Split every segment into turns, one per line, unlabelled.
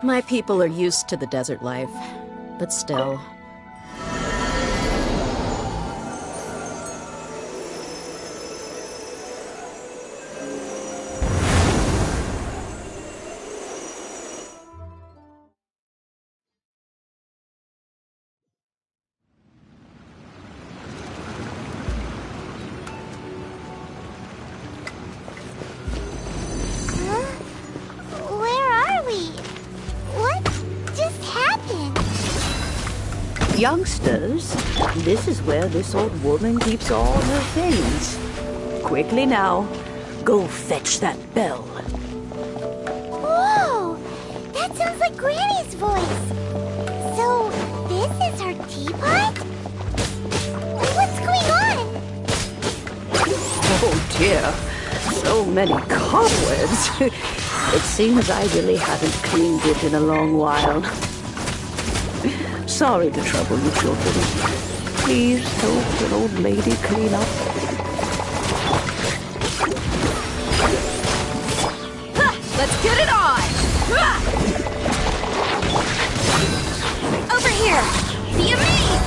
My people are used to the desert life, but still.
Youngsters, this is where this old woman keeps all her things. Quickly now, go fetch that bell.
Whoa! That sounds like Granny's voice. So, this is her teapot? What's going on?
Oh dear, so many cobwebs. It seems I really haven't cleaned it in a long while. Sorry to trouble you, children. Please help an old lady clean up.
Let's get it on! Over here! Be amazed!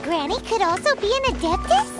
Granny could also be an adeptus?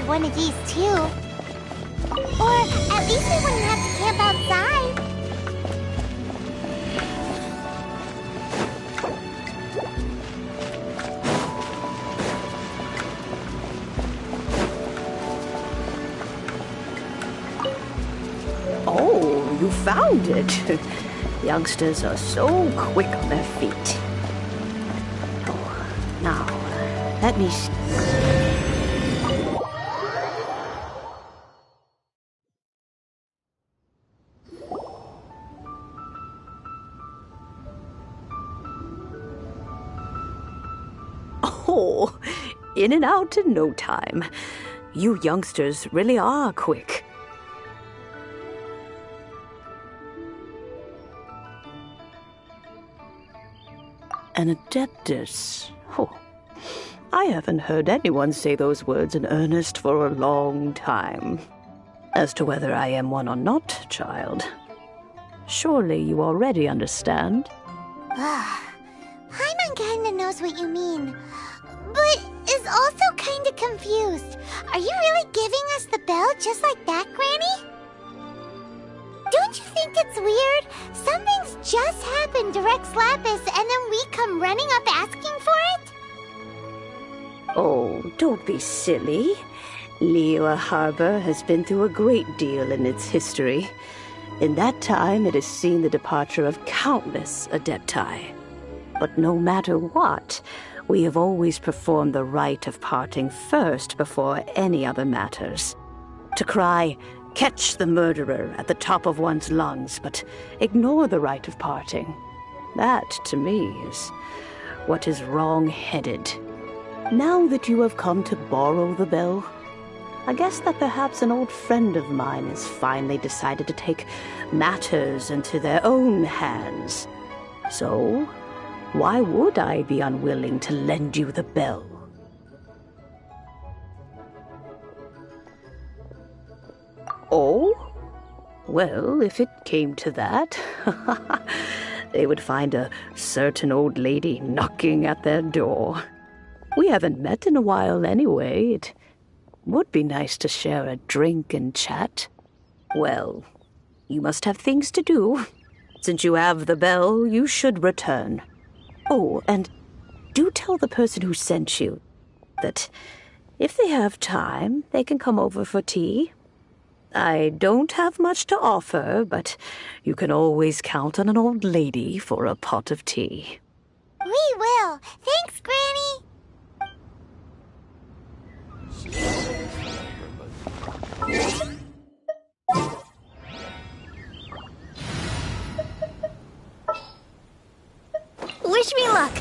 One of these too. Or at least we wouldn't have to camp outside.
Oh, you found it. Youngsters are so quick on their feet. Oh, now, let me see. Oh, in and out in no time. You youngsters really are quick. An adeptus. Oh, I haven't heard anyone say those words in earnest for a long time. As to whether I am one or not, child, surely you already understand.
Paimon kinda knows what you mean, but is also kinda confused. Are you really giving us the bell just like that, Granny? Don't you think it's weird? Something's just happened to Rex Lapis and then we come running up asking for it?
Oh, don't be silly. Liyue Harbor has been through a great deal in its history. In that time, it has seen the departure of countless adepti. But no matter what, we have always performed the rite of parting first before any other matters. To cry, "Catch the murderer," at the top of one's lungs, but ignore the rite of parting. That, to me, is what is wrong-headed. Now that you have come to borrow the bell, I guess that perhaps an old friend of mine has finally decided to take matters into their own hands. So, why would I be unwilling to lend you the bell? Oh? Well, if it came to that, they would find a certain old lady knocking at their door. We haven't met in a while anyway. It would be nice to share a drink and chat. Well, you must have things to do. Since you have the bell, you should return. Oh, and do tell the person who sent you that if they have time, they can come over for tea. I don't have much to offer, but you can always count on an old lady for a pot of tea.
We will. Thanks, Granny.
Wish me luck.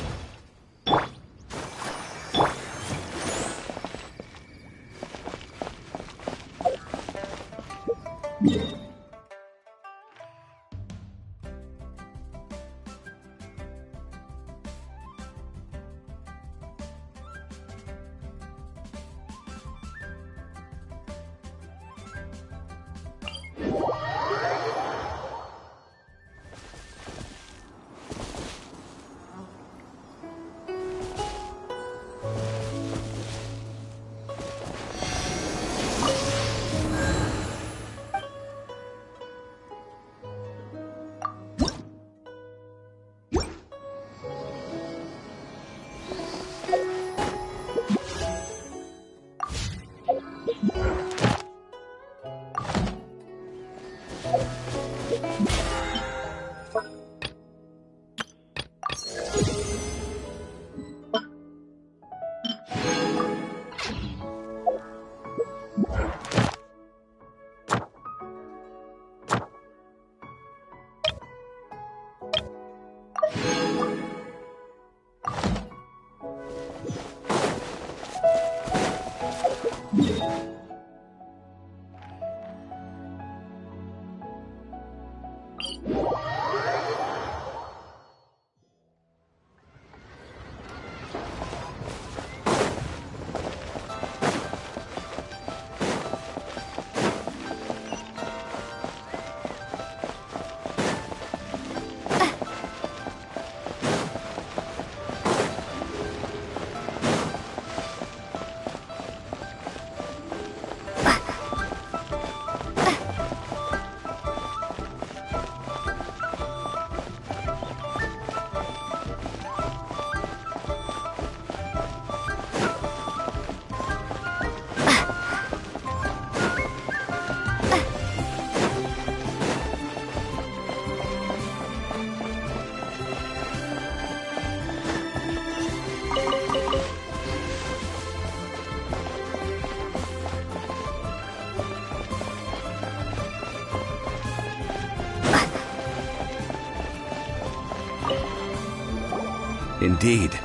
Indeed,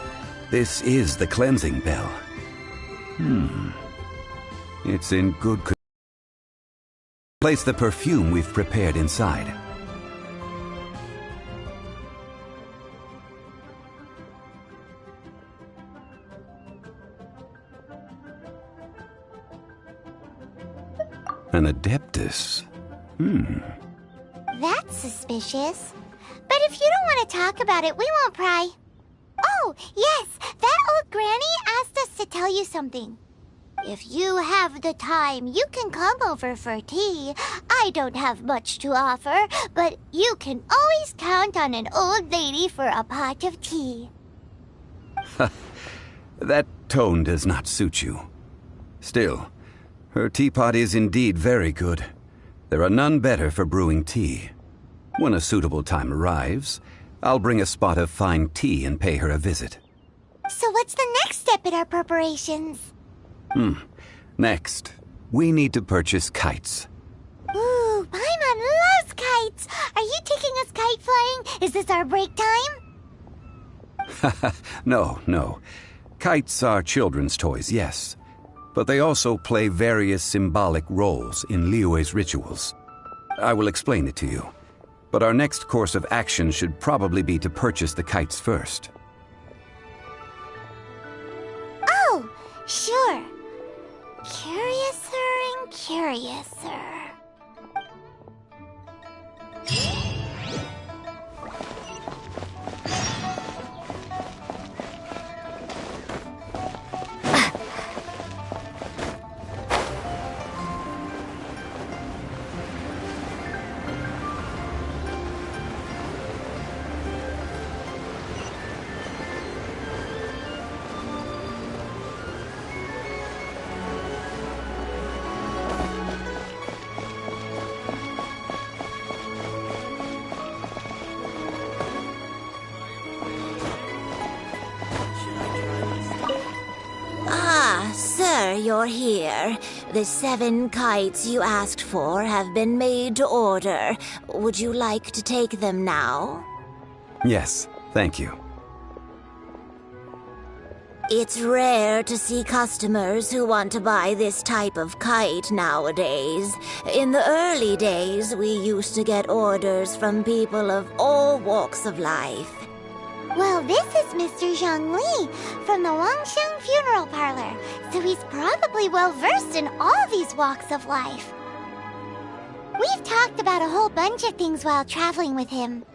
this is the cleansing bell. It's in good condition. Place the perfume we've prepared inside. An Adeptus.
That's suspicious. But if you don't want to talk about it, we won't pry. Oh, yes, that old granny asked us to tell you something. If you have the time, you can come over for tea. I don't have much to offer, but you can always count on an old lady for a pot of tea.
That tone does not suit you. Still, her teapot is indeed very good. There are none better for brewing tea. When a suitable time arrives, I'll bring a spot of fine tea and pay her a visit.
So what's the next step in our preparations?
Next, we need to purchase kites.
Ooh, Paimon loves kites! Are you taking us kite flying? Is this our break time?
No. Kites are children's toys, yes. But they also play various symbolic roles in Liyue's rituals. I will explain it to you. But our next course of action should probably be to purchase the kites first.
Oh, sure. Curiouser and curiouser.
Sir, you're here. The 7 kites you asked for have been made to order. Would you like to take them now?
Yes, thank you.
It's rare to see customers who want to buy this type of kite nowadays. In the early days, we used to get orders from people of all walks of life.
Well, this is Mr. Zhang Li from the Wangsheng Funeral Parlor, so he's probably well-versed in all these walks of life. We've talked about a whole bunch of things while traveling with him.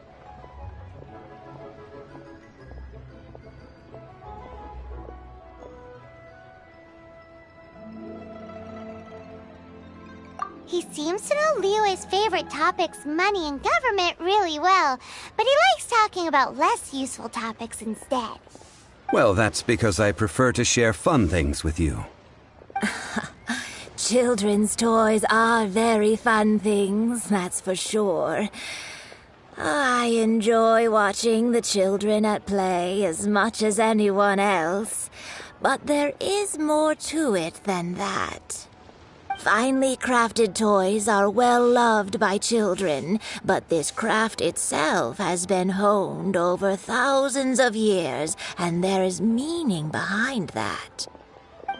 He seems to know Liyue's favorite topics, money and government, really well, but he likes talking about less useful topics instead.
Well, that's because I prefer to share fun things with you.
Children's toys are very fun things, that's for sure. I enjoy watching the children at play as much as anyone else, but there is more to it than that. Finely crafted toys are well loved by children, but this craft itself has been honed over thousands of years, and there is meaning behind that.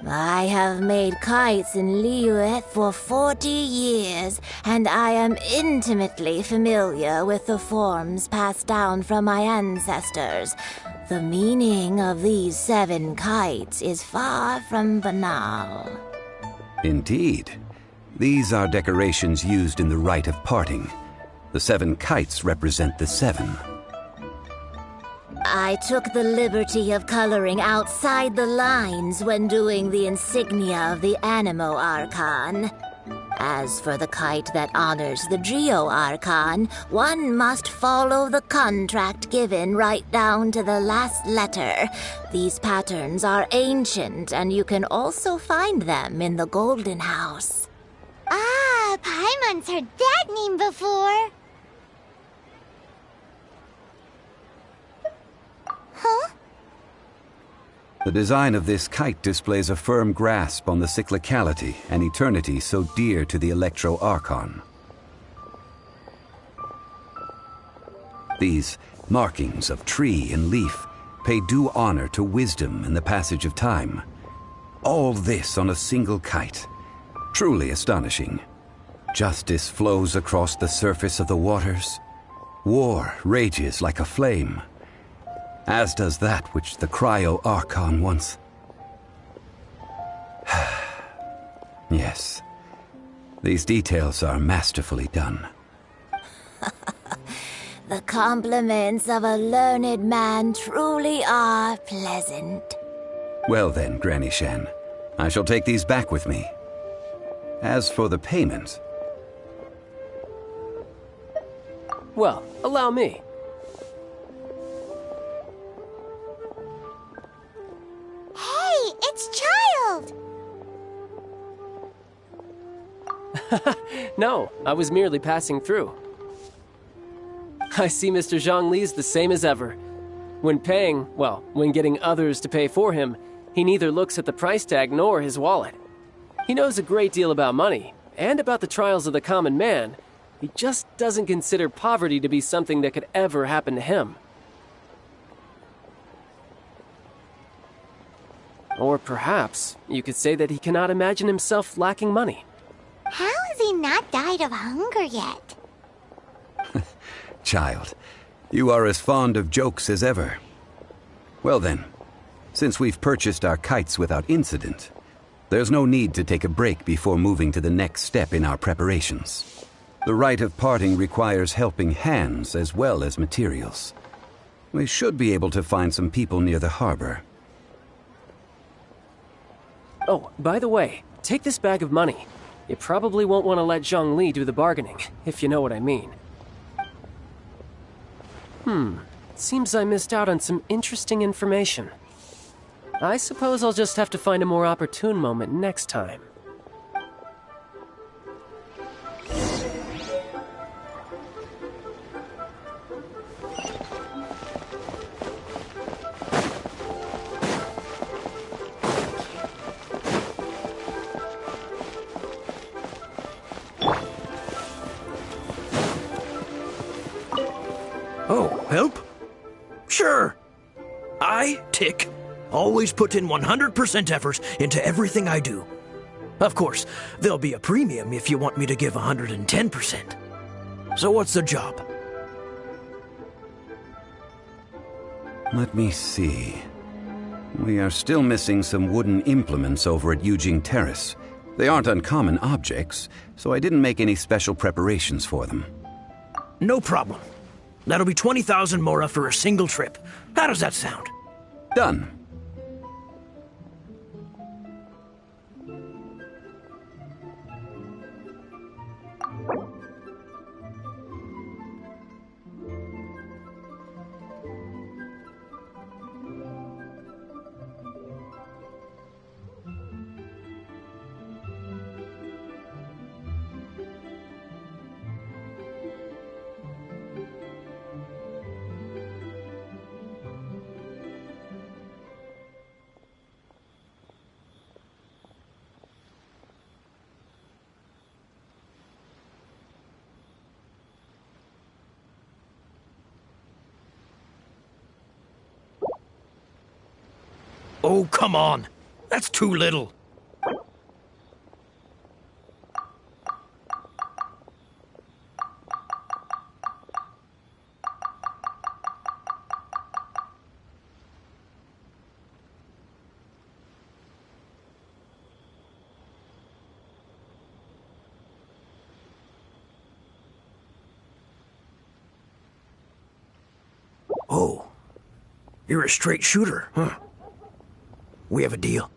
I have made kites in Liyue for 40 years, and I am intimately familiar with the forms passed down from my ancestors. The meaning of these 7 kites is far from banal.
Indeed. These are decorations used in the rite of parting. The 7 kites represent the 7.
I took the liberty of coloring outside the lines when doing the insignia of the Animo Archon. As for the kite that honors the Geo Archon, one must follow the contract given right down to the last letter. These patterns are ancient, and you can also find them in the Golden House.
Ah, Paimon's heard that name before. Huh?
The design of this kite displays a firm grasp on the cyclicality and eternity so dear to the Electro Archon. These markings of tree and leaf pay due honor to wisdom and the passage of time. All this on a single kite. Truly astonishing. Justice flows across the surface of the waters. War rages like a flame, as does that which the Cryo-Archon once. Yes, these details are masterfully done.
The compliments of a learned man truly are pleasant.
Well then, Granny Shen, I shall take these back with me. As for the payment...
Well, allow me.
Hey, it's Child!
No, I was merely passing through. I see Mr. Zhongli's the same as ever. When paying, well, when getting others to pay for him, he neither looks at the price tag nor his wallet. He knows a great deal about money, and about the trials of the common man. He just doesn't consider poverty to be something that could ever happen to him. Or perhaps you could say that he cannot imagine himself lacking money.
How has he not died of hunger yet?
Child, you are as fond of jokes as ever. Well then, since we've purchased our kites without incident, there's no need to take a break before moving to the next step in our preparations. The rite of parting requires helping hands as well as materials. We should be able to find some people near the harbor.
Oh, by the way, take this bag of money. You probably won't want to let Zhongli do the bargaining, if you know what I mean. Seems I missed out on some interesting information. I suppose I'll just have to find a more opportune moment next time.
Oh, help? Sure. I, Tick, always put in 100% effort into everything I do. Of course, there'll be a premium if you want me to give 110%. So what's the job?
Let me see. We are still missing some wooden implements over at Yujing Terrace. They aren't uncommon objects, so I didn't make any special preparations for them.
No problem. That'll be 20,000 mora for a single trip. How does that sound?
Done.
Oh, come on. That's too little. Oh, you're a straight shooter, huh? We have a deal.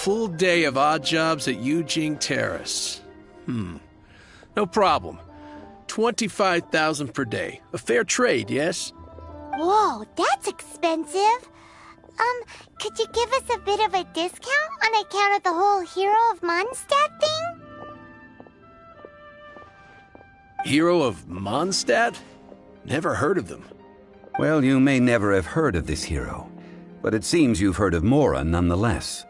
full day of odd jobs at Eugene Terrace. No problem. 25,000 per day. A fair trade, yes?
Whoa, that's expensive. Could you give us a bit of a discount on account of the whole Hero of Mondstadt thing?
Hero of Mondstadt? Never heard of them.
Well, you may never have heard of this hero, but it seems you've heard of Mora nonetheless.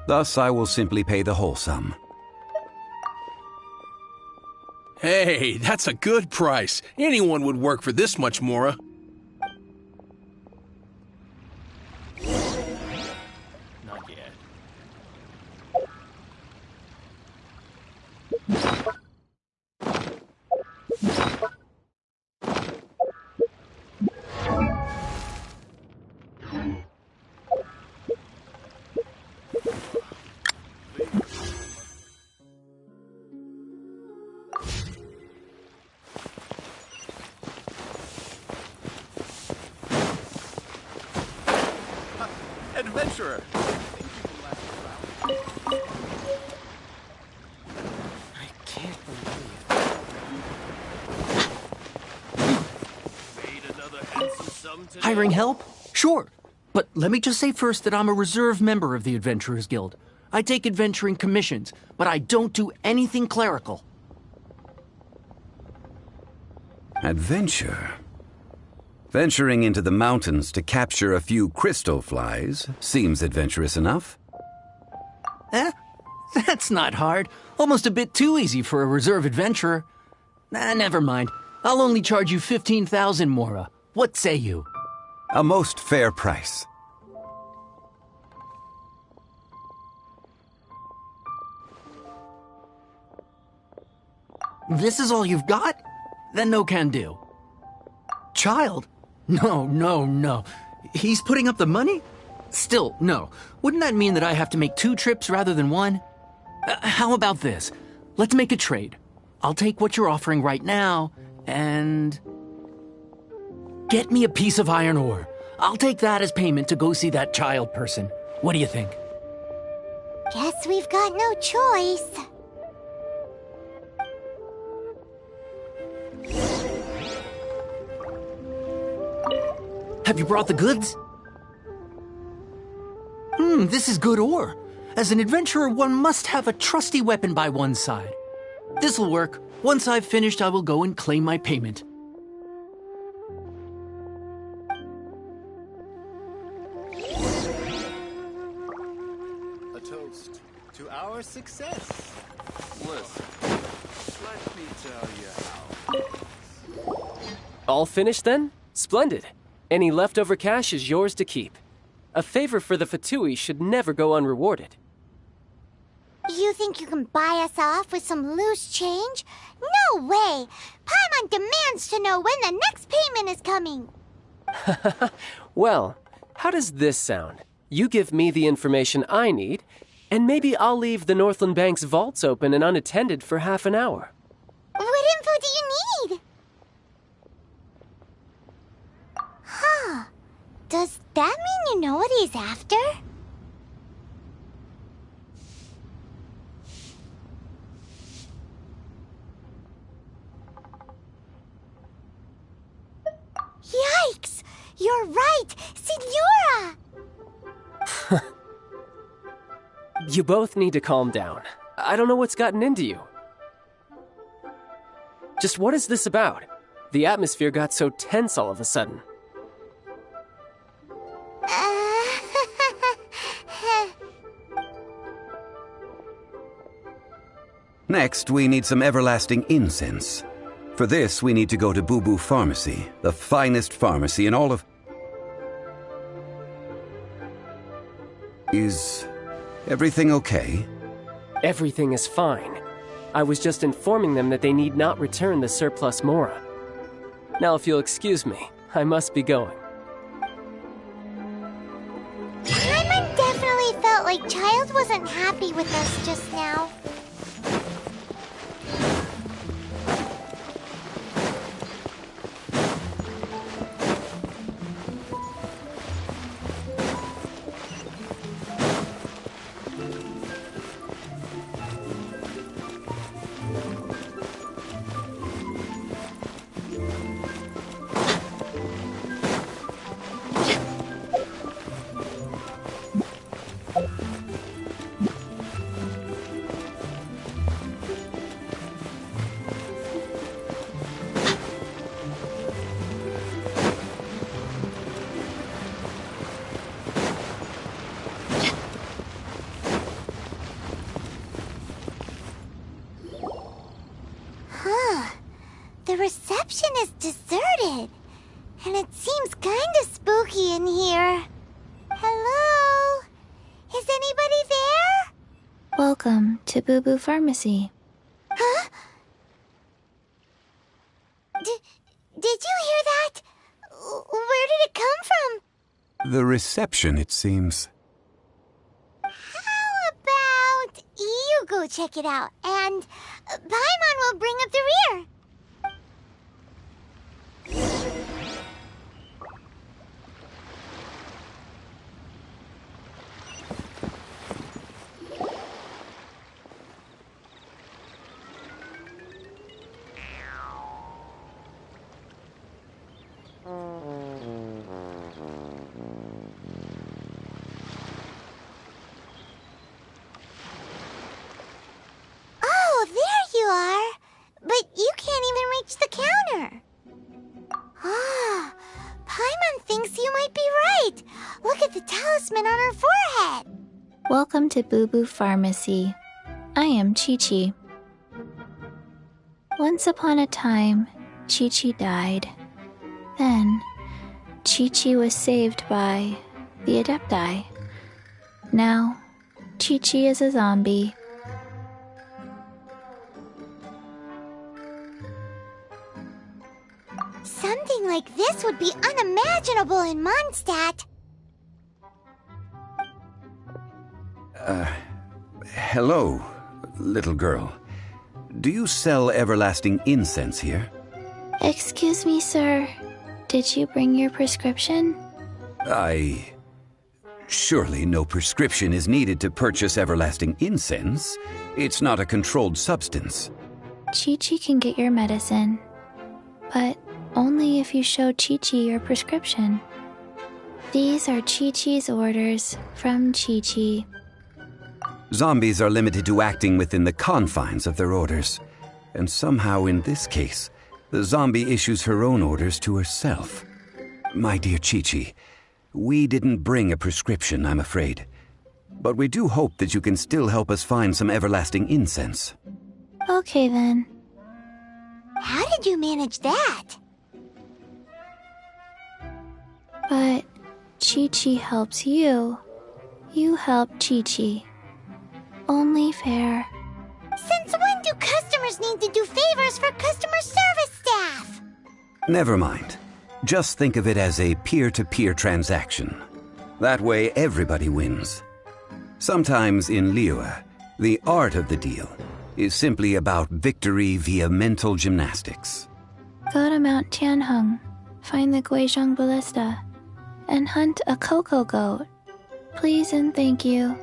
Thus, I will simply pay the whole sum.
Hey, that's a good price. Anyone would work for this much, Mora.
Not yet.
Adventurer!
I can't believe
Made another handsome sum today.
Hiring help? Sure. But let me just say first that I'm a reserve member of the Adventurers Guild. I take adventuring commissions, but I don't do anything clerical.
Adventure? Venturing into the mountains to capture a few crystal flies seems adventurous enough.
That's not hard. Almost a bit too easy for a reserve adventurer. Never mind. I'll only charge you 15,000 Mora. What say you?
A most fair price.
This is all you've got? Then no can do. Child? No. He's putting up the money? Still, no. Wouldn't that mean that I have to make 2 trips rather than 1? How about this? Let's make a trade. I'll take what you're offering right now, and... get me a piece of iron ore. I'll take that as payment to go see that child person. What do you think?
Guess we've got no choice.
Have you brought the goods? This is good ore. As an adventurer, one must have a trusty weapon by one's side. This'll work. Once I've finished, I will go and claim my payment.
A toast to our success. Listen, let me tell you how.
All finished then? Splendid. Any leftover cash is yours to keep. A favor for the Fatui should never go unrewarded.
You think you can buy us off with some loose change? No way! Paimon demands to know when the next payment is coming.
Well, how does this sound? You give me the information I need, and maybe I'll leave the Northland Bank's vaults open and unattended for half an hour.
What info do you need? Huh. Does that mean you know what he's after? Yikes! You're right! Signora!
You both need to calm down. I don't know what's gotten into you. Just what is this about? The atmosphere got so tense all of a sudden.
Next, we need some everlasting incense. For this, we need to go to Boo Boo Pharmacy, the finest pharmacy in all of... Is everything okay?
Everything is fine. I was just informing them that they need not return the surplus Mora. Now, if you'll excuse me, I must be going.
Paimon definitely felt like Child wasn't happy with us just now. reception is deserted. And it seems kinda spooky in here. Hello? Is anybody there?
Welcome to Boo Boo Pharmacy.
Huh? Did you hear that? Where did it come from?
The reception, it seems.
How about you go check it out, and Paimon will bring up the rear. Oh, there you are. But you can't even reach the counter. Ah, Paimon thinks you might be right. Look at the talisman on her forehead.
Welcome to Boo Boo Pharmacy. I am Chi-Chi. Once upon a time, Chi-Chi died. Then, Chi-Chi was saved by the Adepti. Now, Chi-Chi is a zombie.
Something like this would be unimaginable in Mondstadt.
Hello, little girl. Do you sell everlasting incense here?
Excuse me, sir. Did you bring your prescription?
Surely no prescription is needed to purchase everlasting incense. It's not a controlled substance.
Chi-Chi can get your medicine, but only if you show Chi-Chi your prescription. These are Chi-Chi's orders from Chi-Chi.
Zombies are limited to acting within the confines of their orders. And somehow in this case, the zombie issues her own orders to herself. My dear Chi-Chi, we didn't bring a prescription, I'm afraid. But we do hope that you can still help us find some everlasting incense.
Okay then.
How did you manage that?
But Chi-Chi helps you. You help Chi-Chi. Only fair.
Since when do customers need to do favors for customer service staff?
Never mind. Just think of it as a peer-to-peer transaction. That way everybody wins. Sometimes in Liyue, the art of the deal is simply about victory via mental gymnastics.
Go to Mount Tianheng, find the Guizhong Ballista, and hunt a cocoa goat. Please and thank you.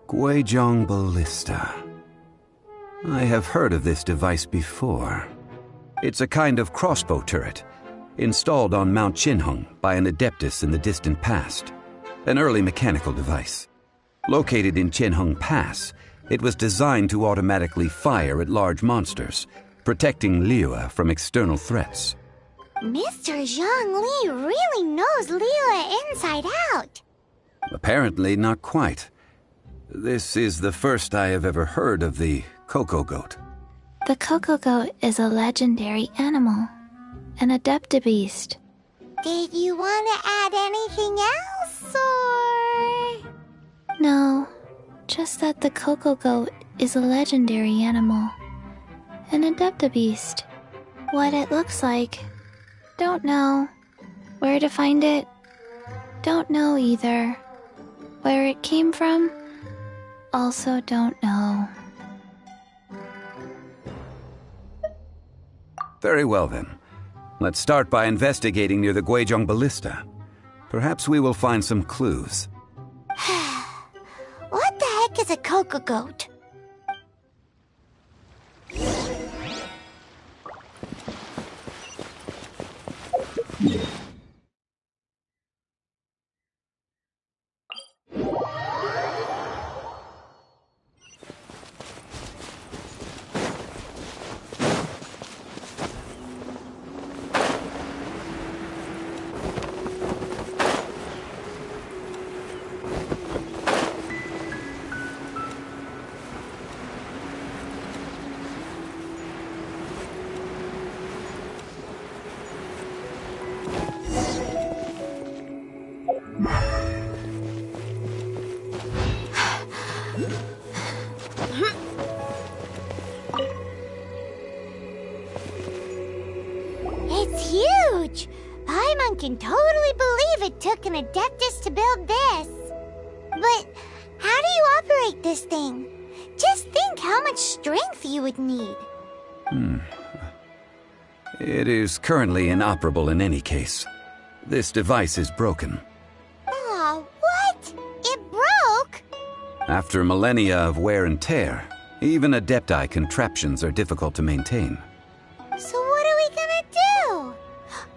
Guizhong Ballista. I have heard of this device before. It's a kind of crossbow turret, installed on Mount Qinheng by an adeptus in the distant past. An early mechanical device. Located in Qianheng Pass, it was designed to automatically fire at large monsters, protecting Liyue from external threats.
Mr. Zhongli really knows Liyue inside out.
Apparently not quite. This is the first I have ever heard of the cocoa goat.
The cocoa goat is a legendary animal, an adeptabeast.
Did you want to add anything else, or...?
No, just that the cocoa goat is a legendary animal, an adeptabeast. What it looks like, don't know. Where to find it, don't know either. Where it came from, also don't know.
Very well then. Let's start by investigating near the Guizhong Ballista. Perhaps we will find some clues.
What the heck is a cocoa goat? can totally believe it took an Adeptus to build this. But how do you operate this thing? Just think how much strength you would need.
It is currently inoperable in any case. This device is broken.
Aw, what? It broke?
After millennia of wear and tear, even Adepti contraptions are difficult to maintain.
So what are we gonna do?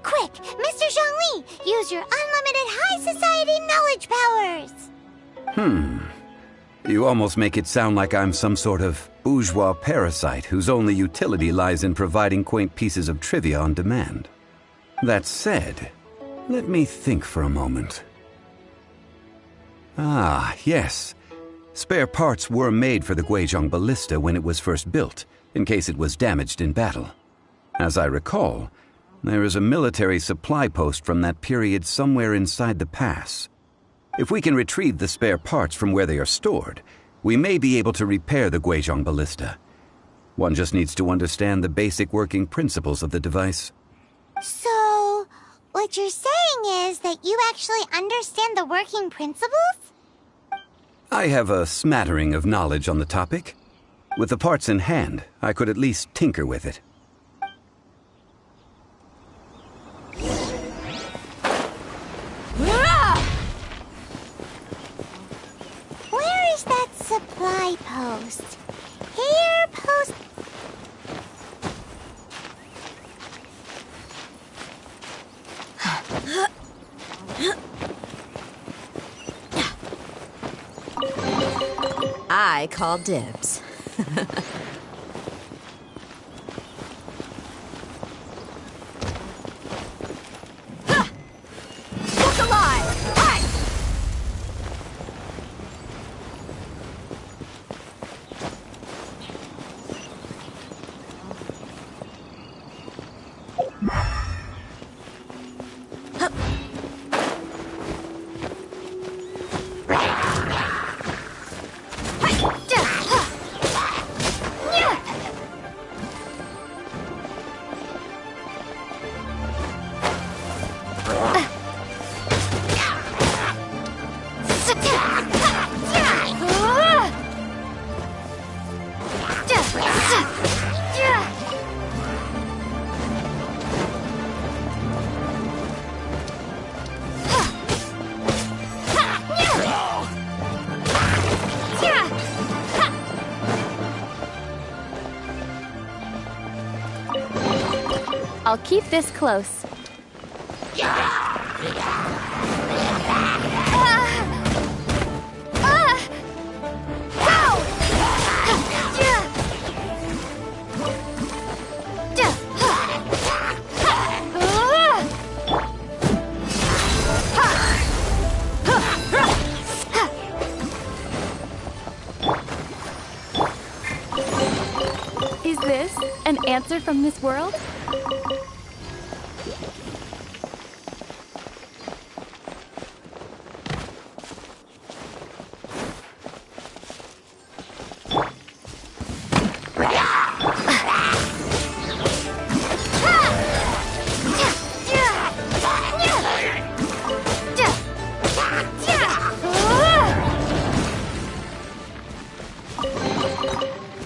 Quick, Mr. Zhongli, use your unlimited high society knowledge powers!
You almost make it sound like I'm some sort of bourgeois parasite whose only utility lies in providing quaint pieces of trivia on demand. That said, let me think for a moment. Ah, yes. Spare parts were made for the Guizhong Ballista when it was first built, in case it was damaged in battle. As I recall, there is a military supply post from that period somewhere inside the pass. If we can retrieve the spare parts from where they are stored, we may be able to repair the Guizhong Ballista. One just needs to understand the basic working principles of the device.
So, what you're saying is that you actually understand the working principles?
I have a smattering of knowledge on the topic. With the parts in hand, I could at least tinker with it.
Where is that supply post? Here, post...
I call dibs.
Look alive! Hi!
I'll keep this close. Is this an answer from this world?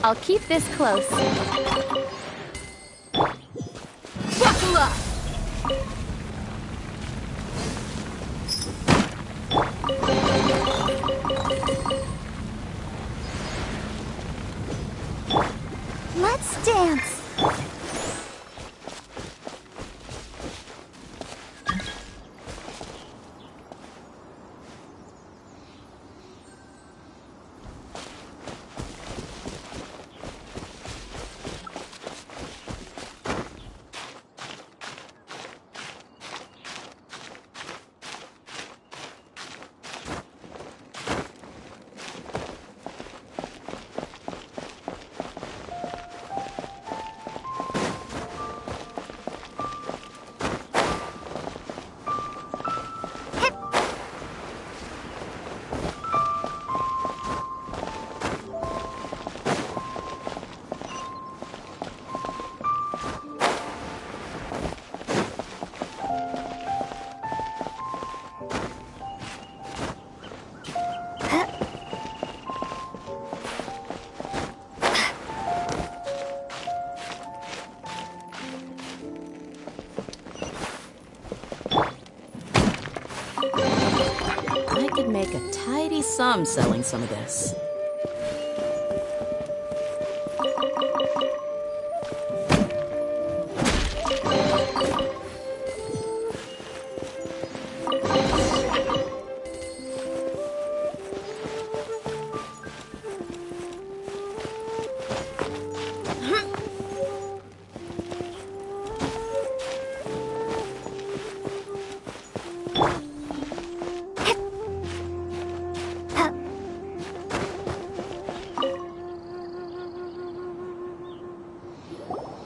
I'll keep this close.
Buckle up!
Let's dance.
I could make a tidy sum selling some of this.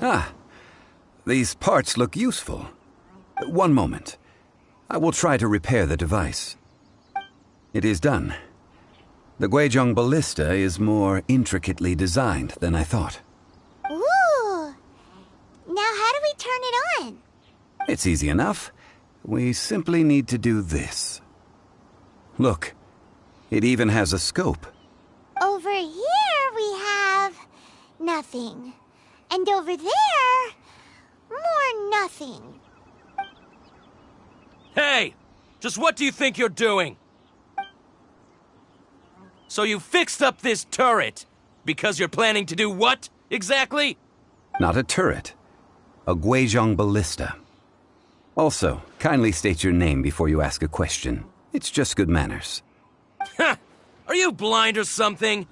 Ah, these parts look useful. One moment. I will try to repair the device. It is done. The Guizhong ballista is more intricately designed than I thought.
Ooh! Now how do we turn it on?
It's easy enough. We simply need to do this. Look, it even has a scope.
Over here we have... nothing. And over there... more nothing.
Hey! Just what do you think you're doing? So you fixed up this turret because you're planning to do what, exactly?
Not a turret. A Guizhong ballista. Also, kindly state your name before you ask a question. It's just good manners.
Ha! Are you blind or something?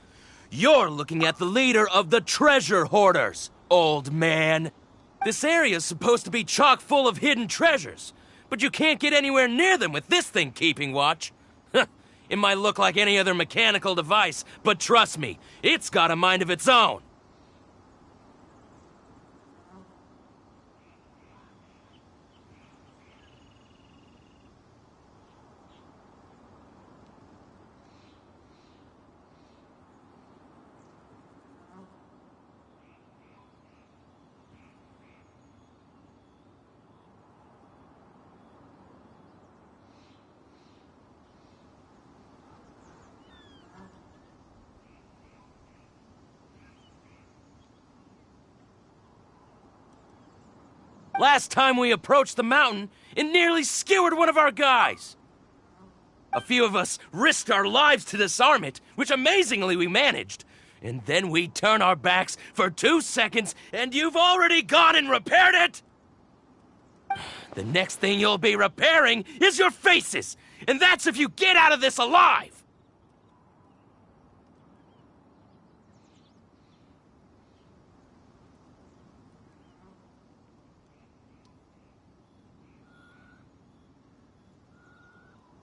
You're looking at the leader of the treasure hoarders, old man. This area's supposed to be chock full of hidden treasures, but you can't get anywhere near them with this thing keeping watch. It might look like any other mechanical device, but trust me, it's got a mind of its own. Last time we approached the mountain, it nearly skewered one of our guys. A few of us risked our lives to disarm it, which amazingly we managed. And then we turn our backs for 2 seconds, and you've already gone and repaired it? The next thing you'll be repairing is your faces, and that's if you get out of this alive!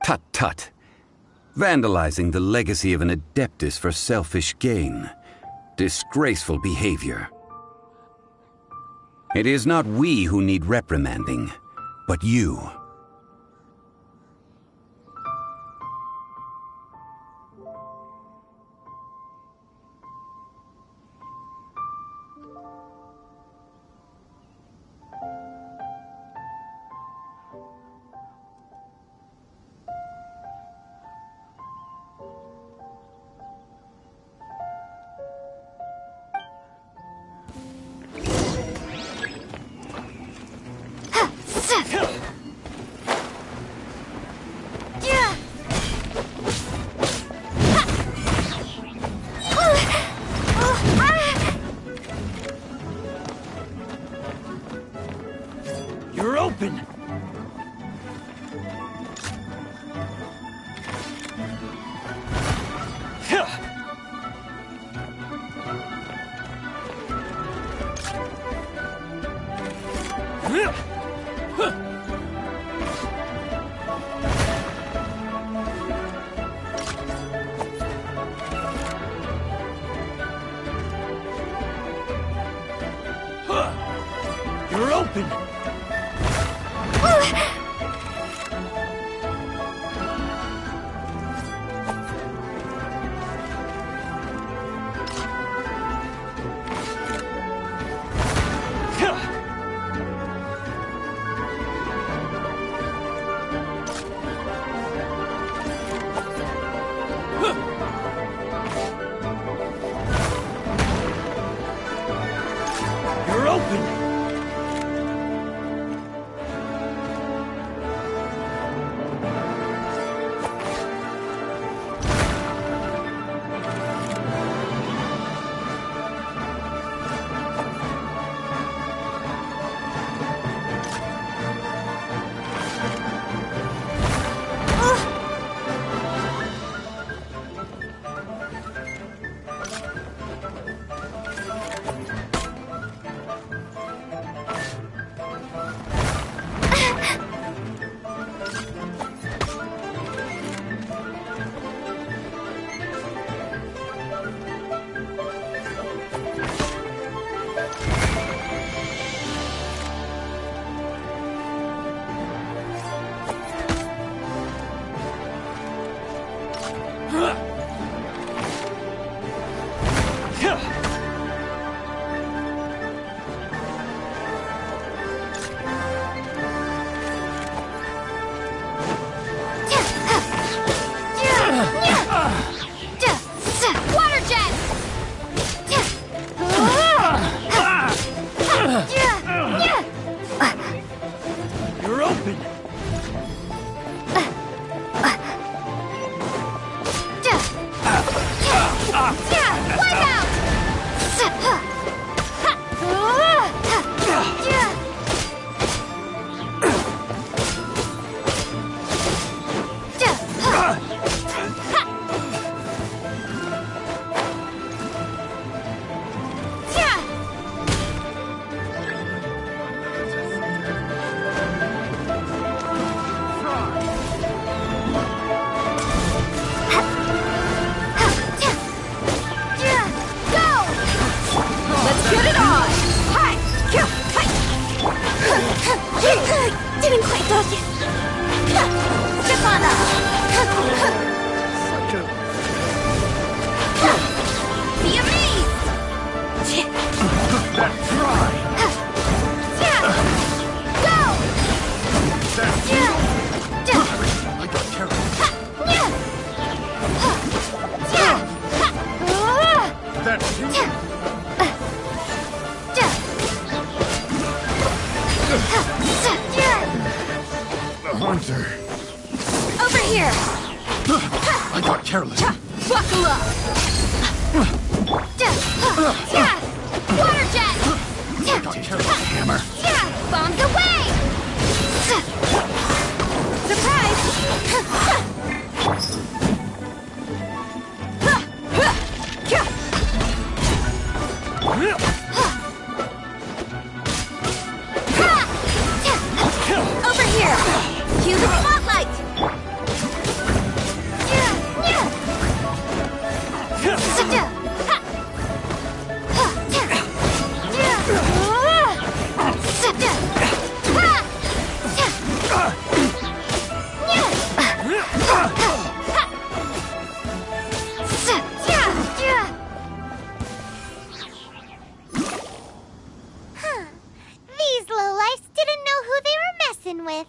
Tut tut. Vandalizing the legacy of an Adeptus for selfish gain. Disgraceful behavior. It is not we who need reprimanding, but you.
You're open! You're open! You're open!
here!
I got careless.
Buckle up! Water jet!
I got careless, hammer.
Bombs away! Over here! Cue the spotlight!
These lowlifes didn't know who they were messing with.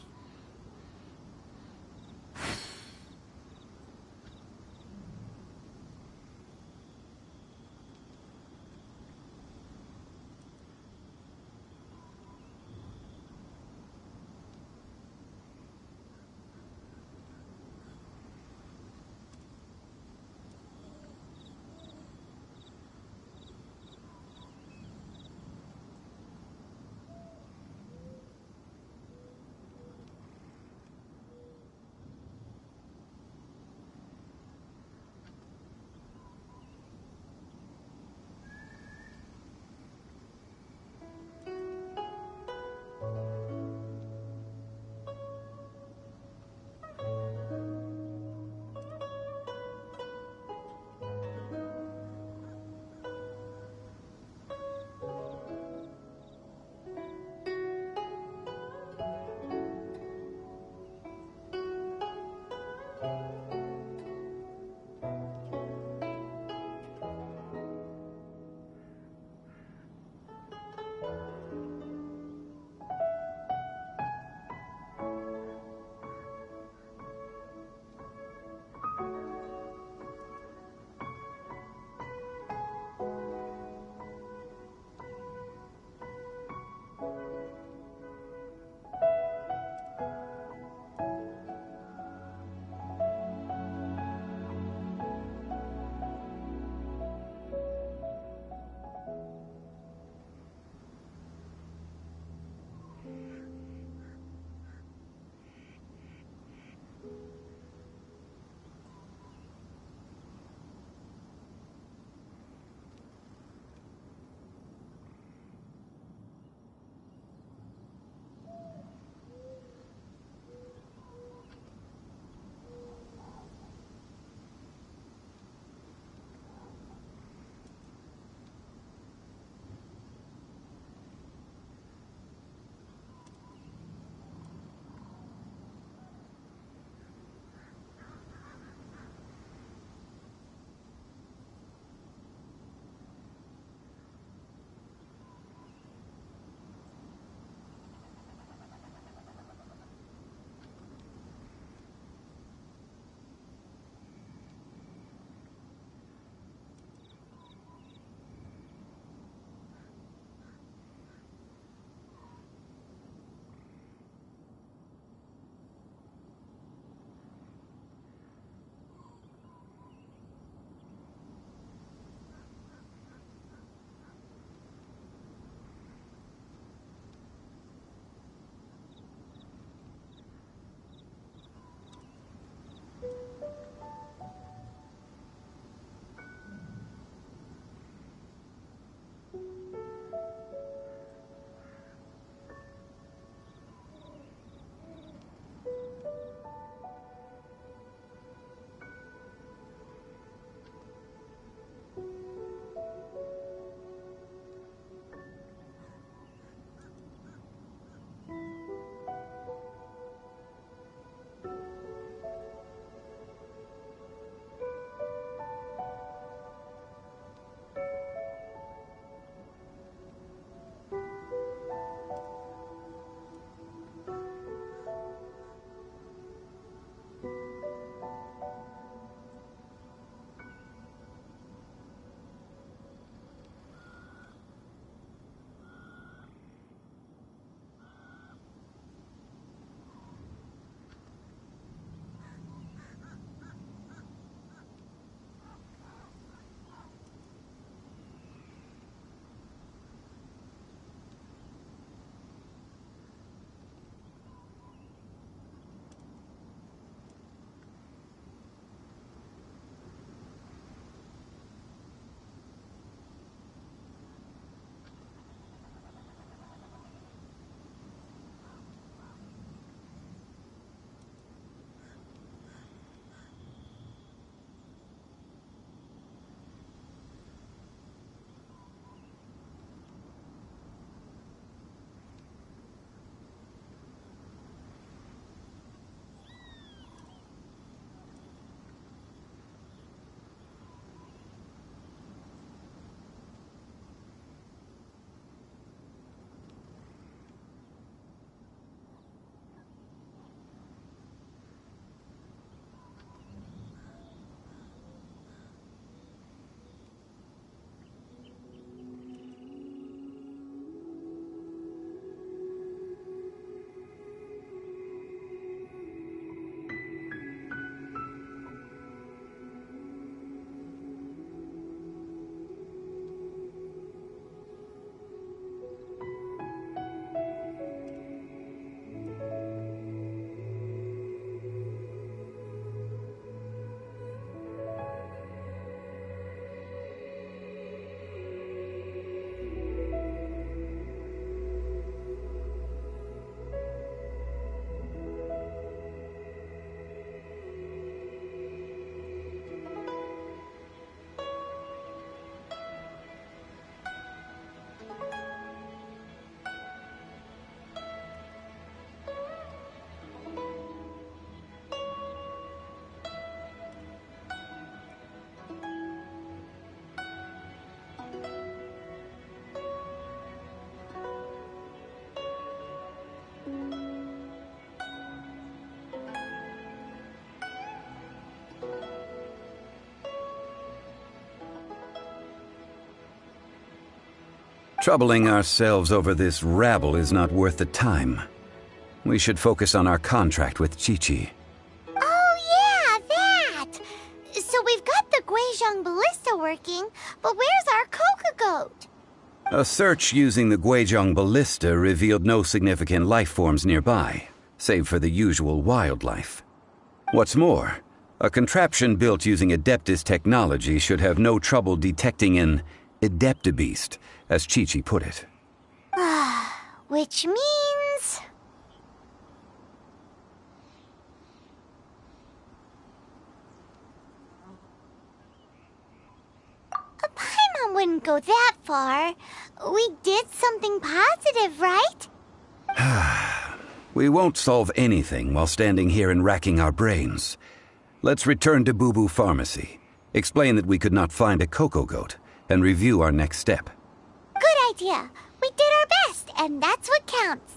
Troubling ourselves over this rabble is not worth the time. We should focus on our contract with Chi-Chi.
Oh yeah, that! So we've got the Guizhong Ballista working, but where's our Coca Goat?
A search using the Guizhong Ballista revealed no significant life forms nearby, save for the usual wildlife. What's more, a contraption built using Adeptus technology should have no trouble detecting an Adeptabeast, as Chi-Chi put it.
Which means... Paimon wouldn't go that far. We did something positive, right?
We won't solve anything while standing here and racking our brains. Let's return to Boo Boo Pharmacy, explain that we could not find a Coco Goat, and review our next step.
Good idea. We did our best, and that's what counts.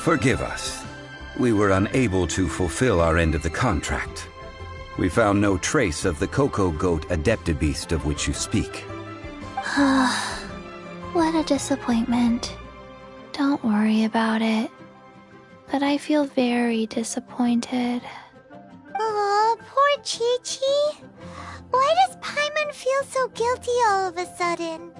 Forgive us. We were unable to fulfill our end of the contract. We found no trace of the Coco Goat Adeptabeast of which you speak.
What a disappointment. Don't worry about it. But I feel very disappointed.
Aw, poor Chi-Chi. Why does Paimon feel so guilty all of a sudden?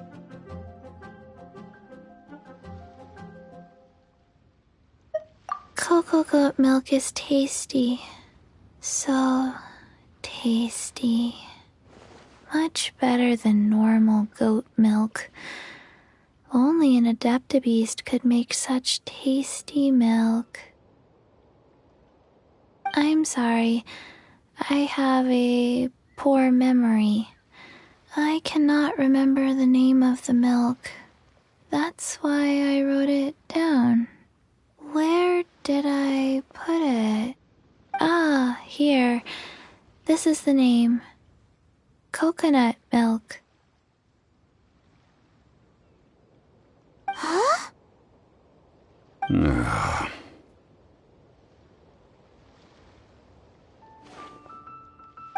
Coco Goat milk is tasty. So tasty. Much better than normal goat milk. Only an Adeptabeast could make such tasty milk. I'm sorry. I have a poor memory. I cannot remember the name of the milk. That's why I wrote it down. Where did I put it? Ah, here. This is the name. Coconut milk.
Huh?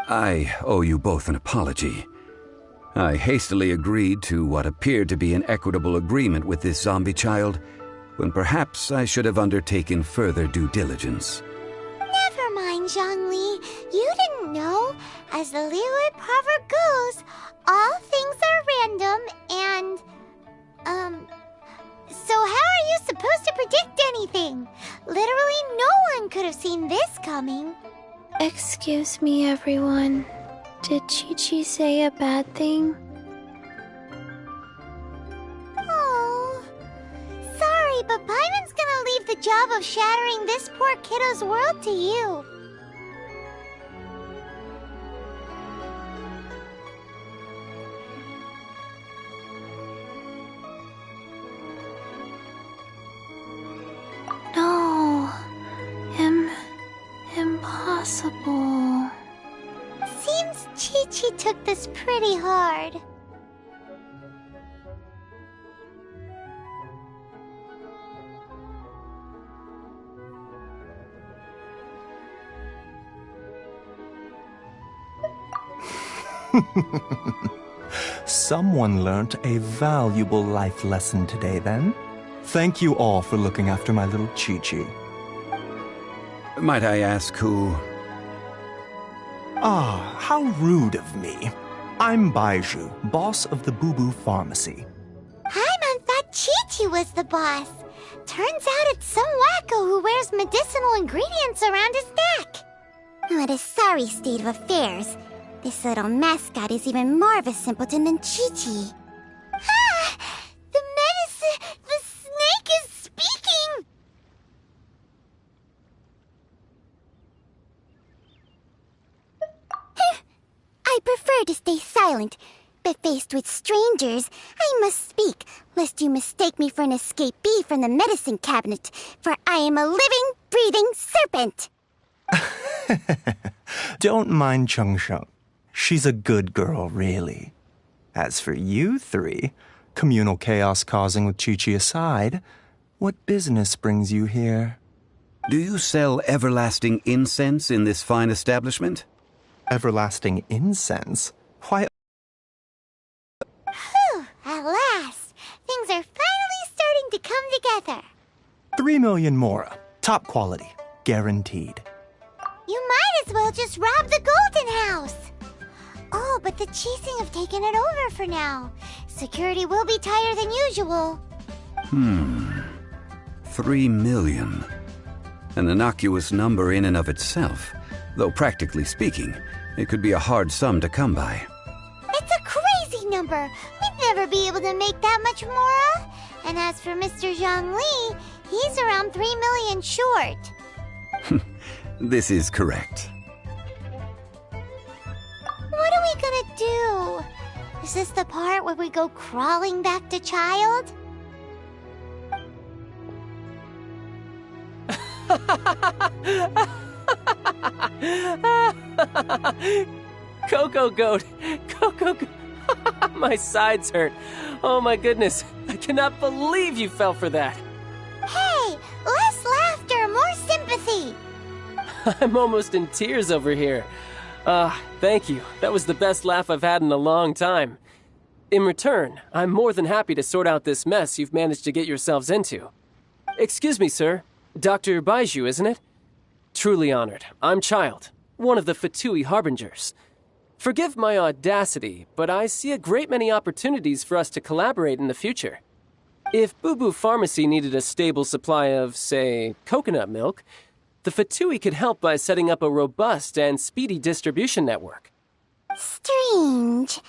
I owe you both an apology. I hastily agreed to what appeared to be an equitable agreement with this zombie child, when perhaps I should have undertaken further due diligence.
Never mind, Zhongli. You didn't know. As the Liyue proverb goes, all things are random and... So how are you supposed to predict anything? Literally no one could have seen this coming.
Excuse me, everyone. Did Chi-Chi say a bad thing?
Oh, sorry, but Paimon's gonna leave the job of shattering this poor kiddo's world to you.
No. Impossible.
Seems Chi-Chi took this pretty hard.
Someone learnt a valuable life lesson today, then. Thank you all for looking after my little Chi-Chi.
Might I ask who...
Ah, how rude of me. I'm Baiju, boss of the Boo Boo Pharmacy.
I thought Chi-Chi was the boss. Turns out it's some wacko who wears medicinal ingredients around his neck. What a sorry state of affairs. This little mascot is even more of a simpleton than Chi-Chi. Ah! The medicine... The snake is speaking! I prefer to stay silent, but faced with strangers, I must speak, lest you mistake me for an escapee from the medicine cabinet, for I am a living, breathing serpent!
Don't mind Chung Sheng. She's a good girl, really. As for you three, communal chaos causing with Chi-Chi aside, what business brings you here?
Do you sell everlasting incense in this fine establishment?
Everlasting incense? Why...
Whew, at last! Things are finally starting to come together.
3 million mora. Top quality. Guaranteed.
You might as well just rob the Golden House! Oh, but the Chising have taken it over for now. Security will be tighter than usual.
3 million. An innocuous number in and of itself, though practically speaking, it could be a hard sum to come by.
It's a crazy number. We'd never be able to make that much mora. And as for Mr. Zhang Li, he's around 3 million short.
This is correct.
What are we gonna do? Is this the part where we go crawling back to child?
Coco Goat! Coco Goat! My sides hurt. Oh my goodness. I cannot believe you fell for that.
Hey, less laughter, more sympathy.
I'm almost in tears over here. Thank you. That was the best laugh I've had in a long time. In return, I'm more than happy to sort out this mess you've managed to get yourselves into. Excuse me, sir. Dr. Baiju, isn't it? Truly honored. I'm Child, one of the Fatui Harbingers. Forgive my audacity, but I see a great many opportunities for us to collaborate in the future. If Boo Boo Pharmacy needed a stable supply of, say, coconut milk, the Fatui could help by setting up a robust and speedy distribution network.
Strange.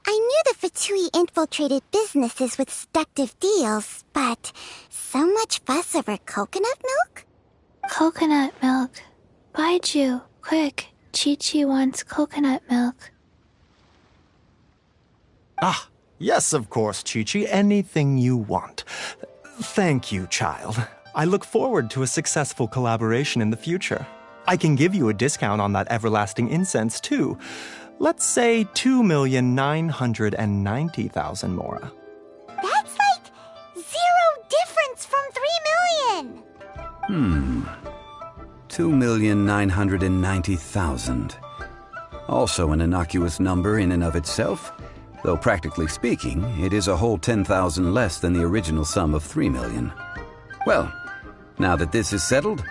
I knew the Fatui infiltrated businesses with seductive deals, but so much fuss over coconut milk?
Coconut milk. Baiju, quick. Chi-Chi wants coconut milk.
Ah, yes, of course, Chi-Chi. Anything you want. Thank you, child. I look forward to a successful collaboration in the future. I can give you a discount on that everlasting incense, too. Let's say 2,990,000 mora.
That's like 0 difference from 3 million!
2,990,000. Also an innocuous number in and of itself, though practically speaking, it is a whole 10,000 less than the original sum of 3 million. Well, now that this is settled,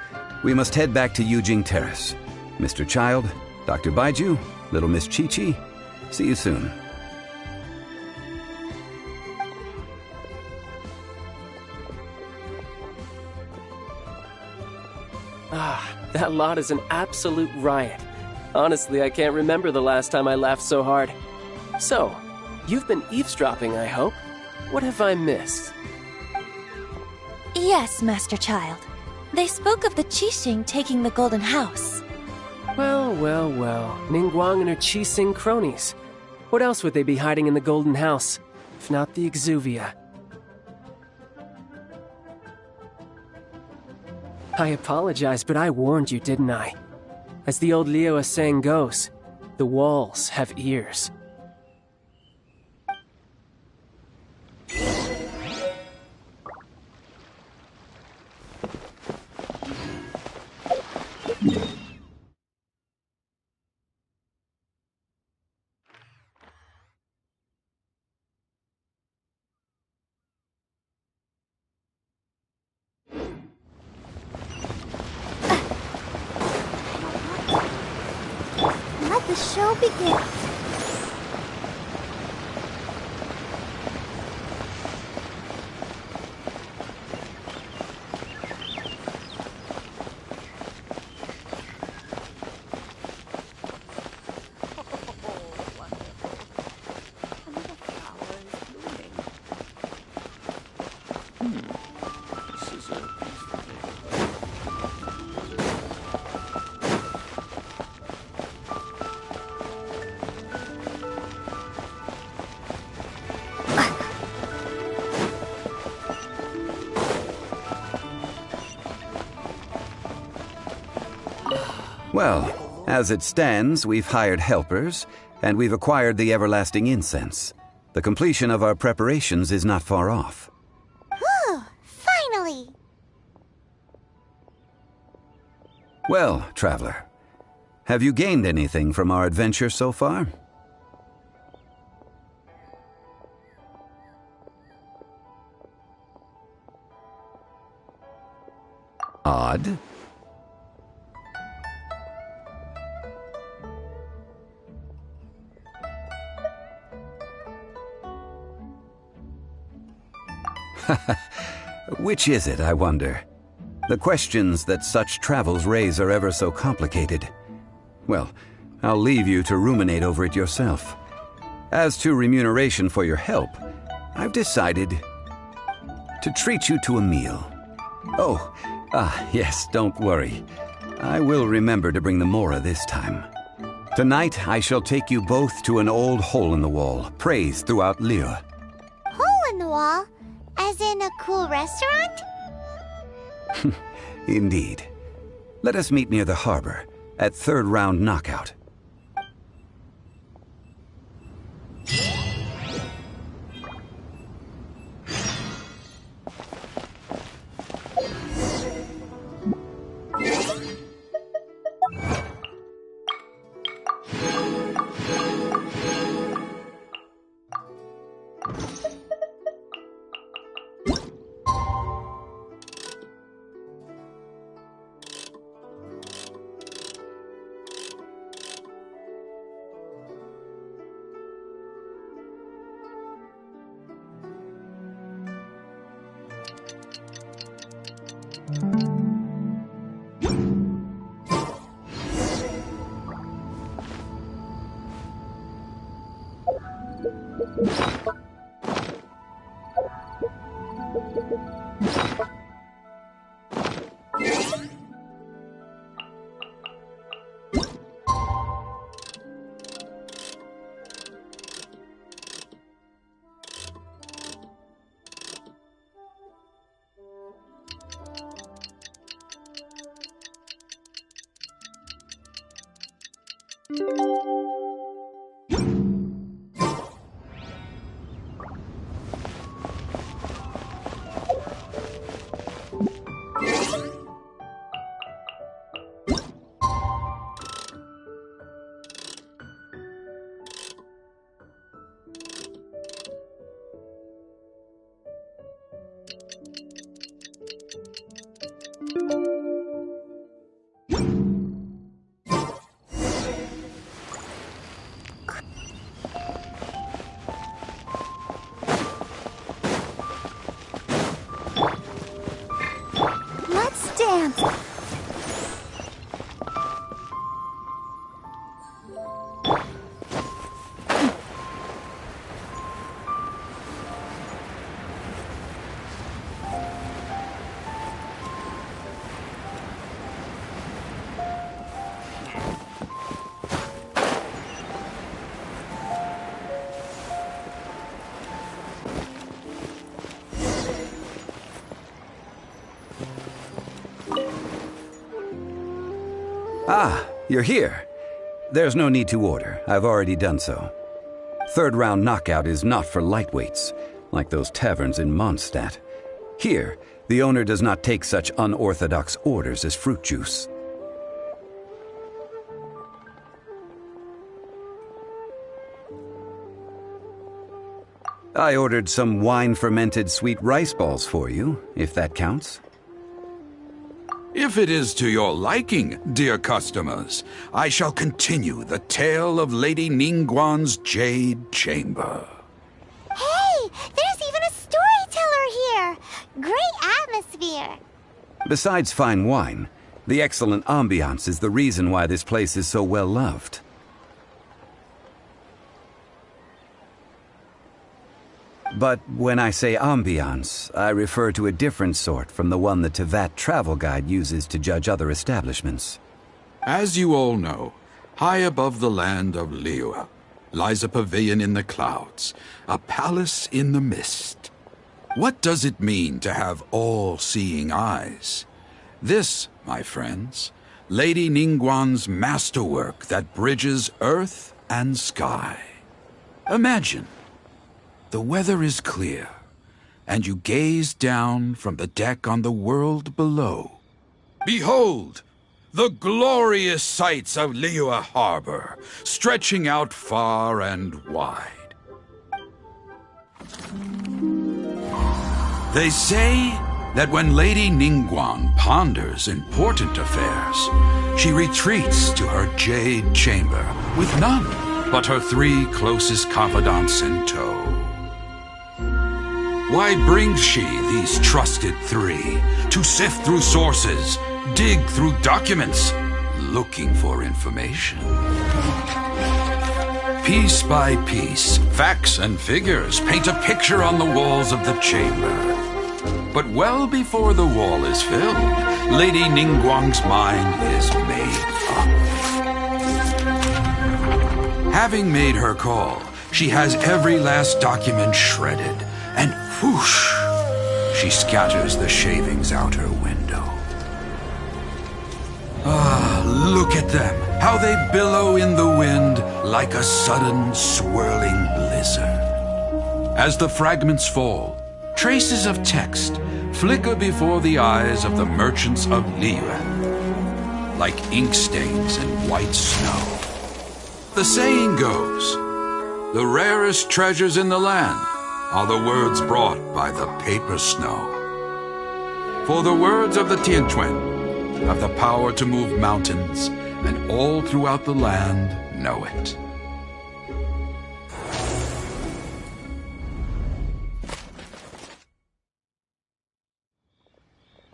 we must head back to Yujing Terrace. Mr. Child, Dr. Baiju, Little Miss Chi-Chi, see you soon.
That lot is an absolute riot. Honestly, I can't remember the last time I laughed so hard. So, you've been eavesdropping, I hope? What have I missed?
Yes, Master Child. They spoke of the Qixing taking the Golden House.
Well, well, well. Ningguang and her Qixing cronies. What else would they be hiding in the Golden House, if not the Exuvia? I apologize, but I warned you, didn't I? As the old Liu saying goes, the walls have ears.
show begin?
Well, as it stands, we've hired helpers, and we've acquired the everlasting incense. The completion of our preparations is not far off.
Whew, finally!
Well, traveler, have you gained anything from our adventure so far? Odd. Which is it, I wonder? The questions that such travels raise are ever so complicated. Well, I'll leave you to ruminate over it yourself. As to remuneration for your help, I've decided to treat you to a meal. Oh, yes, don't worry. I will remember to bring the Mora this time. Tonight, I shall take you both to an old hole-in-the-wall, praised throughout Liyue.
Hole in the wall? As in a cool restaurant?
Indeed. Let us meet near the harbor, at third round knockout.
Let's dance!
Ah, you're here. There's no need to order. I've already done so. Third round knockout is not for lightweights, like those taverns in Mondstadt. Here, the owner does not take such unorthodox orders as fruit juice. I ordered some wine-fermented sweet rice balls for you, if that counts.
If it is to your liking, dear customers, I shall continue the tale of Lady Ningguang's Jade Chamber.
Hey, there's even a storyteller here! Great atmosphere!
Besides fine wine, the excellent ambiance is the reason why this place is so well loved. But when I say ambiance, I refer to a different sort from the one the Tevat travel guide uses to judge other establishments.
As you all know, high above the land of Liyue lies a pavilion in the clouds, a palace in the mist. What does it mean to have all-seeing eyes? This, my friends, Lady Ningguang's masterwork that bridges earth and sky. Imagine, the weather is clear, and you gaze down from the deck on the world below. Behold, the glorious sights of Liyue Harbor, stretching out far and wide. They say that when Lady Ningguang ponders important affairs, she retreats to her jade chamber with none but her 3 closest confidants in tow. Why brings she these trusted 3 to sift through sources, dig through documents, looking for information? Piece by piece, facts and figures paint a picture on the walls of the chamber. But well before the wall is filled, Lady Ningguang's mind is made up. Having made her call, she has every last document shredded, and whoosh, she scatters the shavings out her window. Ah, look at them, how they billow in the wind like a sudden swirling blizzard. As the fragments fall, traces of text flicker before the eyes of the merchants of Liyue, like ink stains in white snow. The saying goes, the rarest treasures in the land are the words brought by the paper snow. For the words of the Tianquan have the power to move mountains, and all throughout the land know it.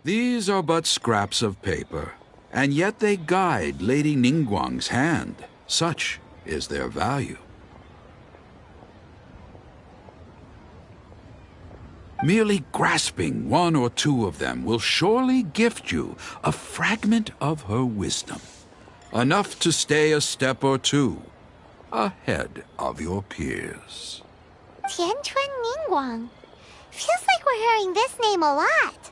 These are but scraps of paper, and yet they guide Lady Ningguang's hand. Such is their value. Merely grasping 1 or 2 of them will surely gift you a fragment of her wisdom, enough to stay a step or 2 ahead of your peers.
Tianquan Ningguang. Feels like we're hearing this name a lot.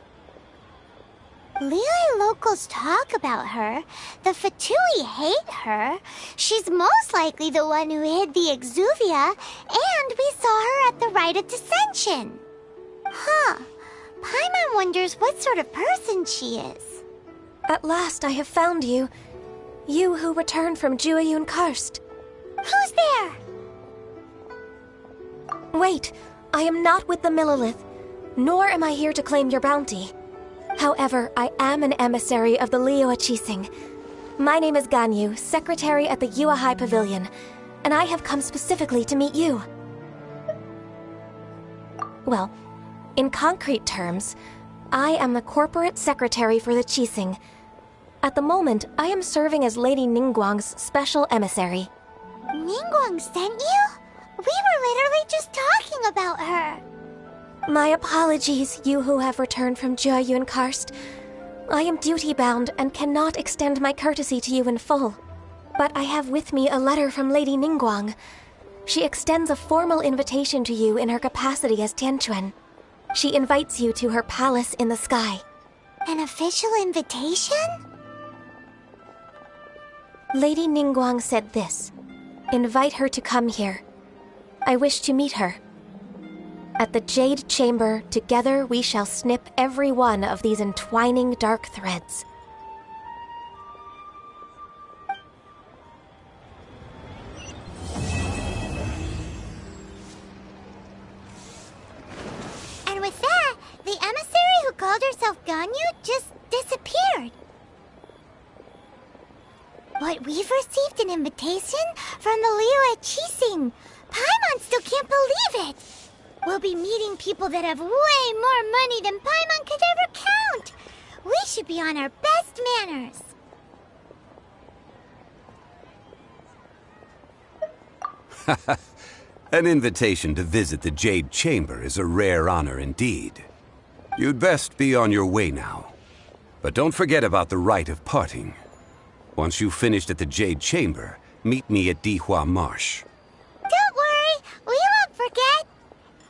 Liyue locals talk about her. The Fatui hate her. She's most likely the one who hid the Exuvia, and we saw her at the Rite of Dissension. Huh. Paimon wonders what sort of person she is.
At last I have found you. You who returned from Jueyun Karst.
Who's there?
Wait, I am not with the Millelith, nor am I here to claim your bounty. However, I am an emissary of the Liyue Qixing. My name is Ganyu, secretary at the Yuehai Pavilion, and I have come specifically to meet you. Well, in concrete terms, I am the corporate secretary for the Qixing. At the moment, I am serving as Lady Ningguang's special emissary.
Ningguang sent you? We were literally just talking about her.
My apologies, you who have returned from Jueyun Karst. I am duty-bound and cannot extend my courtesy to you in full. But I have with me a letter from Lady Ningguang. She extends a formal invitation to you in her capacity as Tianquan. She invites you to her palace in the sky.
An official invitation?
Lady Ningguang said this. Invite her to come here. I wish to meet her. At the Jade Chamber, together we shall snip every one of these entwining dark threads.
And with that, the emissary who called herself Ganyu just disappeared. But we've received an invitation from the Liyue Qixing. Paimon still can't believe it. We'll be meeting people that have way more money than Paimon could ever count. We should be on our best manners.
An invitation to visit the Jade Chamber is a rare honor indeed. You'd best be on your way now. But don't forget about the rite of parting. Once you've finished at the Jade Chamber, meet me at Dihua Marsh.
Don't worry, we won't forget.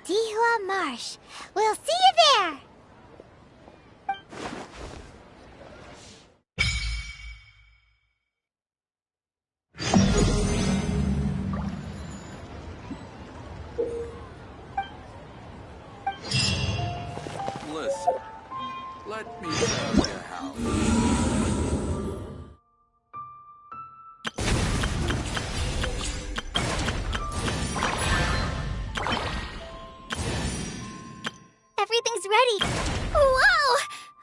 Dihua Marsh. We'll see you there.
Listen, let me tell you how.
Everything's ready. Whoa!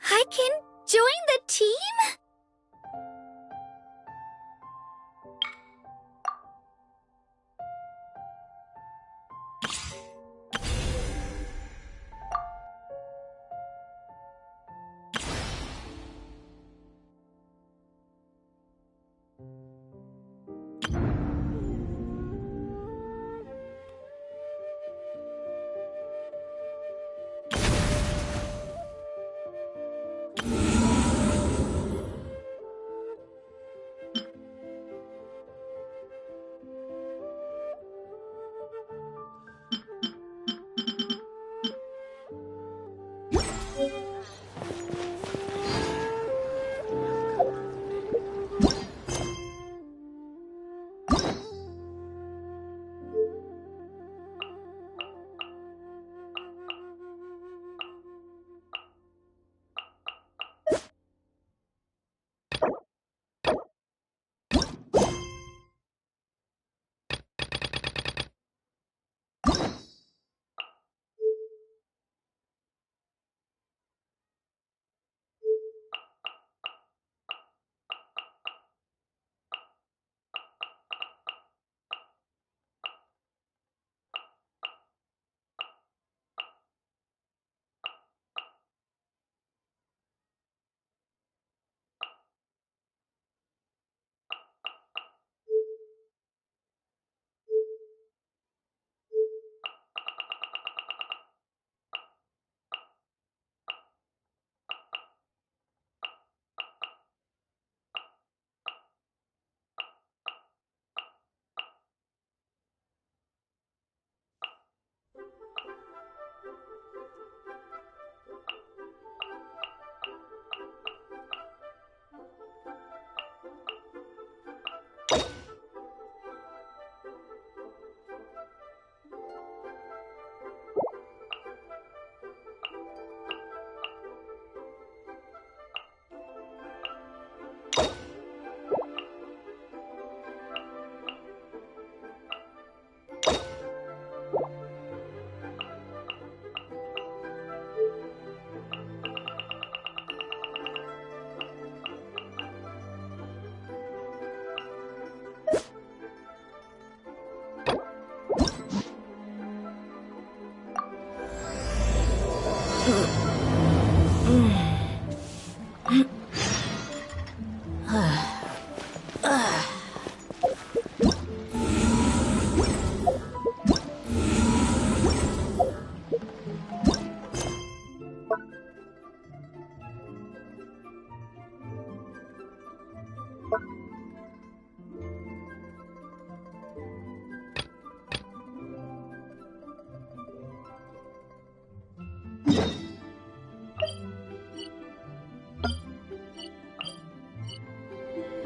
I can join the team?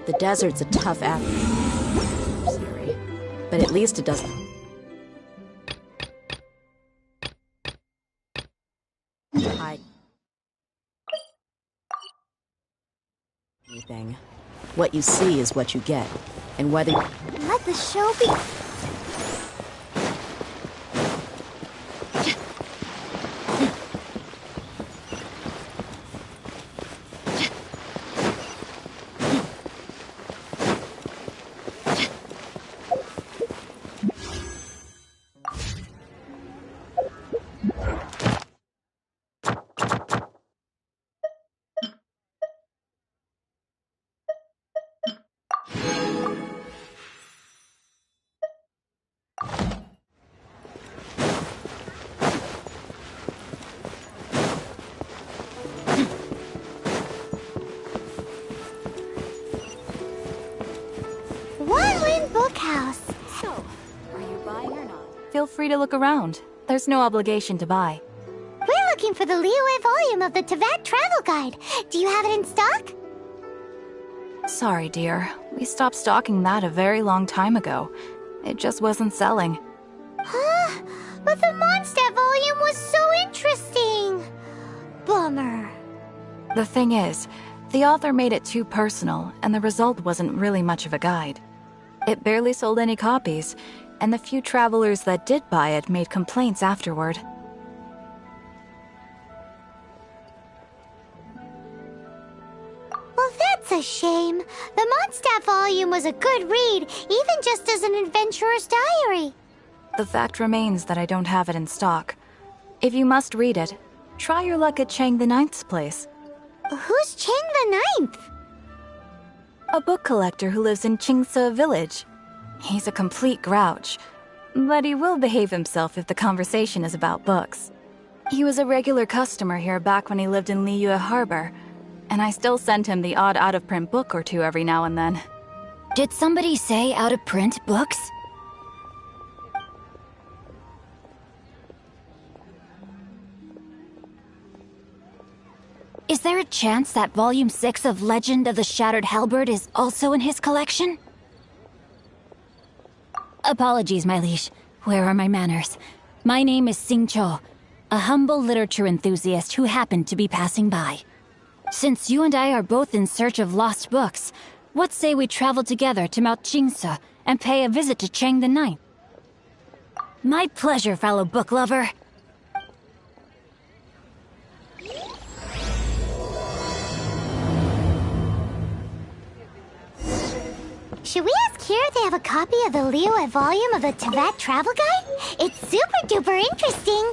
The desert's a tough adversary, but at least it doesn't. Anything. What you see is what you get, and whether.
Let the show be.
feel free to look around. There's no obligation to buy.
We're looking for the Liyue volume of the Tevat Travel Guide. Do you have it in stock?
Sorry, dear. We stopped stocking that a very long time ago. It just wasn't selling.
Huh? But the Mondstadt volume was so interesting! Bummer.
The thing is, the author made it too personal, and the result wasn't really much of a guide. It barely sold any copies, and the few travelers that did buy it made complaints afterward.
Well, that's a shame. The Mondstadt volume was a good read, even just as an adventurer's diary.
The fact remains that I don't have it in stock. If you must read it, try your luck at Chang the Ninth's place.
Who's Chang the Ninth?
A book collector who lives in Qingse village. He's a complete grouch, but he will behave himself if the conversation is about books. He was a regular customer here back when he lived in Liyue Harbor, and I still send him the odd out-of-print book or two every now and then.
Did somebody say out-of-print books? Is there a chance that Volume 6 of Legend of the Shattered Halberd is also in his collection? Apologies, my liege. Where are my manners? My name is Sing Cho, a humble literature enthusiast who happened to be passing by. Since you and I are both in search of lost books, what say we travel together to Mount Qingse and pay a visit to Chang the Ninth? My pleasure, fellow book lover.
Should we ask here if they have a copy of the Liyue volume of the Tevat Travel Guide? It's super duper interesting!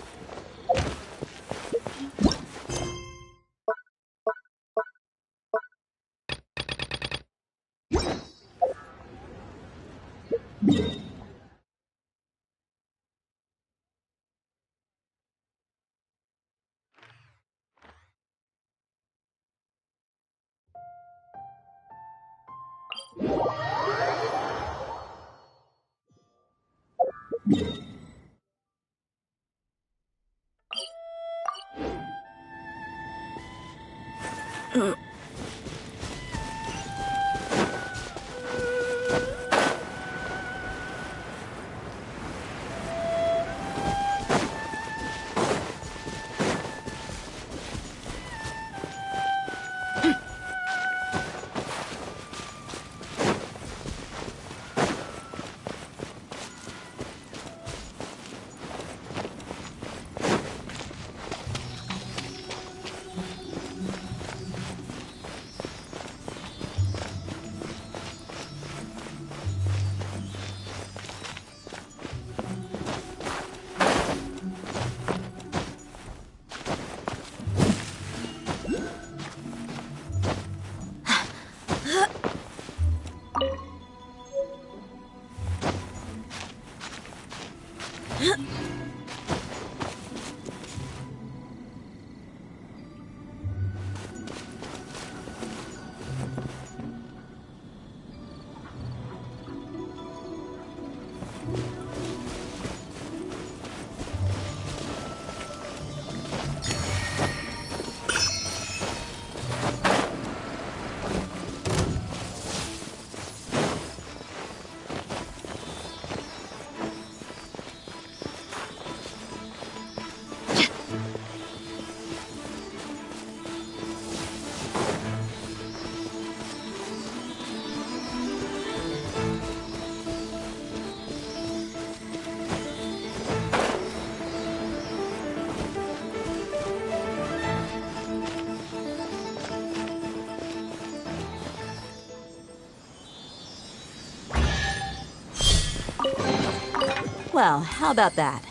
Well, how about that?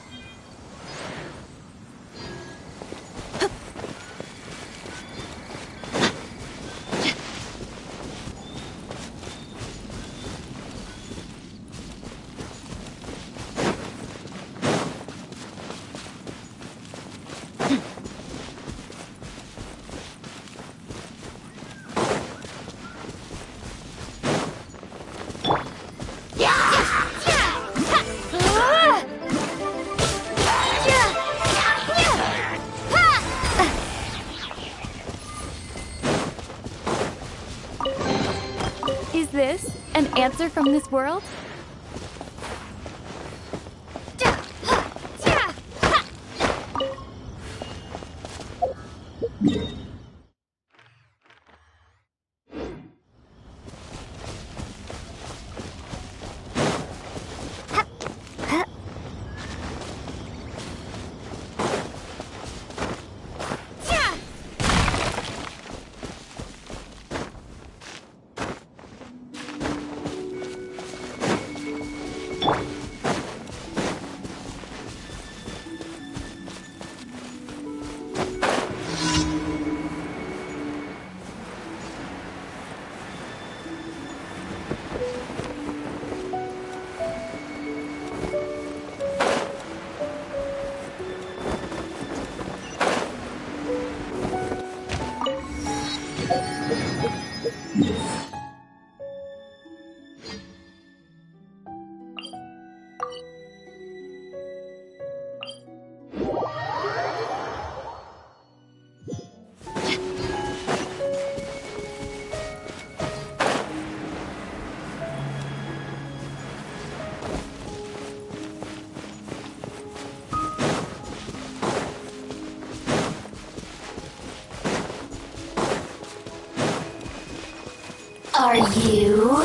answer from this world?
Are you?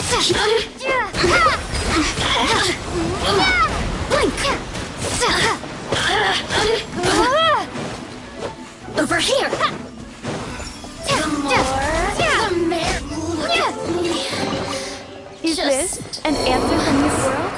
Over here! The more, the merrier.
Is this an answer from this world?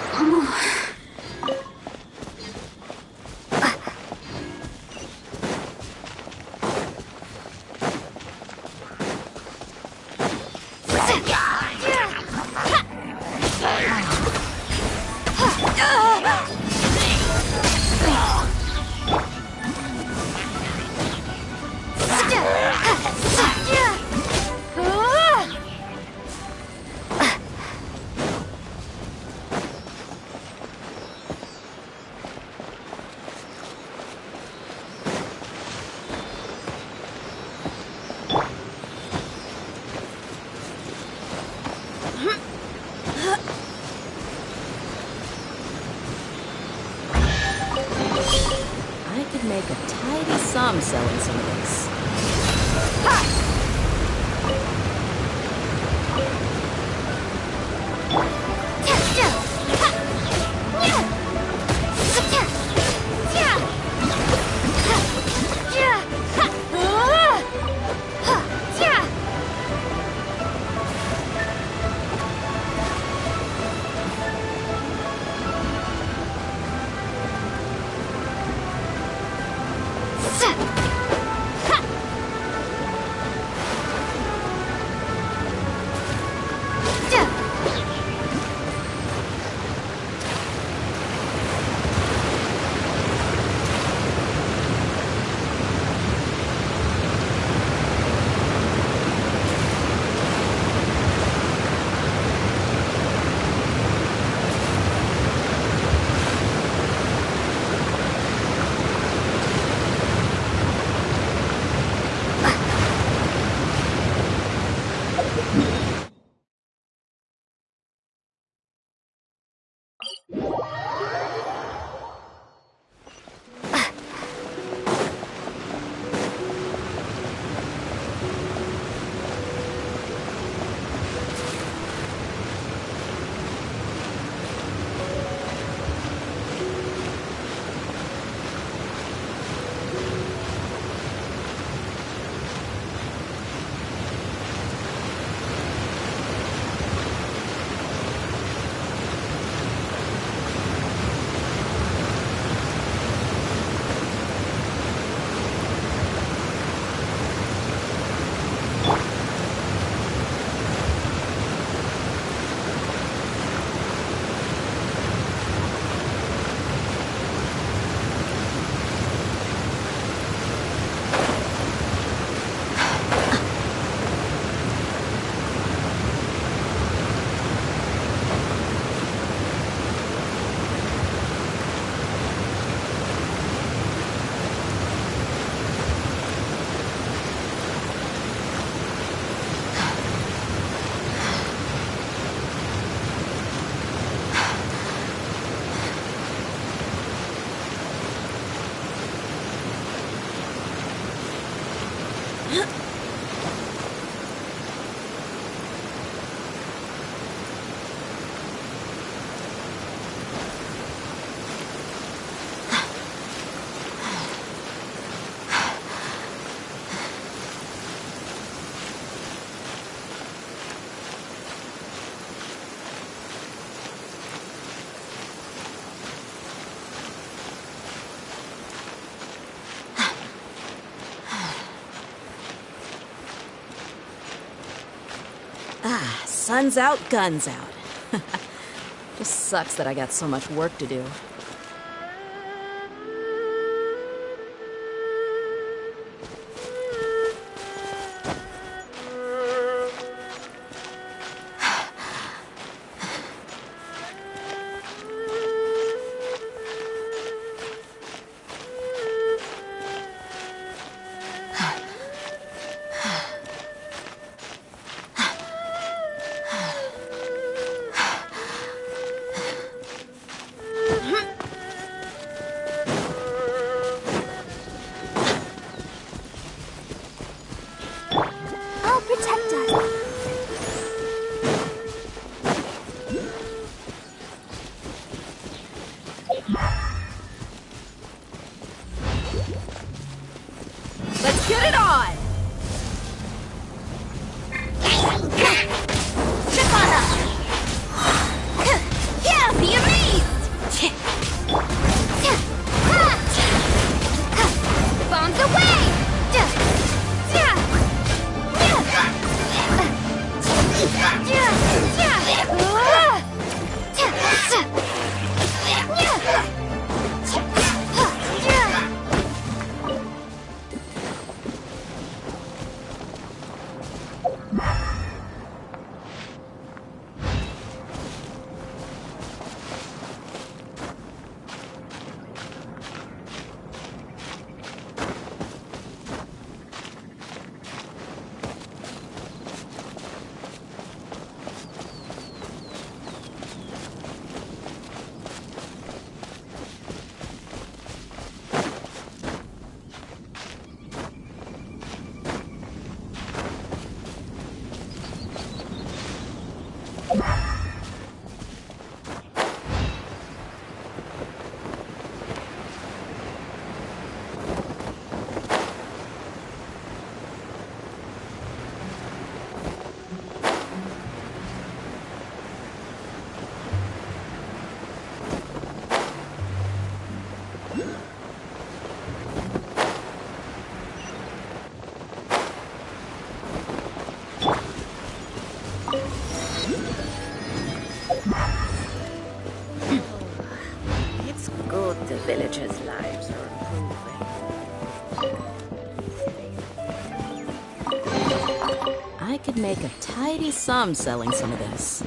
I could make a tidy sum selling some of this. Sun's out, guns out. Just sucks that I got so much work to do.
Let's get it on! Shakana! Yeah, be amazed! Bombs away!
It's good the villagers' lives are improving.
I could make a tidy sum selling some of this.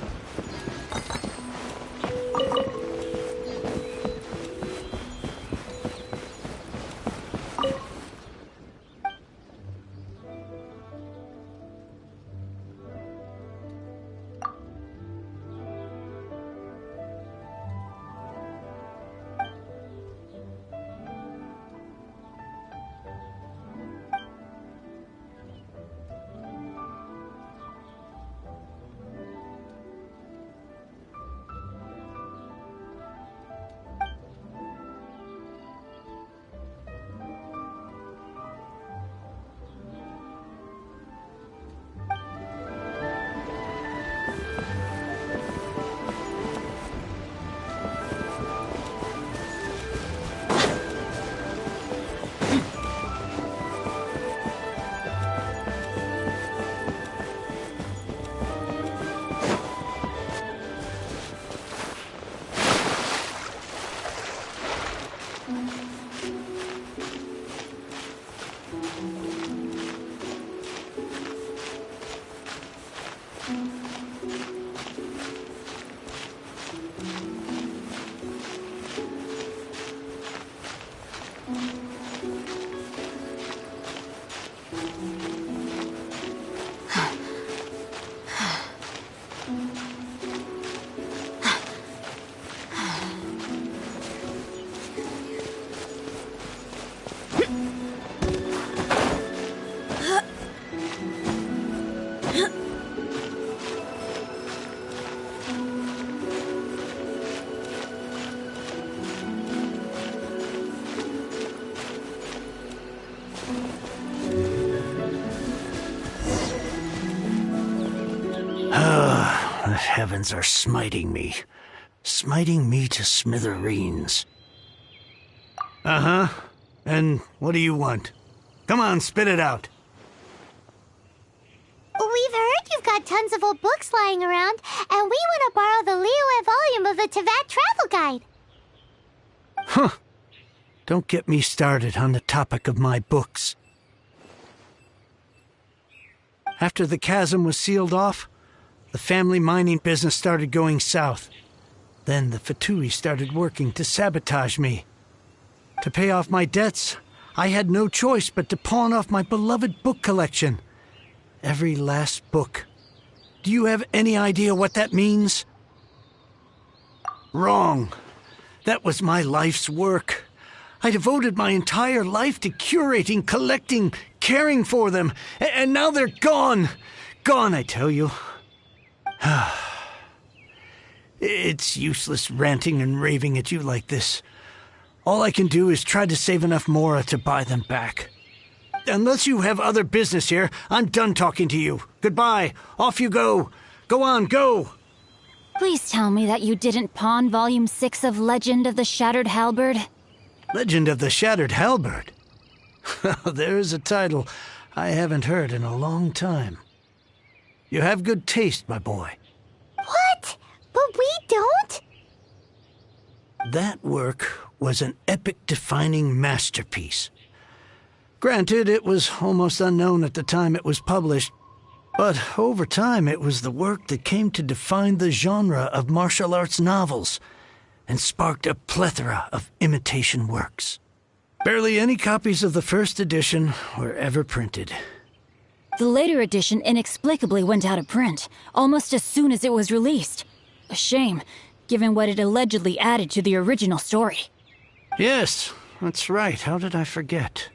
The heavens are smiting me to smithereens. Uh-huh. And what do you want? Come on, spit it out.
We've heard you've got tons of old books lying around, and we want to borrow the Liyue volume of the Teyvat Travel Guide.
Huh. Don't get me started on the topic of my books. After the chasm was sealed off, the family mining business started going south. Then the Fatui started working to sabotage me. To pay off my debts, I had no choice but to pawn off my beloved book collection. Every last book. Do you have any idea what that means? Wrong. That was my life's work. I devoted my entire life to curating, collecting, caring for them, and now they're gone. Gone, I tell you. It's useless ranting and raving at you like this. All I can do is try to save enough Mora to buy them back. Unless you have other business here, I'm done talking to you. Goodbye. Off you go. Go on, go.
Please tell me that you didn't pawn Volume 6 of Legend of the Shattered Halberd.
Legend of the Shattered Halberd? There's a title I haven't heard in a long time. You have good taste, my boy.
What? But we don't?
That work was an epic-defining masterpiece. Granted, it was almost unknown at the time it was published, but over time it was the work that came to define the genre of martial arts novels and sparked a plethora of imitation works. Barely any copies of the first edition were ever printed.
The later edition inexplicably went out of print, almost as soon as it was released. A shame, given what it allegedly added to the original story.
Yes, that's right. How did I forget?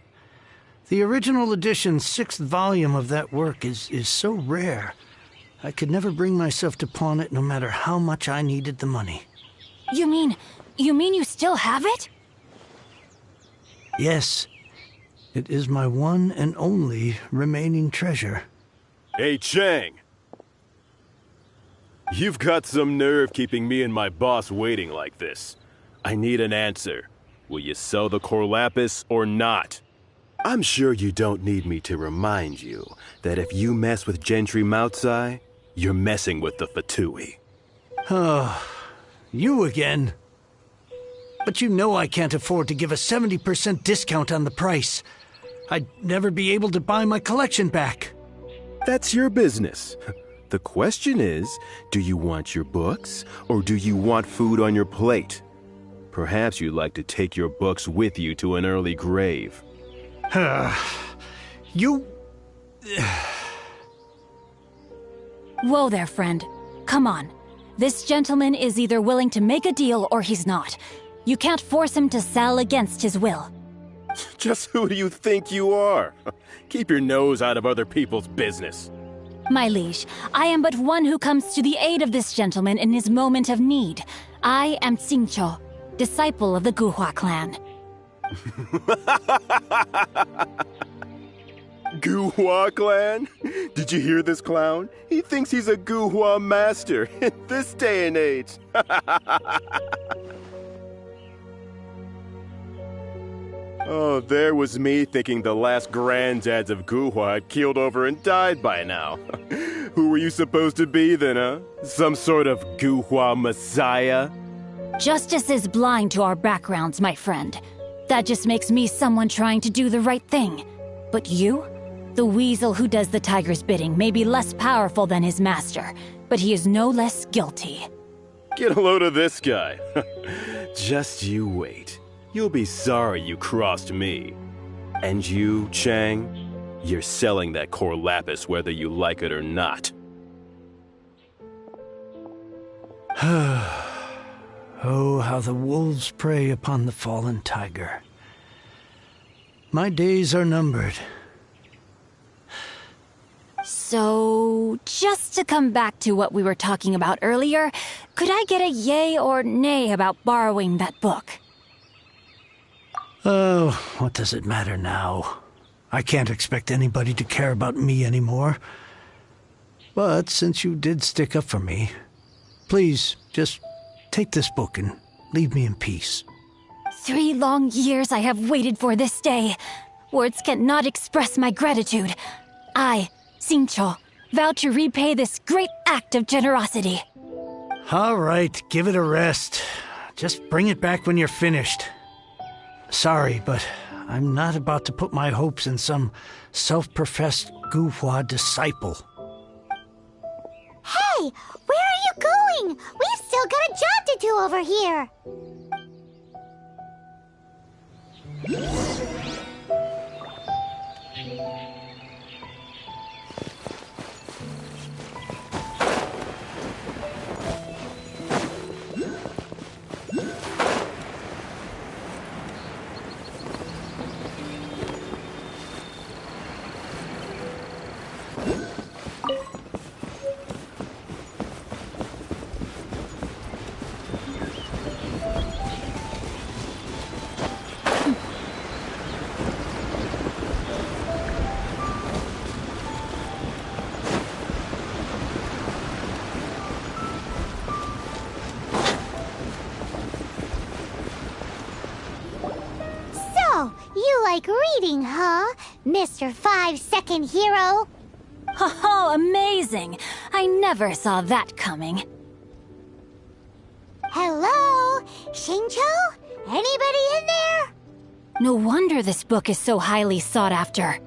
The original edition's 6th volume of that work is so rare. I could never bring myself to pawn it no matter how much I needed the money.
You mean you still have it?
Yes. It is my one and only remaining treasure.
Hey, Chang! You've got some nerve keeping me and my boss waiting like this. I need an answer. Will you sell the core lapis or not? I'm sure you don't need me to remind you that if you mess with Gentry Moutsai, you're messing with the Fatui.
Oh, you again. But you know I can't afford to give a 70% discount on the price. I'd never be able to buy my collection back.
That's your business. The question is, do you want your books, or do you want food on your plate? Perhaps you'd like to take your books with you to an early grave.
You...
Whoa there, friend. Come on. This gentleman is either willing to make a deal or he's not. You can't force him to sell against his will.
Just who do you think you are? Keep your nose out of other people's business.
My liege, I am but one who comes to the aid of this gentleman in his moment of need. I am Xingqiu, disciple of the Guhua clan.
Guhua clan? Did you hear this clown? He thinks he's a Guhua master in this day and age. Oh, there was me thinking the last granddads of Guhua had keeled over and died by now. Who were you supposed to be then, huh? Some sort of Guhua messiah?
Justice is blind to our backgrounds, my friend. That just makes me someone trying to do the right thing. But you? The weasel who does the tiger's bidding may be less powerful than his master, but he is no less guilty.
Get a load of this guy. Just you wait. You'll be sorry you crossed me. And you, Chang, you're selling that core lapis whether you like it or not.
Oh, how the wolves prey upon the fallen tiger. My days are numbered.
So, just to come back to what we were talking about earlier, could I get a yay or nay about borrowing that book?
Oh, what does it matter now?
I can't expect anybody to care about me anymore. But since you did stick up for me, please just take this book and leave me in peace.
3 long years I have waited for this day. Words cannot express my gratitude. I, Xingqiu, vow to repay this great act of generosity.
All right, give it a rest. Just bring it back when you're finished. Sorry, but I'm not about to put my hopes in some self-professed Guhua disciple.
Hey, where are you going? We've still got a job to do over here. You like reading, huh, Mr. 5-second hero?
Oh, amazing! I never saw that coming.
Hello? Xingqiu? Anybody in there?
No wonder this book is so highly sought after.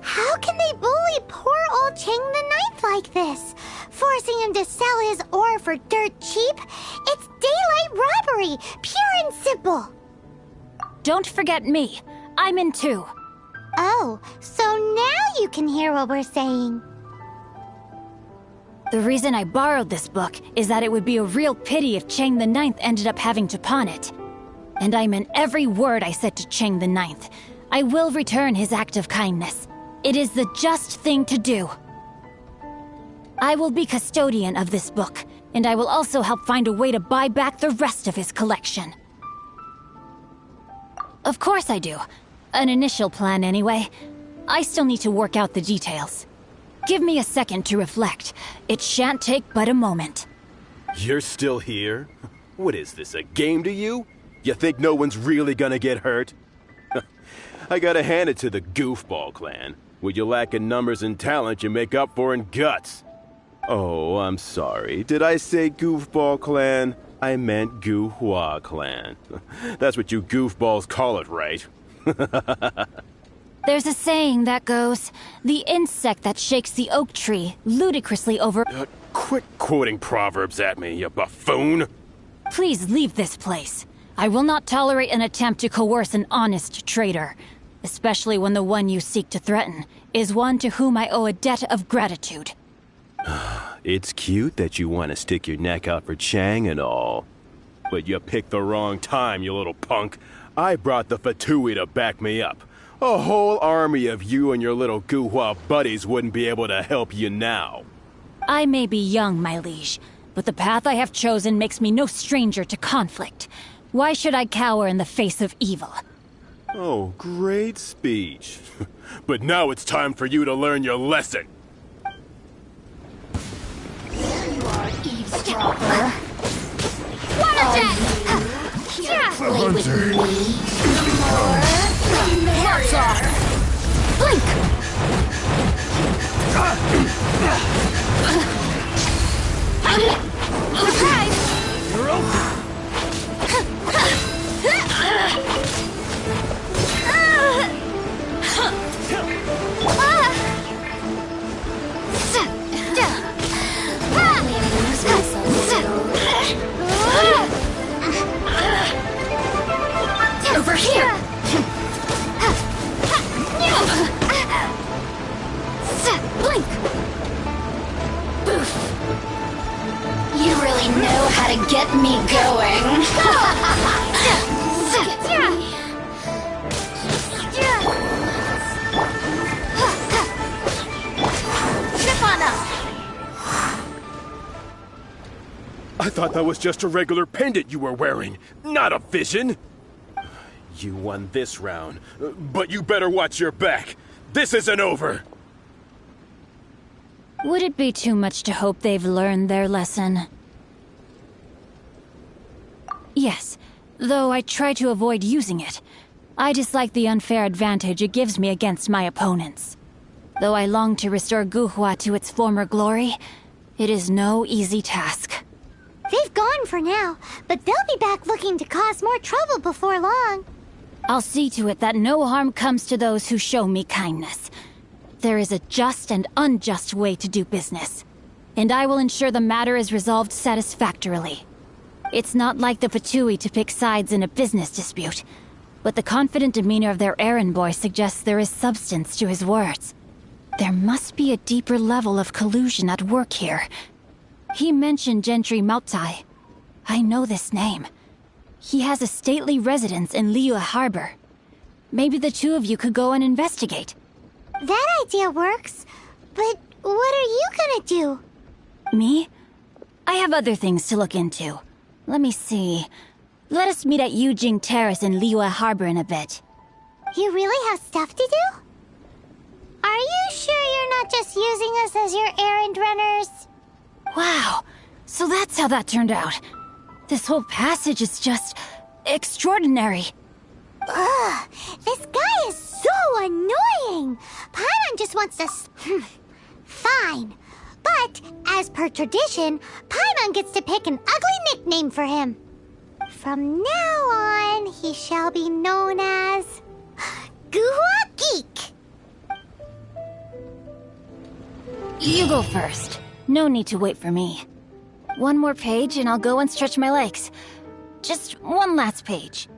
How can they bully poor old Chang the Ninth like this? Forcing him to sell his ore for dirt cheap? It's daylight robbery, pure and simple.
Don't forget me. I'm in too.
Oh, so now you can hear what we're saying.
The reason I borrowed this book is that it would be a real pity if Chang the Ninth ended up having to pawn it. And I meant every word I said to Chang the Ninth. I will return his act of kindness. It is the just thing to do. I will be custodian of this book, and I will also help find a way to buy back the rest of his collection. Of course I do. An initial plan, anyway. I still need to work out the details. Give me a second to reflect. It shan't take but a moment.
You're still here? What is this, a game to you? You think no one's really gonna get hurt? I gotta hand it to the Goofball clan. What you lack in numbers and talent, you make up for in guts. Oh, I'm sorry. Did I say Goofball clan? I meant Guhua clan. That's what you goofballs call it, right?
There's a saying that goes, the insect that shakes the oak tree ludicrously over...
Quit quoting proverbs at me, you buffoon!
Please leave this place. I will not tolerate an attempt to coerce an honest trader, especially when the one you seek to threaten is one to whom I owe a debt of gratitude.
It's cute that you want to stick your neck out for Chang and all. But you picked the wrong time, you little punk. I brought the Fatui to back me up. A whole army of you and your little Guhua buddies wouldn't be able to help you now.
I may be young, my liege, but the path I have chosen makes me no stranger to conflict. Why should I cower in the face of evil?
Oh, great speech. But now it's time for you to learn your lesson.
There you are, eavesdropper.
Yeah.
Play with me. The more, the merrier.
Blink!
Surprise!
You're open.
Over here!
Blink!
Boof! You really know how to get me going.
Trip on up!
I thought that was just a regular pendant you were wearing, not a vision. You won this round, but you better watch your back. This isn't over.
Would it be too much to hope they've learned their lesson? Yes, though I try to avoid using it. I dislike the unfair advantage it gives me against my opponents. Though I long to restore Guhua to its former glory, it is no easy task.
They've gone for now, but they'll be back looking to cause more trouble before long.
I'll see to it that no harm comes to those who show me kindness. There is a just and unjust way to do business, and I will ensure the matter is resolved satisfactorily. It's not like the Patui to pick sides in a business dispute, but the confident demeanor of their errand boy suggests there is substance to his words. There must be a deeper level of collusion at work here. He mentioned Gentry Mautai. I know this name. He has a stately residence in Liyue Harbor. Maybe the two of you could go and investigate.
That idea works, but what are you gonna do?
Me? I have other things to look into. Let me see. Let us meet at Yujing Terrace in Liyue Harbor in a bit.
You really have stuff to do? Are you sure you're not just using us as your errand runners?
Wow, so that's how that turned out. This whole passage is just extraordinary.
Ugh, this guy is so annoying. Paimon just wants to... Fine. But, as per tradition, Paimon gets to pick an ugly nickname for him. From now on, he shall be known as... Guhua Geek.
You go first. No need to wait for me. One more page and I'll go and stretch my legs. Just one last page.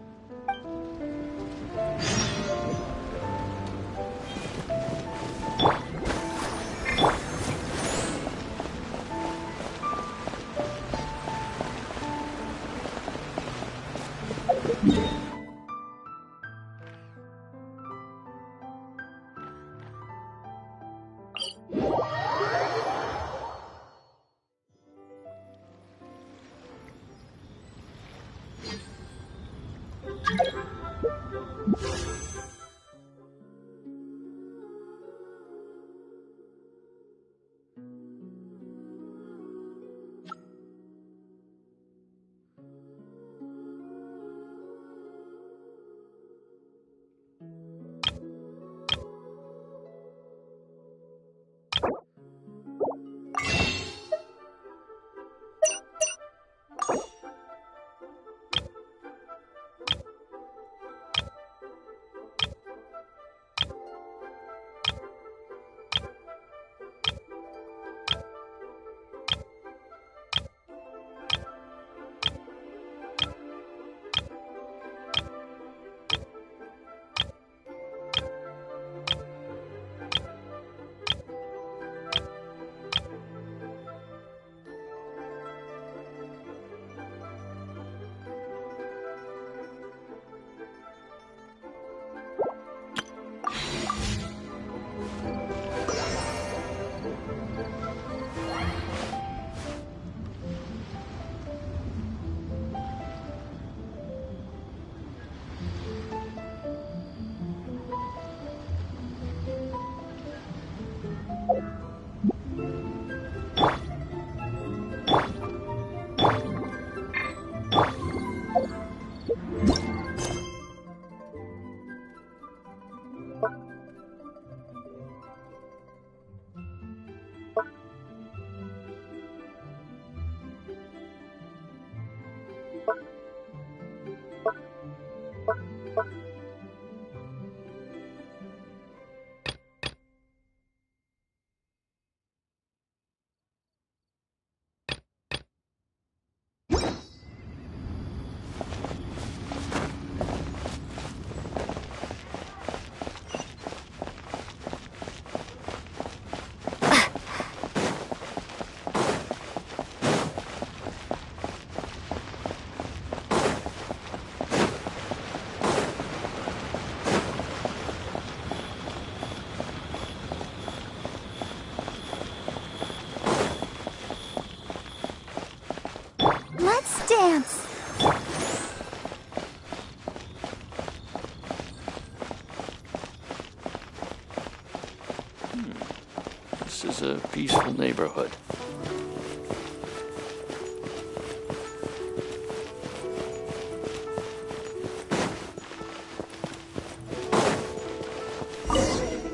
peaceful neighborhood.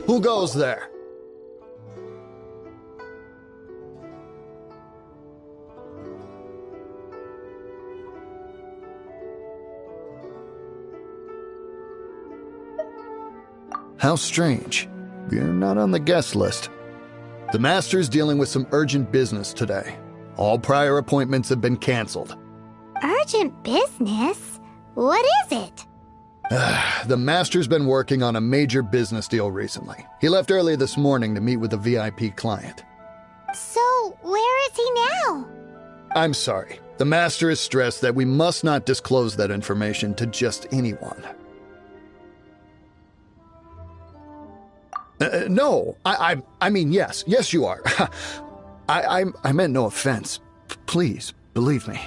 Who goes there? How strange. You're not on the guest list. The Master's dealing with some urgent business today. All prior appointments have been canceled.
Urgent business? What is it?
The Master's been working on a major business deal recently. He left early this morning to meet with a VIP client.
So, where is he now?
I'm sorry. The Master is stressed that we must not disclose that information to just anyone. No, I mean, yes. Yes, you are. I meant no offense. Please, believe me.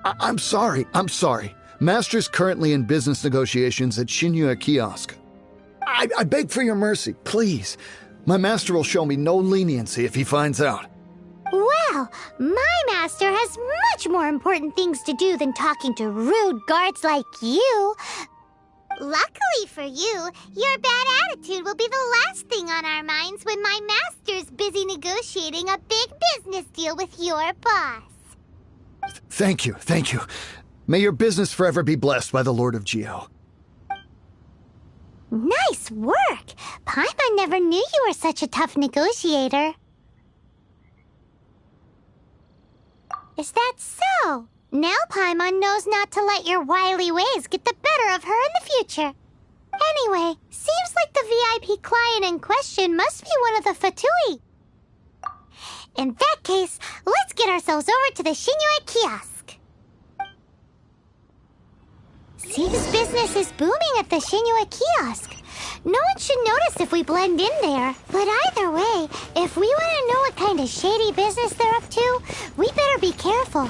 I'm sorry. Master's currently in business negotiations at Shinyue Kiosk. I beg for your mercy, please. My master will show me no leniency if he finds out.
Well, my master has much more important things to do than talking to rude guards like you. Luckily for you, your bad attitude will be the last thing on our minds when my master's busy negotiating a big business deal with your boss.
Thank you. May your business forever be blessed by the Lord of Geo.
Nice work! Paimon never knew you were such a tough negotiator. Is that so? Now Paimon knows not to let your wily ways get the better of her in the future. Anyway, seems like the VIP client in question must be one of the Fatui. In that case, let's get ourselves over to the Shinyue Kiosk. Seems business is booming at the Shinyue Kiosk. No one should notice if we blend in there. But either way, if we want to know what kind of shady business they're up to, we better be careful.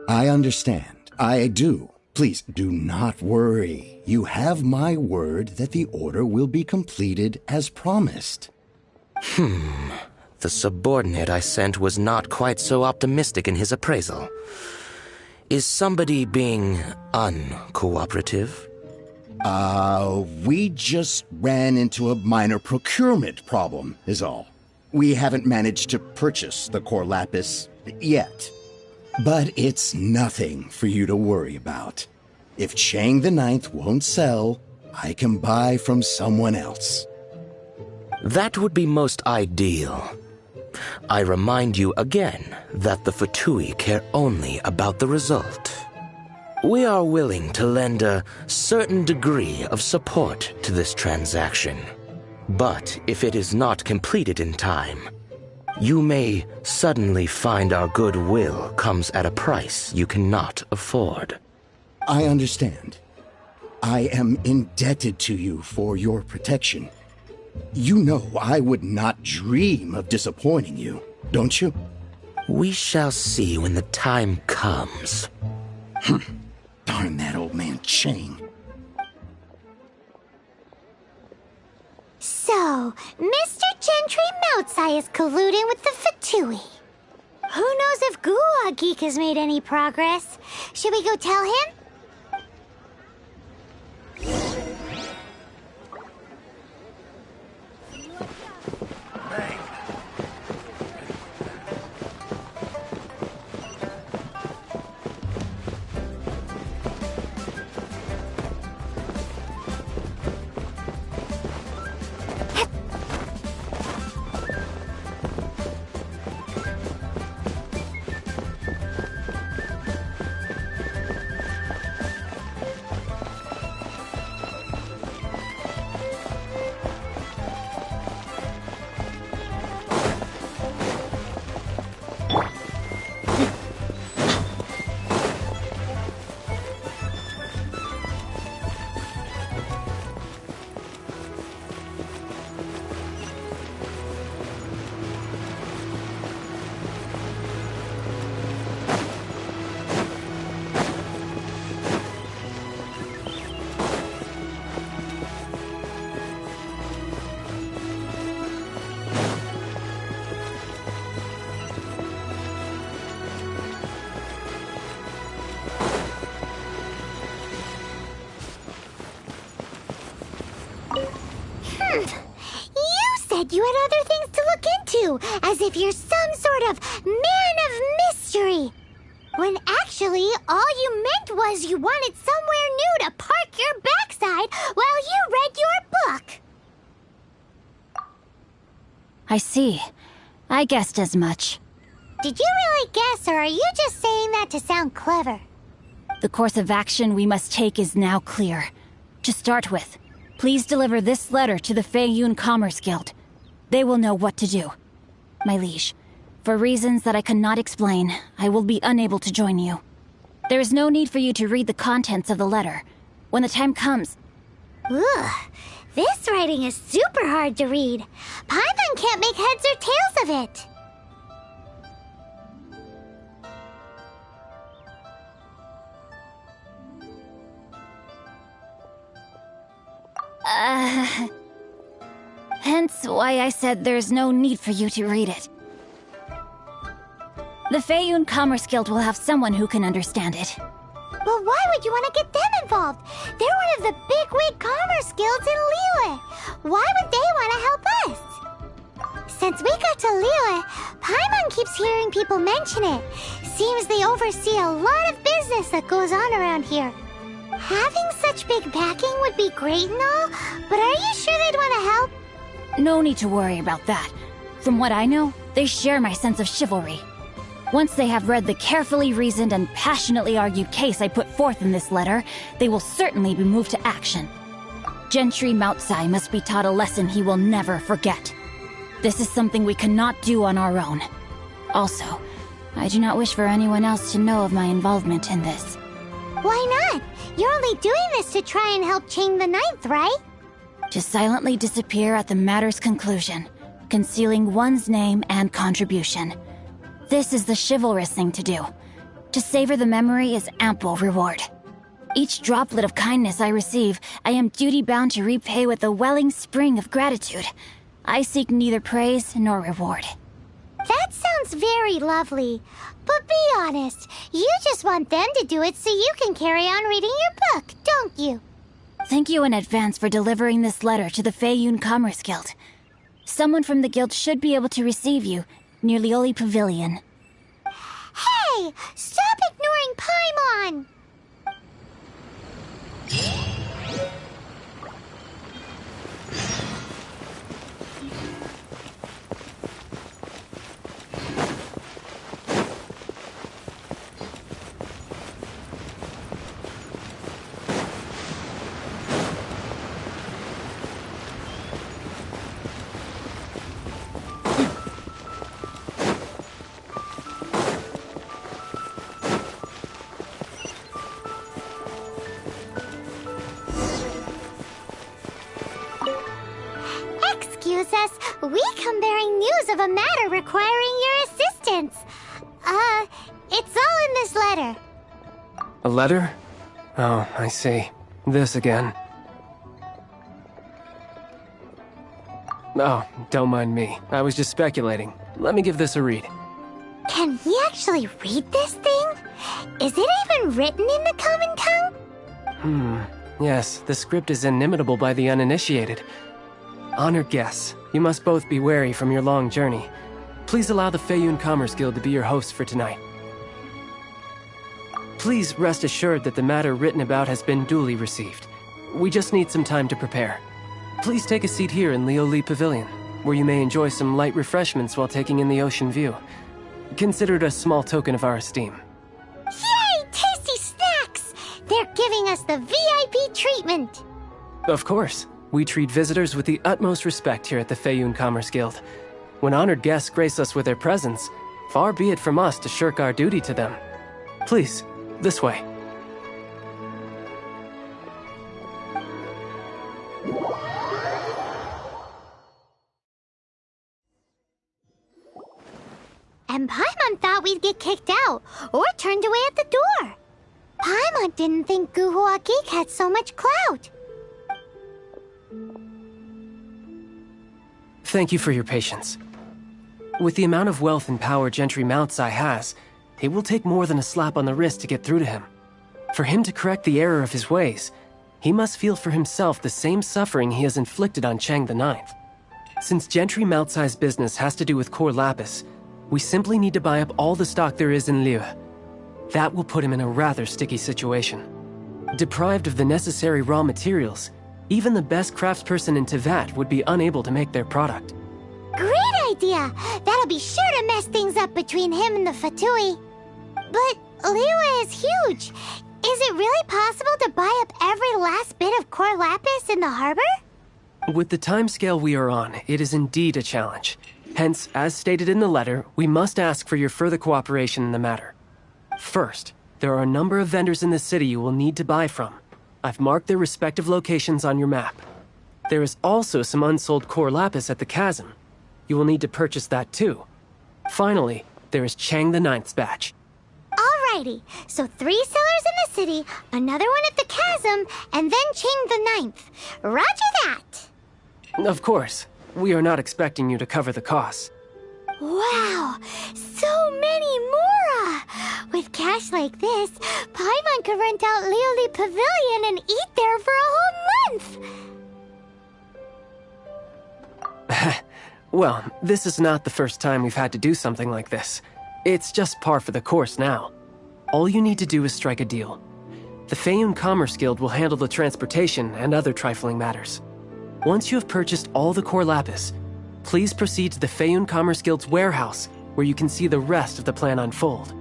I understand. I do. Please do not worry. You have my word that the order will be completed as promised.
The subordinate I sent was not quite so optimistic in his appraisal. Is somebody being uncooperative?
We just ran into a minor procurement problem, is all. We haven't managed to purchase the core lapis yet. But it's nothing for you to worry about. If Chang the Ninth won't sell, I can buy from someone else.
That would be most ideal. I remind you again that the Fatui care only about the result. We are willing to lend a certain degree of support to this transaction. But if it is not completed in time,
You may suddenly find our goodwill comes at a price you cannot afford.
I understand. I am indebted to you for your protection. You know I would not dream of disappointing you, don't you?
We shall see when the time comes.
Darn that old man Chang.
So, Mr. Gentry Moutsai is colluding with the Fatui. Who knows if Gua Geek has made any progress? Should we go tell him? You had other things to look into, as if you're some sort of man of mystery. When actually, all you meant was you wanted somewhere new to park your backside while you read your book.
I see. I guessed as much.
Did you really guess, or are you just saying that to sound clever?
The course of action we must take is now clear. To start with, please deliver this letter to the Feiyun Commerce Guild. They will know what to do. My liege, for reasons that I cannot explain, I will be unable to join you. There is no need for you to read the contents of the letter. When the time comes...
Ugh, this writing is super hard to read. Paimon can't make heads or tails of it.
Hence why I said there's no need for you to read it. The Feiyun Commerce Guild will have someone who can understand it.
Well, why would you want to get them involved? They're one of the bigwig commerce guilds in Liyue. Why would they want to help us? Since we got to Liyue, Paimon keeps hearing people mention it. Seems they oversee a lot of business that goes on around here. Having such big backing would be great and all, but are you sure they'd want to help?
No need to worry about that. From what I know, they share my sense of chivalry. Once they have read the carefully reasoned and passionately argued case I put forth in this letter, they will certainly be moved to action. Gentry Moutsai must be taught a lesson he will never forget. This is something we cannot do on our own. Also, I do not wish for anyone else to know of my involvement in this.
Why not? You're only doing this to try and help Chang the Ninth, right?
To silently disappear at the matter's conclusion, concealing one's name and contribution. This is the chivalrous thing to do. To savor the memory is ample reward. Each droplet of kindness I receive, I am duty-bound to repay with a welling spring of gratitude. I seek neither praise nor reward.
That sounds very lovely. But be honest, you just want them to do it so you can carry on reading your book, don't you?
Thank you in advance for delivering this letter to the Feiyun Commerce Guild. Someone from the guild should be able to receive you near Lioli Pavilion.
Hey! Stop ignoring Paimon! Princess. We come bearing news of a matter requiring your assistance. It's all in this letter.
A letter? Oh, I see. This again. Oh, don't mind me. I was just speculating. Let me give this a read.
Can we actually read this thing? Is it even written in the common tongue?
Yes, the script is inimitable by the uninitiated. Honored guests, you must both be wary from your long journey. Please allow the Feiyun Commerce Guild to be your host for tonight. Please rest assured that the matter written about has been duly received. We just need some time to prepare. Please take a seat here in Leo Lee Pavilion, where you may enjoy some light refreshments while taking in the ocean view. Consider it a small token of our esteem.
Yay! Tasty snacks! They're giving us the VIP treatment.
Of course. We treat visitors with the utmost respect here at the Feiyun Commerce Guild. When honored guests grace us with their presence, far be it from us to shirk our duty to them. Please, this way.
And Paimon thought we'd get kicked out, or turned away at the door. Paimon didn't think Guhua Geek had so much clout.
Thank you for your patience. With the amount of wealth and power Gentry Moutsai has, it will take more than a slap on the wrist to get through to him. For him to correct the error of his ways, he must feel for himself the same suffering he has inflicted on Chang the Ninth. Since Gentry Moutsai's business has to do with core lapis, we simply need to buy up all the stock there is in Liyue. That will put him in a rather sticky situation. Deprived of the necessary raw materials, even the best craftsperson in Teyvat would be unable to make their product.
Great idea! That'll be sure to mess things up between him and the Fatui. But Liyue is huge. Is it really possible to buy up every last bit of core lapis in the harbor?
With the timescale we are on, it is indeed a challenge. Hence, as stated in the letter, we must ask for your further cooperation in the matter. First, there are a number of vendors in the city you will need to buy from. I've marked their respective locations on your map. There is also some unsold core lapis at the chasm. You will need to purchase that too. Finally, there is Chang the Ninth's batch.
Alrighty, so 3 sellers in the city, another one at the chasm, and then Chang the Ninth. Roger that!
Of course, we are not expecting you to cover the costs.
Wow, so many Mora! With cash like this, Paimon could rent out Lioli Pavilion and eat there for a whole month!
Well, this is not the first time we've had to do something like this. It's just par for the course now. All you need to do is strike a deal. The Feiyun Commerce Guild will handle the transportation and other trifling matters. Once you have purchased all the core lapis, please proceed to the Feiyun Commerce Guild's warehouse, where you can see the rest of the plan unfold.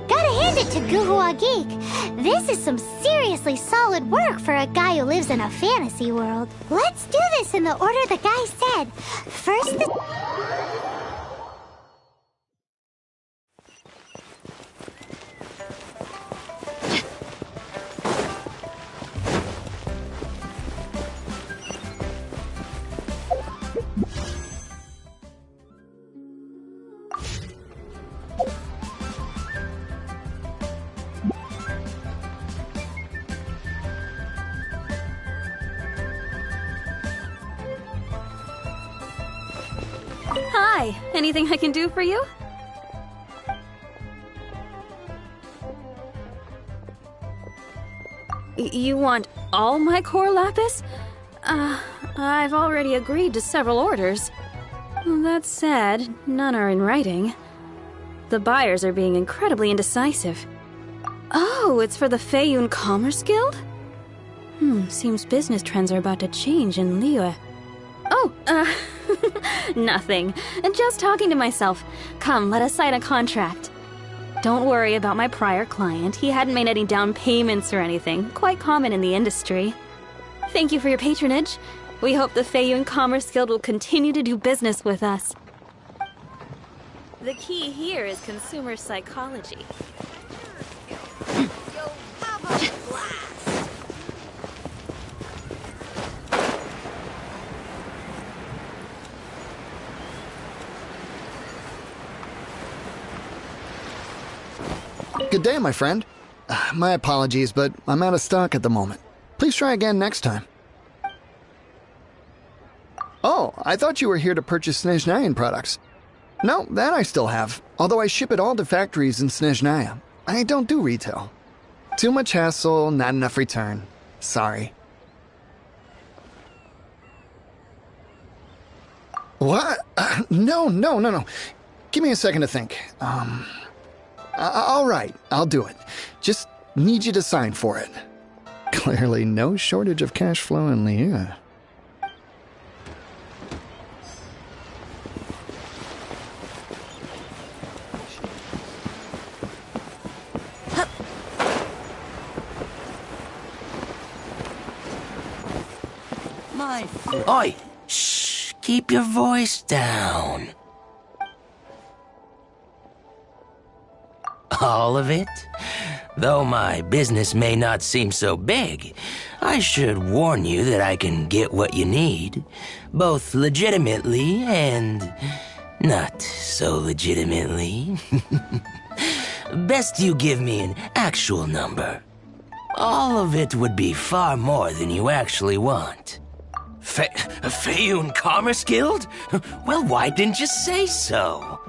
Gotta hand it to Guhua Geek. This is some seriously solid work for a guy who lives in a fantasy world. Let's do this in the order the guy said. First the...
Hi, anything I can do for you? You want all my core lapis? I've already agreed to several orders. That said, none are in writing. The buyers are being incredibly indecisive. Oh, it's for the Feiyun Commerce Guild? Seems business trends are about to change in Liyue. Oh, nothing. Just talking to myself. Come, let us sign a contract. Don't worry about my prior client. He hadn't made any down payments or anything. Quite common in the industry. Thank you for your patronage. We hope the Feiyun Commerce Guild will continue to do business with us.
The key here is consumer psychology.
Good day, my friend. My apologies, but I'm out of stock at the moment. Please try again next time. Oh, I thought you were here to purchase Snezhnayan products. No, that I still have, although I ship it all to factories in Snezhnaya. I don't do retail. Too much hassle, not enough return. Sorry. What? No. Give me a second to think. All right, I'll do it. Just need you to sign for it. Clearly no shortage of cash flow in Liyue.
Oi! Shh! Keep your voice down. All of it? Though my business may not seem so big, I should warn you that I can get what you need, both legitimately and not so legitimately. Best you give me an actual number. All of it would be far more than you actually want. Faeyun Commerce Guild? Well, why didn't you say so?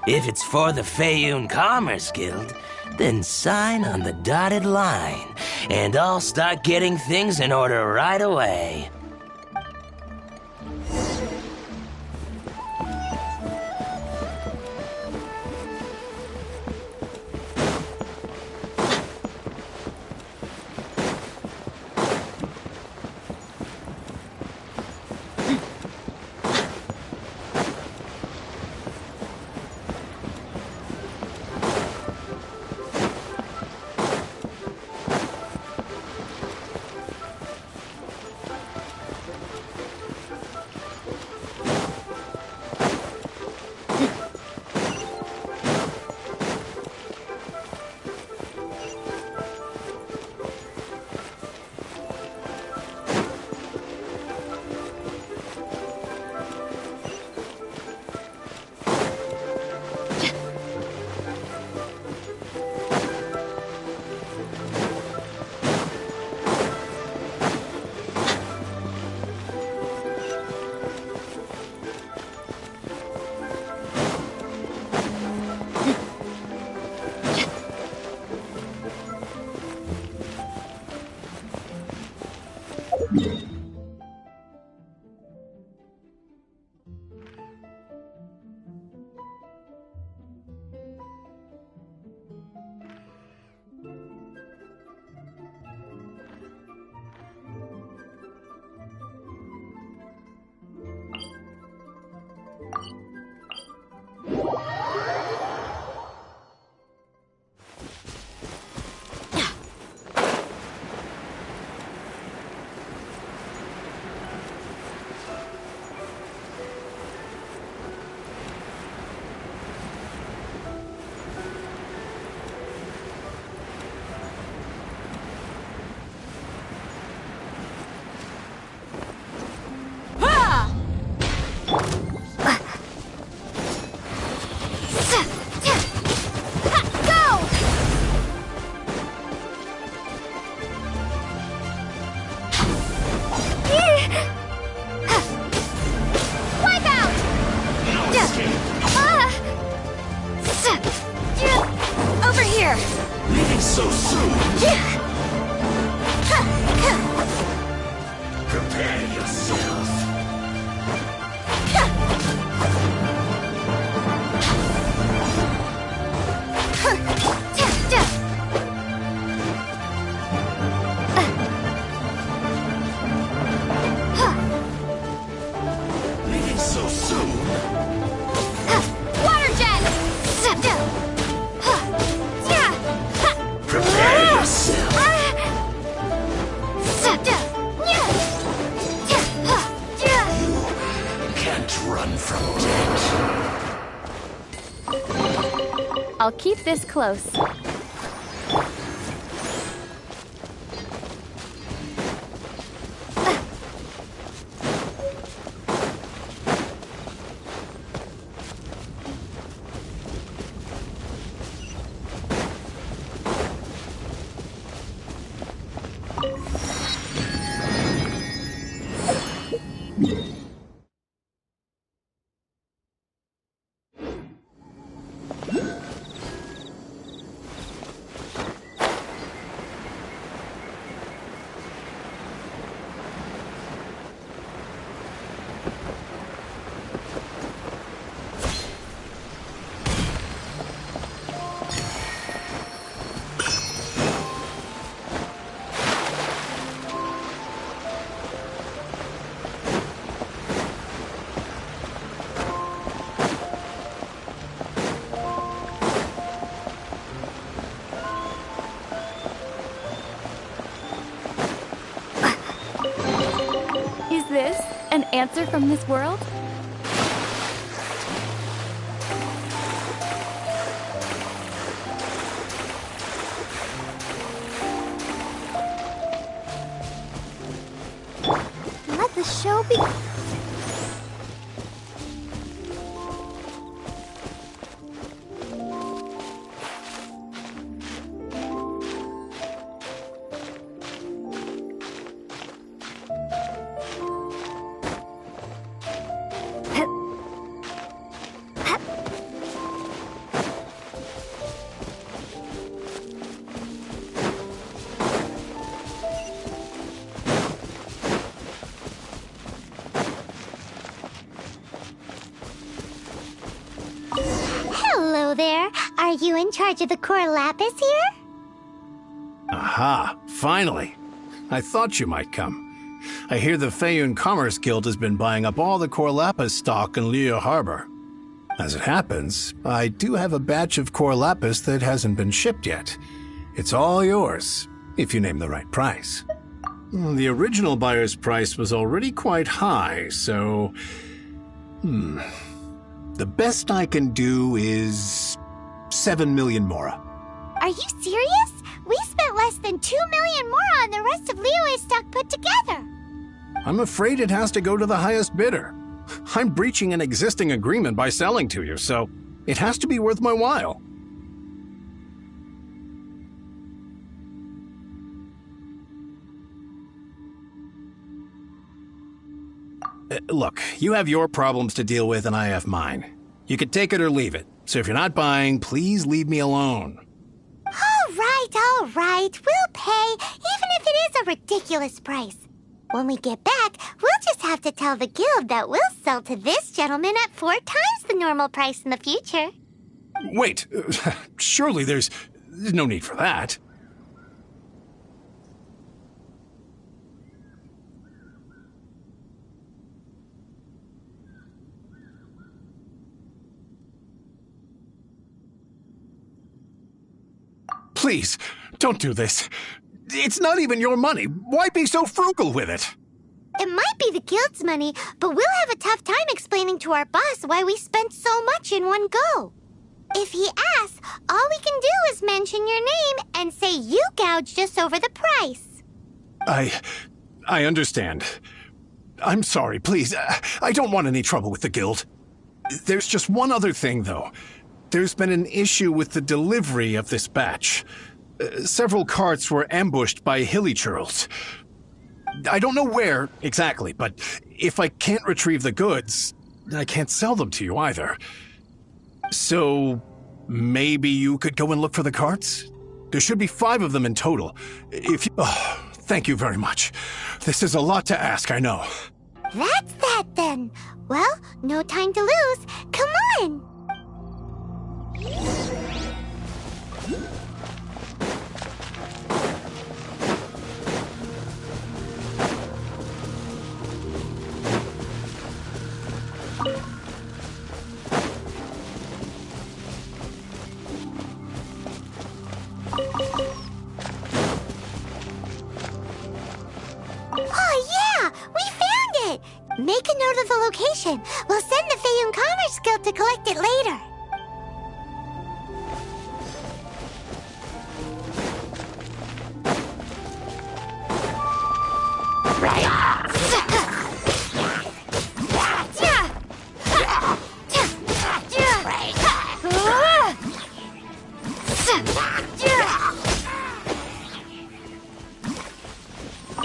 If it's for the Faeyun Commerce Guild, then sign on the dotted line, and I'll start getting things in order right away.
I'll keep this close.
answer from this world?
Let the show be. Hello there. Are you in charge of the core lapis here?
Aha, finally. I thought you might come. I hear the Feiyun Commerce Guild has been buying up all the core lapis stock in Liyue Harbor. As it happens, I do have a batch of core lapis that hasn't been shipped yet. It's all yours, if you name the right price. The original buyer's price was already quite high, so... The best I can do is 7 million mora.
Are you serious? We spent less than 2 million more on the rest of Liyue's stock put together.
I'm afraid it has to go to the highest bidder. I'm breaching an existing agreement by selling to you, so it has to be worth my while. Look, you have your problems to deal with and I have mine. You can take it or leave it. So if you're not buying, please leave me alone.
All right. We'll pay, even if it is a ridiculous price. When we get back, we'll just have to tell the guild that we'll sell to this gentleman at 4 times the normal price in the future.
Wait, surely there's no need for that. Please, don't do this. It's not even your money. Why be so frugal with it?
It might be the guild's money, but we'll have a tough time explaining to our boss why we spent so much in one go. If he asks, all we can do is mention your name and say you gouged us over the price.
I understand. I'm sorry, please. I don't want any trouble with the guild. There's just one other thing, though. There's been an issue with the delivery of this batch. Several carts were ambushed by hilly churls. I don't know where exactly, but if I can't retrieve the goods, I can't sell them to you either. So maybe you could go and look for the carts? There should be 5 of them in total. If you... Oh, thank you very much. This is a lot to ask, I know.
That's that then. Well, no time to lose. Come on! Oh yeah! We found it! Make a note of the location. We'll send the Feiyun Commerce Guild to collect it later.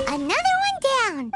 Another one down.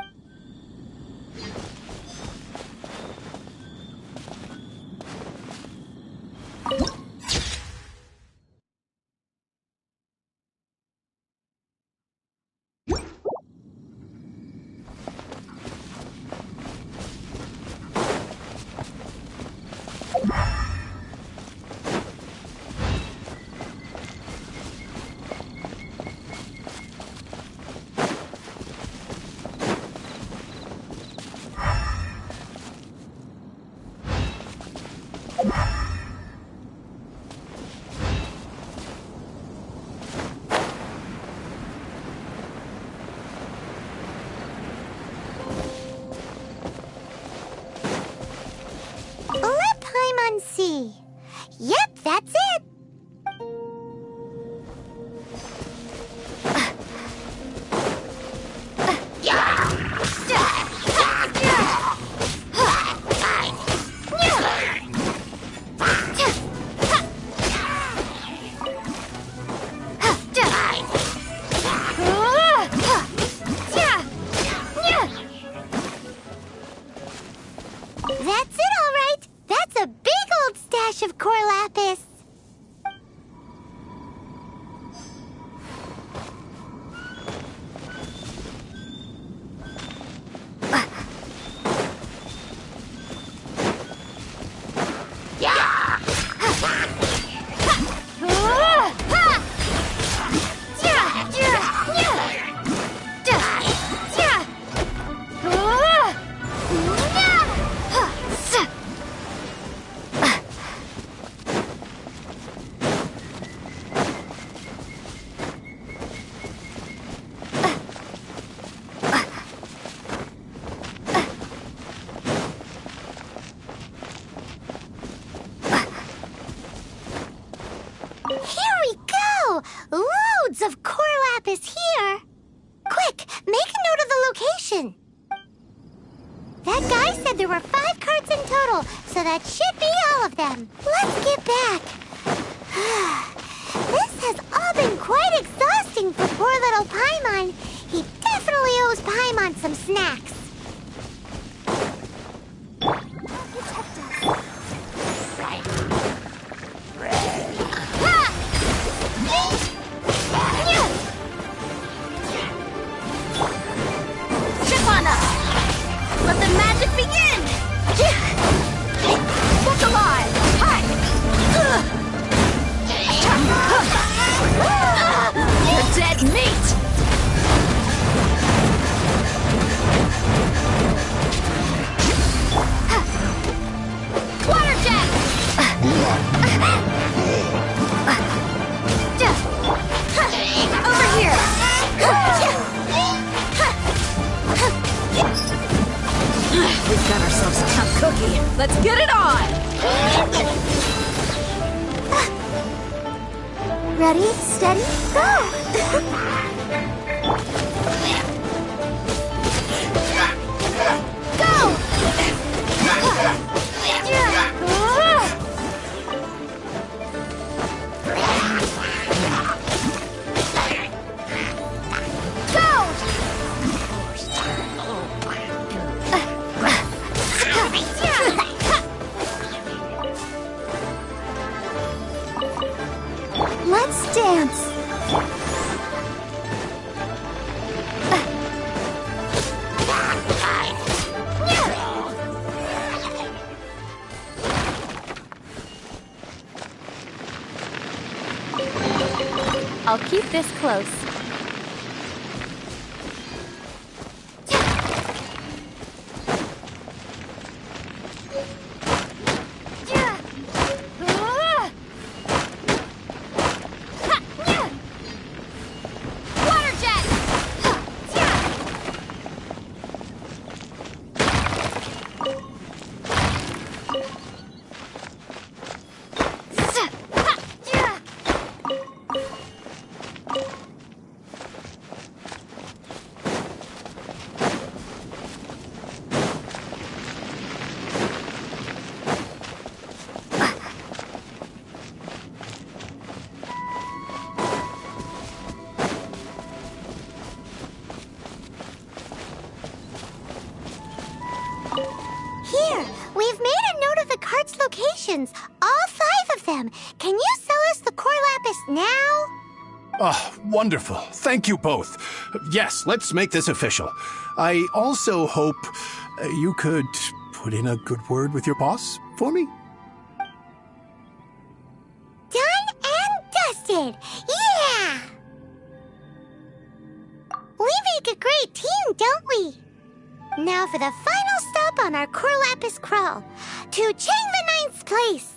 cards of core lapis here. Quick, make a note of the location. That guy said there were 5 cards in total, so that should be all of them. Let's get back. This has all been quite exhausting for poor little Paimon. He definitely owes Paimon some snacks.
Chip on us! Let the magic begin! Look alive! Hi! You're dead meat! Water jet! Over here!
We've got ourselves a tough cookie. Let's get it on!
Ready, steady, go! Let's dance.
I'll keep this close.
Water jet!
Here, we've made a note of the cards' locations. All 5 of them. Can you sell us the core lapis now?
Oh, wonderful. Thank you both. Yes, let's make this official. I also hope you could put in a good word with your boss for me.
Done and dusted. Yeah! We make a great team, don't we? Now for the final stop on our core lapis crawl. To Chang the Ninth's place.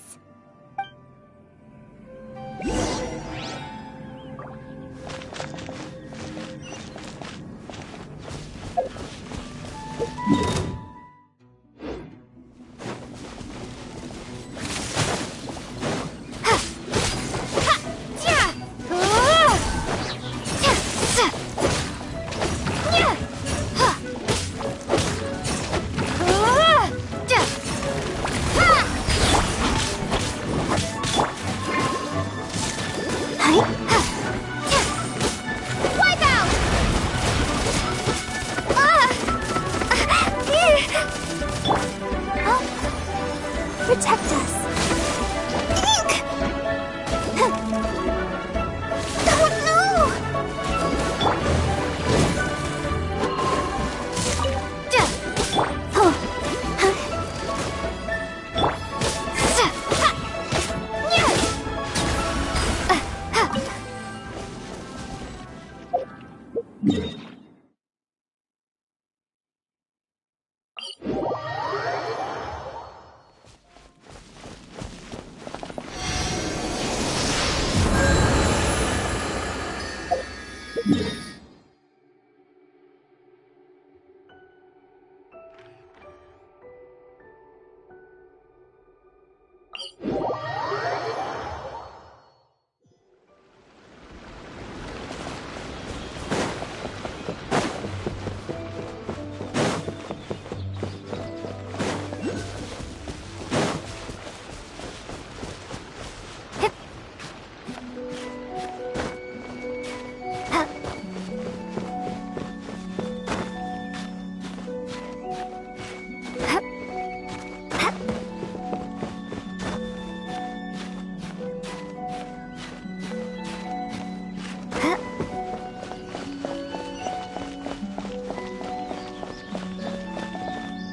Protect us. Ink! Oh no!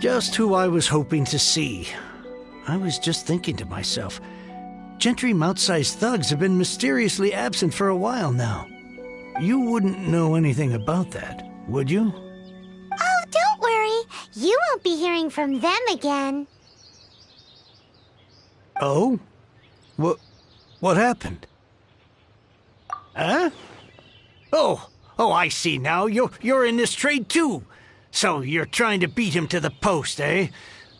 Just who I was hoping to see. I was just thinking to myself, Gentry Mount-sized thugs have been mysteriously absent for a while now. You wouldn't know anything about that, would you?
Oh, don't worry. You won't be hearing from them again.
Oh? What happened? Huh? Oh, I see now. You're in this trade too. So you're trying to beat him to the post, eh?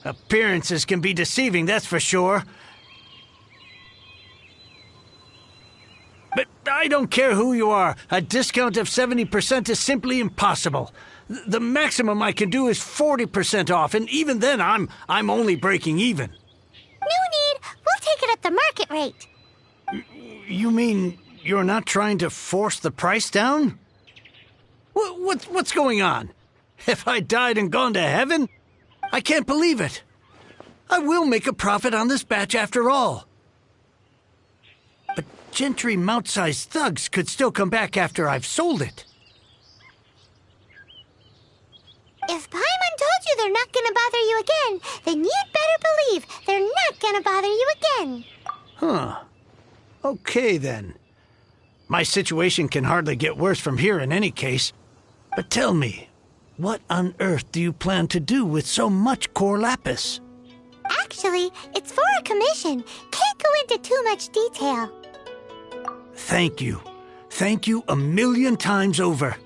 Appearances can be deceiving, that's for sure. But I don't care who you are. A discount of 70% is simply impossible. The maximum I can do is 40% off, and even then I'm only breaking even.
No need. We'll take it at the market rate.
You mean you're not trying to force the price down? What's going on? Have I died and gone to heaven? I can't believe it. I will make a profit on this batch after all. But Gentry Mount-sized thugs could still come back after I've sold it.
If Paimon told you they're not gonna bother you again, then you'd better believe they're not gonna bother you again.
Huh. Okay, then. My situation can hardly get worse from here in any case. But tell me, what on earth do you plan to do with so much core lapis?
Actually, it's for a commission. Can't go into too much detail.
Thank you. Thank you a million times over.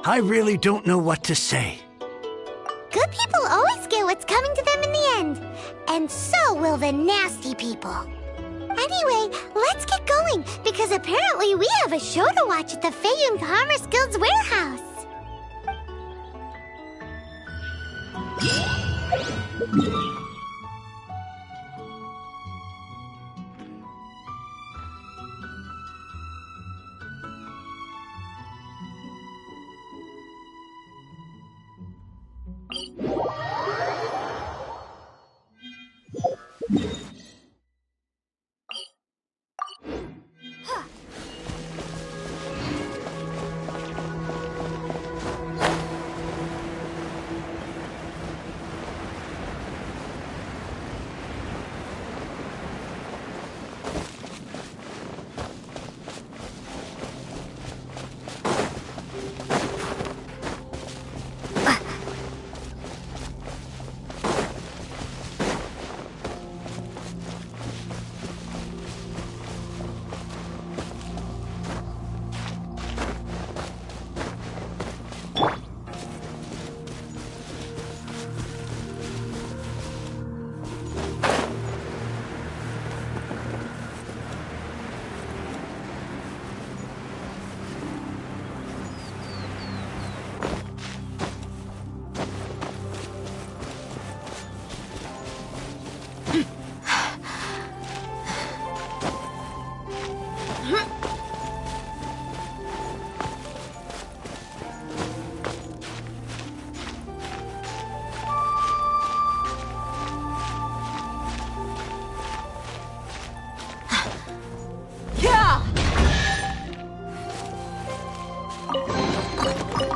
I really don't know what to say.
Good people always get what's coming to them in the end. And so will the nasty people. Anyway, let's get going, because apparently we have a show to watch at the Feiyun Commerce Guild's warehouse.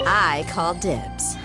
I call dibs.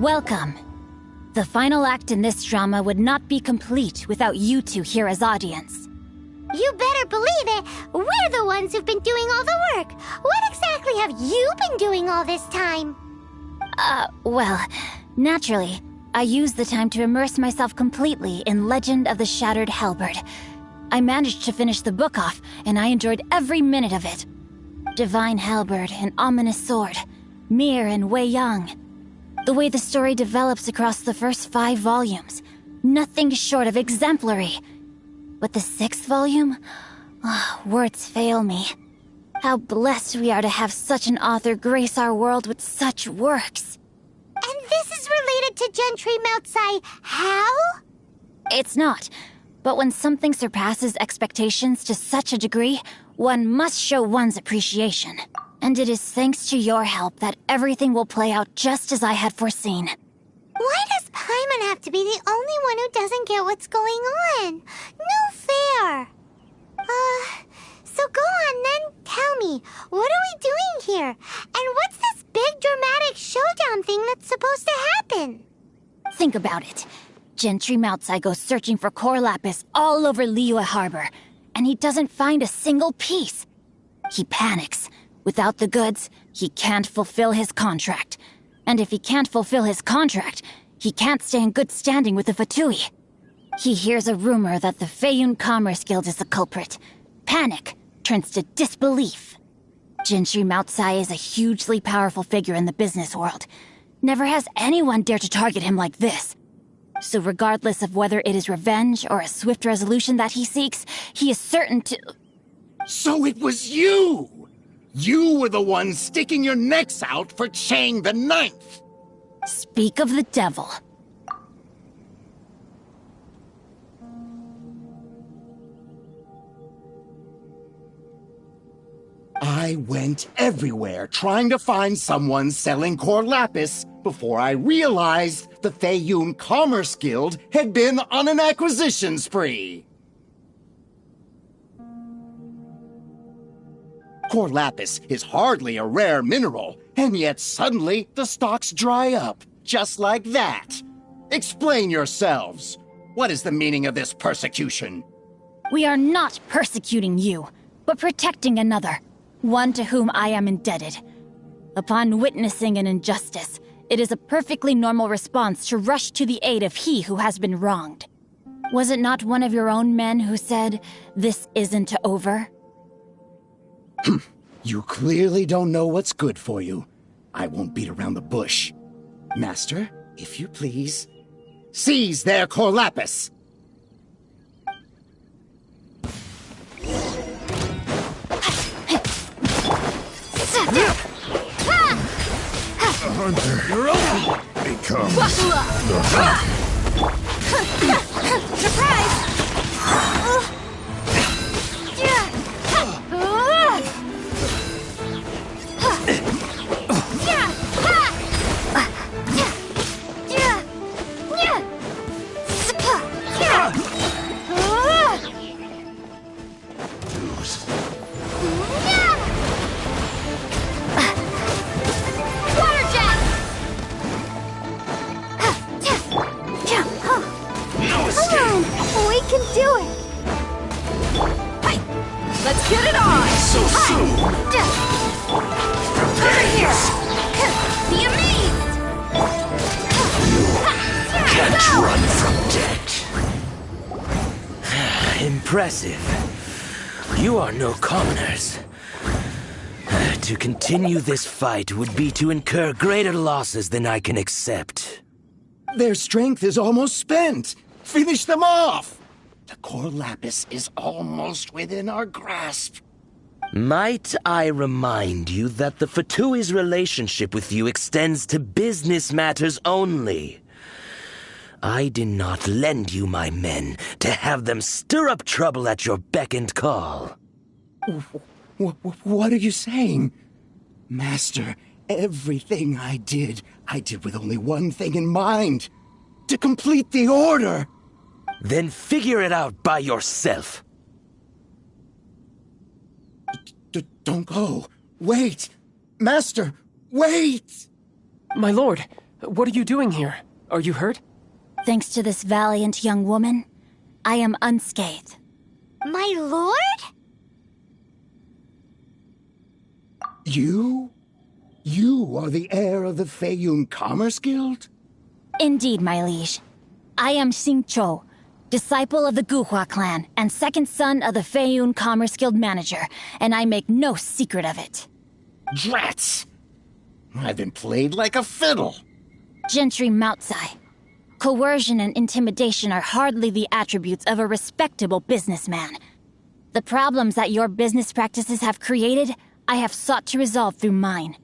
Welcome. The final act in this drama would not be complete without you two here as audience.
You better believe it. We're the ones who've been doing all the work. What exactly have you been doing all this time?
Well, naturally, I used the time to immerse myself completely in Legend of the Shattered Halberd. I managed to finish the book off, and I enjoyed every minute of it. Divine Halberd, an ominous sword, Mir and Wei Yang. The way the story develops across the first 5 volumes, nothing short of exemplary. But the 6th volume? Words fail me. How blessed we are to have such an author grace our world with such works.
And this is related to Gentry Moutsai how?
It's not. But when something surpasses expectations to such a degree, one must show one's appreciation. And it is thanks to your help that everything will play out just as I had foreseen.
Why does Paimon have to be the only one who doesn't get what's going on? No fair. So go on then, tell me, what are we doing here? And what's this big dramatic showdown thing that's supposed to happen?
Think about it. Gentry Moutsai goes searching for core lapis all over Liyue Harbor, and he doesn't find a single piece. He panics. Without the goods, he can't fulfill his contract. And if he can't fulfill his contract, he can't stay in good standing with the Fatui. He hears a rumor that the Feiyun Commerce Guild is the culprit. Panic turns to disbelief. Gentry Moutsai is a hugely powerful figure in the business world. Never has anyone dared to target him like this. So regardless of whether it is revenge or a swift resolution that he seeks, he is certain to...
So it was you! You were the one sticking your necks out for Chang the Ninth!
Speak of the devil.
I went everywhere trying to find someone selling core lapis before I realized the Feiyun Commerce Guild had been on an acquisition spree. Core lapis is hardly a rare mineral, and yet suddenly the stocks dry up, just like that. Explain yourselves. What is the meaning of this persecution?
We are not persecuting you, but protecting another, one to whom I am indebted. Upon witnessing an injustice, it is a perfectly normal response to rush to the aid of he who has been wronged. Was it not one of your own men who said, "This isn't over"?
You clearly don't know what's good for you. I won't beat around the bush. Master, if you please, seize their core lapis!
Hunter,
You're over!
become the
Surprise! Let's get it on!
So soon!
Over here! Be amazed!
Can't run from death. Impressive. You are no commoners. To continue this fight would be to incur greater losses than I can accept.
Their strength is almost spent. Finish them off! The core lapis is almost within our grasp.
Might I remind you that the Fatui's relationship with you extends to business matters only? I did not lend you my men to have them stir up trouble at your beck and call.
What are you saying? Master, everything I did with only one thing in mind. To complete the order.
Then figure it out by yourself.
Don't go. Wait. Master, wait!
My lord, What are you doing here? Are you hurt?
Thanks to this valiant young woman, I am unscathed.
My lord?
You? You are the heir of the Feiyun Commerce Guild?
Indeed, my liege. I am Xingqiu, disciple of the Guhua clan and second son of the Feiyun Commerce Guild manager, and I make no secret of it.
Drats! I've been played like a fiddle.
Gentry Moutsai. Coercion and intimidation are hardly the attributes of a respectable businessman. The problems that your business practices have created, I have sought to resolve through mine.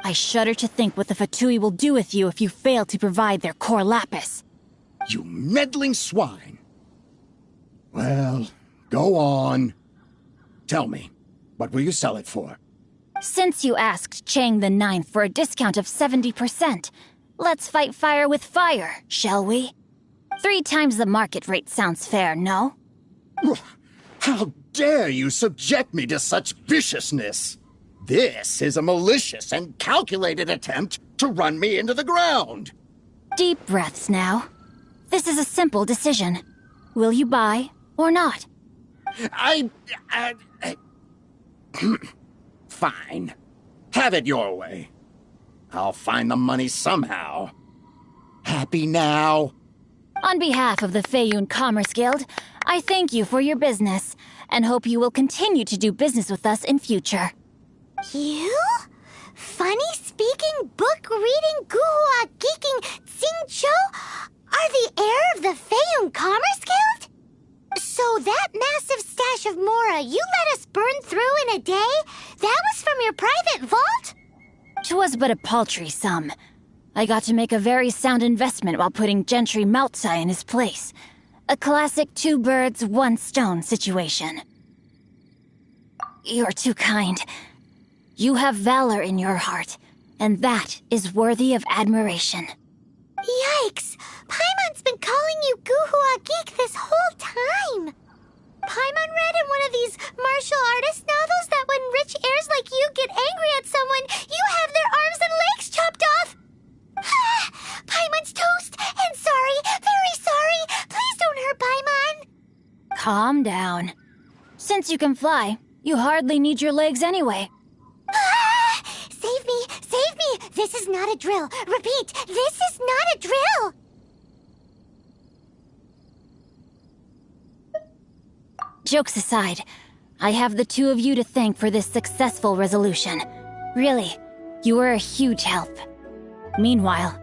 I shudder to think what the Fatui will do with you if you fail to provide their core lapis.
You meddling swine. Well, go on. Tell me, what will you sell it for?
Since you asked Chang the Ninth for a discount of 70%, let's fight fire with fire, shall we? 3 times the market rate sounds fair, no?
How dare you subject me to such viciousness? This is a malicious and calculated attempt to run me into the ground.
Deep breaths now. This is a simple decision. Will you buy or not?
Fine. Have it your way. I'll find the money somehow. Happy now?
On behalf of the Feiyun Commerce Guild, I thank you for your business, and hope you will continue to do business with us in future.
You? Funny-speaking, book-reading, guhua geeking Xingqiu are the heir of the Feiyun Commerce Guild? So that massive stash of Mora you let us burn through in a day? That was from your private vault?
'Twas but a paltry sum. I got to make a very sound investment while putting Gentry Moutsai in his place. A classic 2 birds, 1 stone situation. You're too kind. You have valor in your heart, and that is worthy of admiration.
Yikes! Paimon's been calling you Guhua Geek this whole time! Paimon read in one of these martial artist novels that when rich heirs like you get angry at someone, you have their arms and legs chopped off! Paimon's toast, and sorry, very sorry! Please don't hurt Paimon!
Calm down. Since you can fly, you hardly need your legs anyway.
Save me! Save me! This is not a drill! Repeat, this is not a drill!
Jokes aside, I have the 2 of you to thank for this successful resolution. Really, you were a huge help. Meanwhile,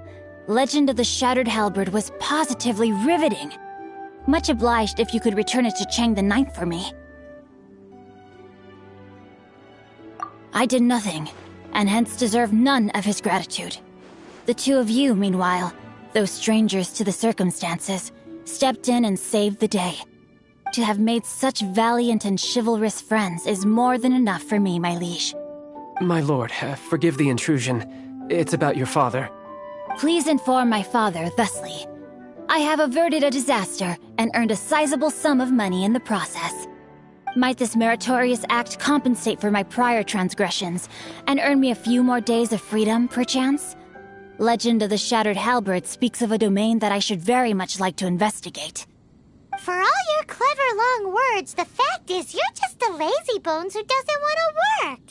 Legend of the Shattered Halberd was positively riveting. Much obliged if you could return it to Chang the Ninth for me. I did nothing, and hence deserve none of his gratitude. The 2 of you, meanwhile, though strangers to the circumstances, stepped in and saved the day. To have made such valiant and chivalrous friends is more than enough for me, my liege.
My lord, forgive the intrusion. It's about your father.
Please inform my father thusly. I have averted a disaster and earned a sizable sum of money in the process. Might this meritorious act compensate for my prior transgressions and earn me a few more days of freedom, perchance? Legend of the Shattered Halberd speaks of a domain that I should very much like to investigate.
For all your clever long words, the fact is you're just a lazybones who doesn't want to work.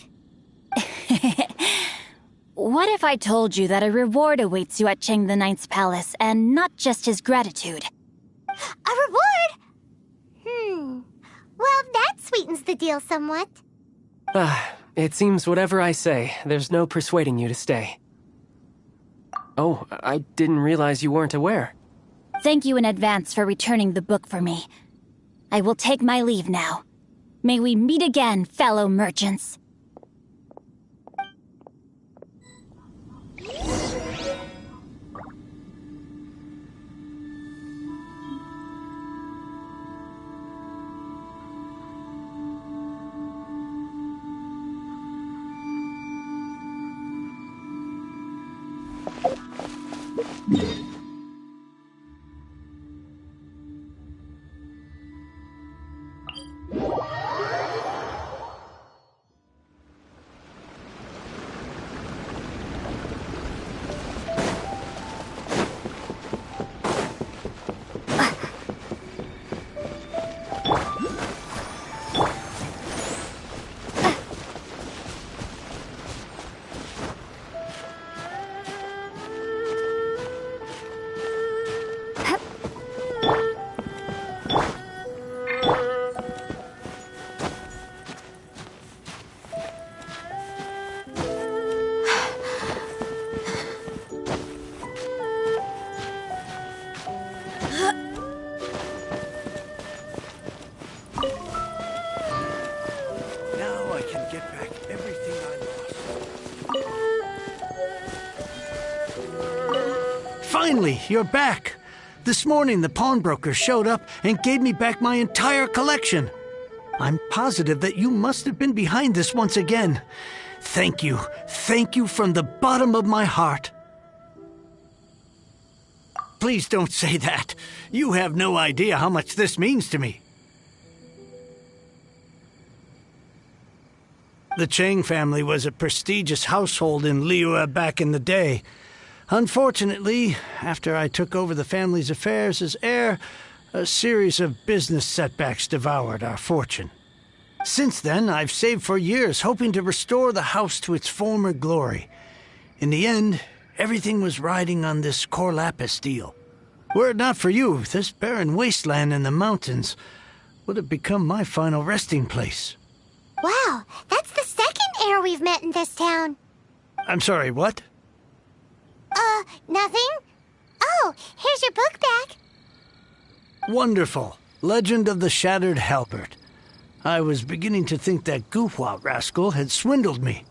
What if I told you that a reward awaits you at Chang the Ninth's palace, and not just his gratitude?
A reward? Well, that sweetens the deal somewhat.
It seems whatever I say, there's no persuading you to stay. Oh, I didn't realize you weren't aware.
Thank you in advance for returning the book for me. I will take my leave now. May we meet again, fellow merchants.
get back everything I lost. Finally, you're back! This morning, the pawnbroker showed up and gave me back my entire collection. I'm positive that you must have been behind this once again. Thank you. Thank you from the bottom of my heart. Please don't say that. You have no idea how much this means to me. The Chang family was a prestigious household in Liyue back in the day. Unfortunately, after I took over the family's affairs as heir, a series of business setbacks devoured our fortune. Since then, I've saved for years, hoping to restore the house to its former glory. In the end, everything was riding on this Corlapis deal. Were it not for you, this barren wasteland in the mountains would have become my final resting place.
Wow, that's the second heir we've met in this town.
I'm sorry, what?
Nothing? Oh, here's your book back.
Wonderful. Legend of the Shattered Halberd. I was beginning to think that Guhua rascal had swindled me.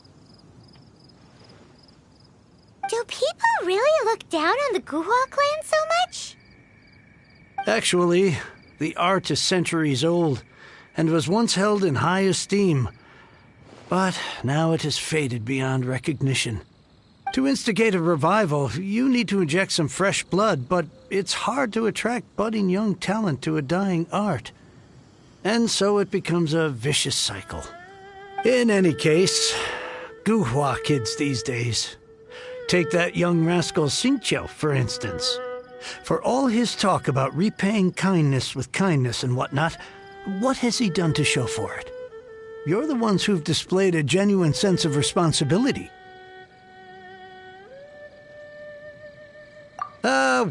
Do people really look down on the Guhua clan so much?
Actually, the art is centuries old and was once held in high esteem. But now it has faded beyond recognition. To instigate a revival, you need to inject some fresh blood, but it's hard to attract budding young talent to a dying art. And so it becomes a vicious cycle. In any case, Guhua kids these days. Take that young rascal Xingqiu, for instance. For all his talk about repaying kindness with kindness and whatnot, what has he done to show for it? You're the ones who've displayed a genuine sense of responsibility.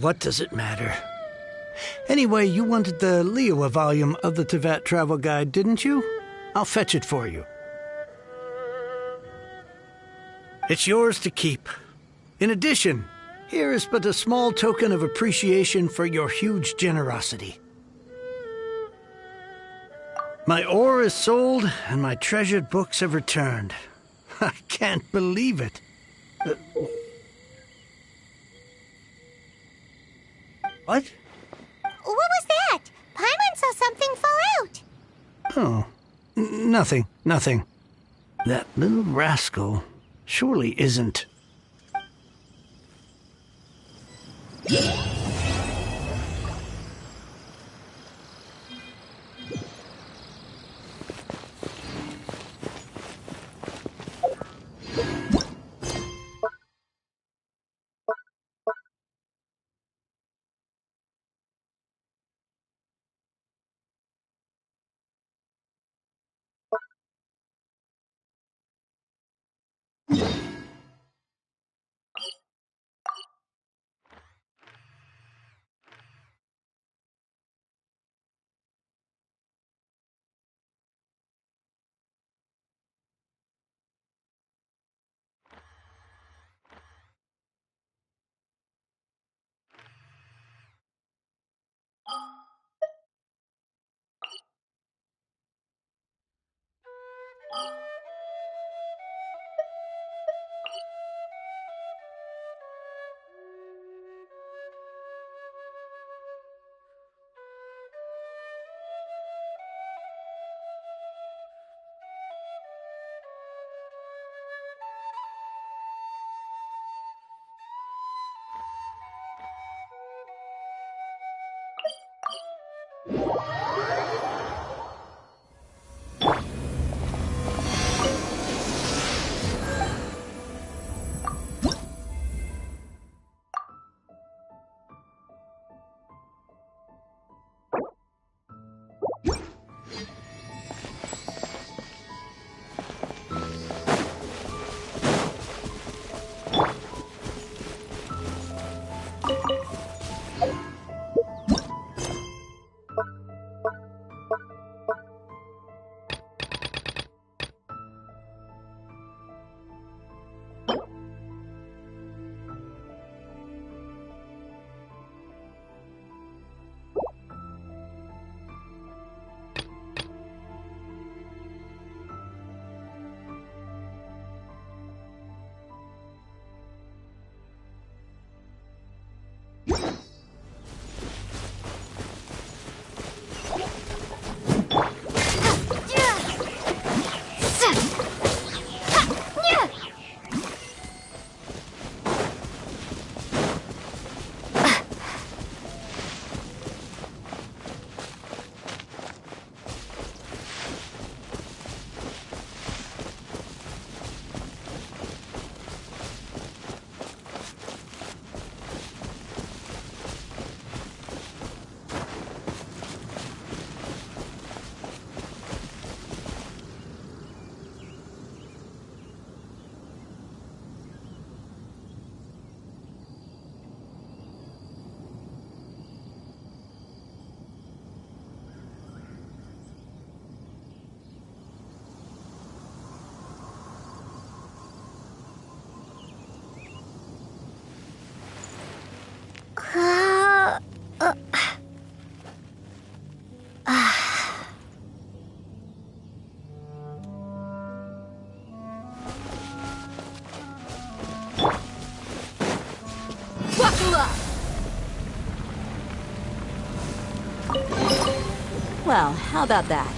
What does it matter? Anyway, you wanted the Liyue volume of the Tevat Travel Guide, didn't you? I'll fetch it for you. It's yours to keep. In addition, here is but a small token of appreciation for your huge generosity. My ore is sold, and my treasured books have returned. I can't believe it. What?
What was that? Paimon saw something fall out.
Oh, nothing. That little rascal surely isn't...
Well, how about that?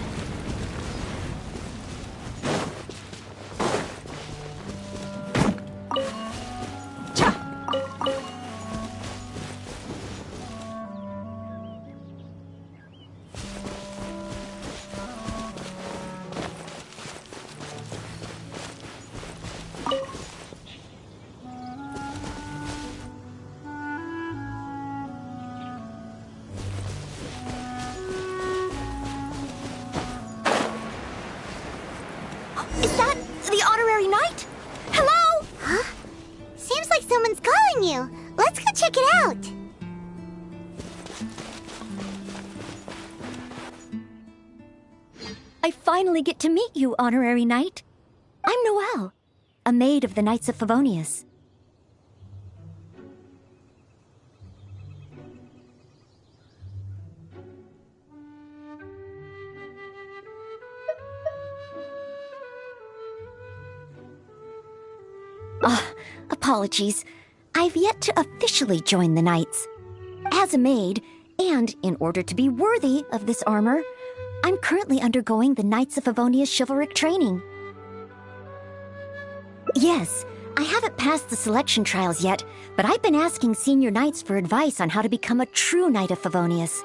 Is that the honorary knight? Hello? Huh? Seems like someone's calling you. Let's go check it out.
I finally get to meet you, honorary knight. I'm Noelle, a maid of the Knights of Favonius. Apologies. I've yet to officially join the Knights. As a maid, and in order to be worthy of this armor, I'm currently undergoing the Knights of Favonius chivalric training. Yes, I haven't passed the selection trials yet, but I've been asking senior knights for advice on how to become a true Knight of Favonius.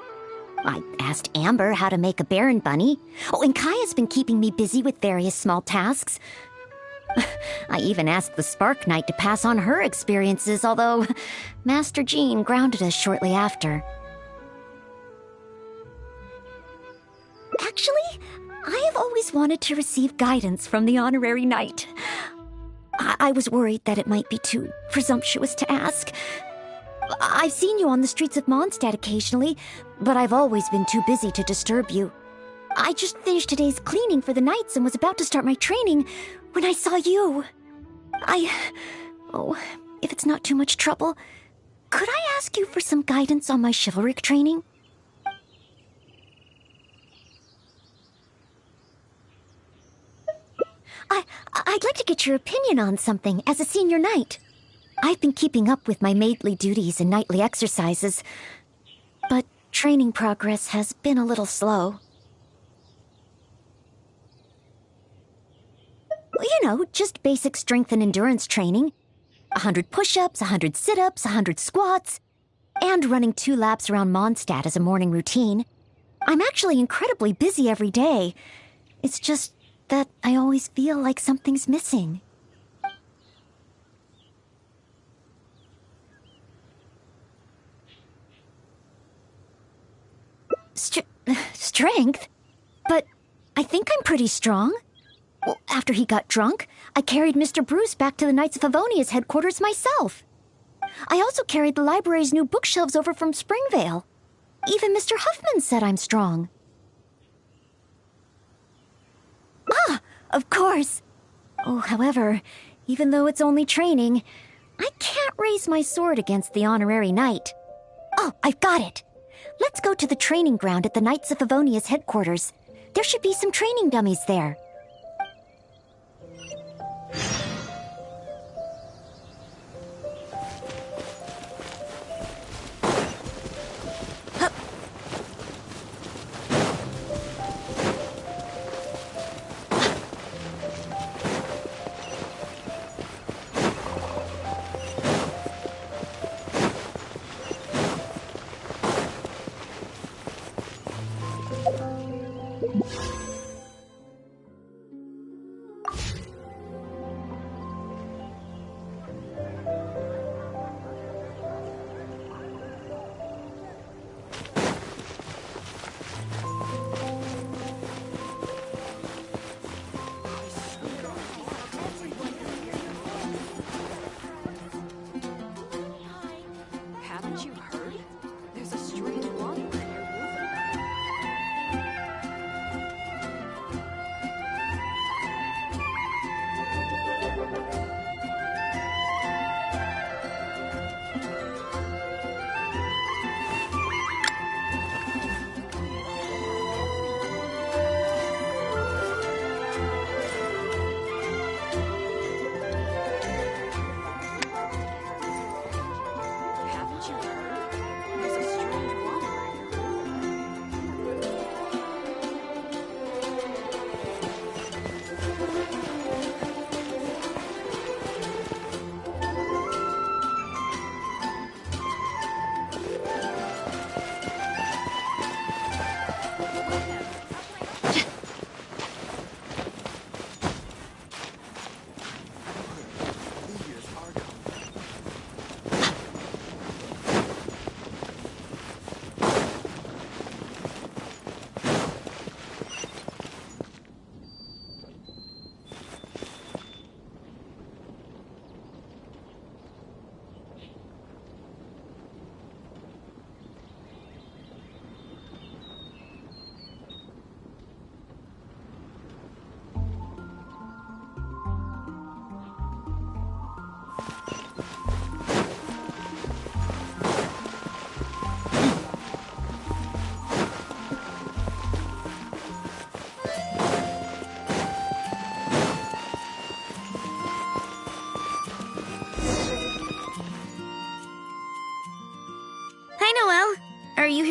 I asked Amber how to make a Baron bunny. Oh, and Kaya's been keeping me busy with various small tasks. I even asked the Spark Knight to pass on her experiences, although Master Jean grounded us shortly after. Actually, I have always wanted to receive guidance from the honorary knight. I was worried that it might be too presumptuous to ask. I've seen you on the streets of Mondstadt occasionally, but I've always been too busy to disturb you. I just finished today's cleaning for the Knights and was about to start my training when I saw you. Oh, if it's not too much trouble, could I ask you for some guidance on my chivalric training? I'd like to get your opinion on something as a senior knight. I've been keeping up with my maidly duties and knightly exercises, but training progress has been a little slow. You know, just basic strength and endurance training. 100 push-ups, 100 sit-ups, 100 squats, and running 2 laps around Mondstadt as a morning routine. I'm actually incredibly busy every day. It's just that I always feel like something's missing. Strength? But I think I'm pretty strong. Well, after he got drunk, I carried Mr. Bruce back to the Knights of Favonius headquarters myself. I also carried the library's new bookshelves over from Springvale. Even Mr. Huffman said I'm strong. Ah, of course. Oh, however, even though it's only training, I can't raise my sword against the honorary knight. Oh, I've got it. Let's go to the training ground at the Knights of Favonius headquarters. There should be some training dummies there.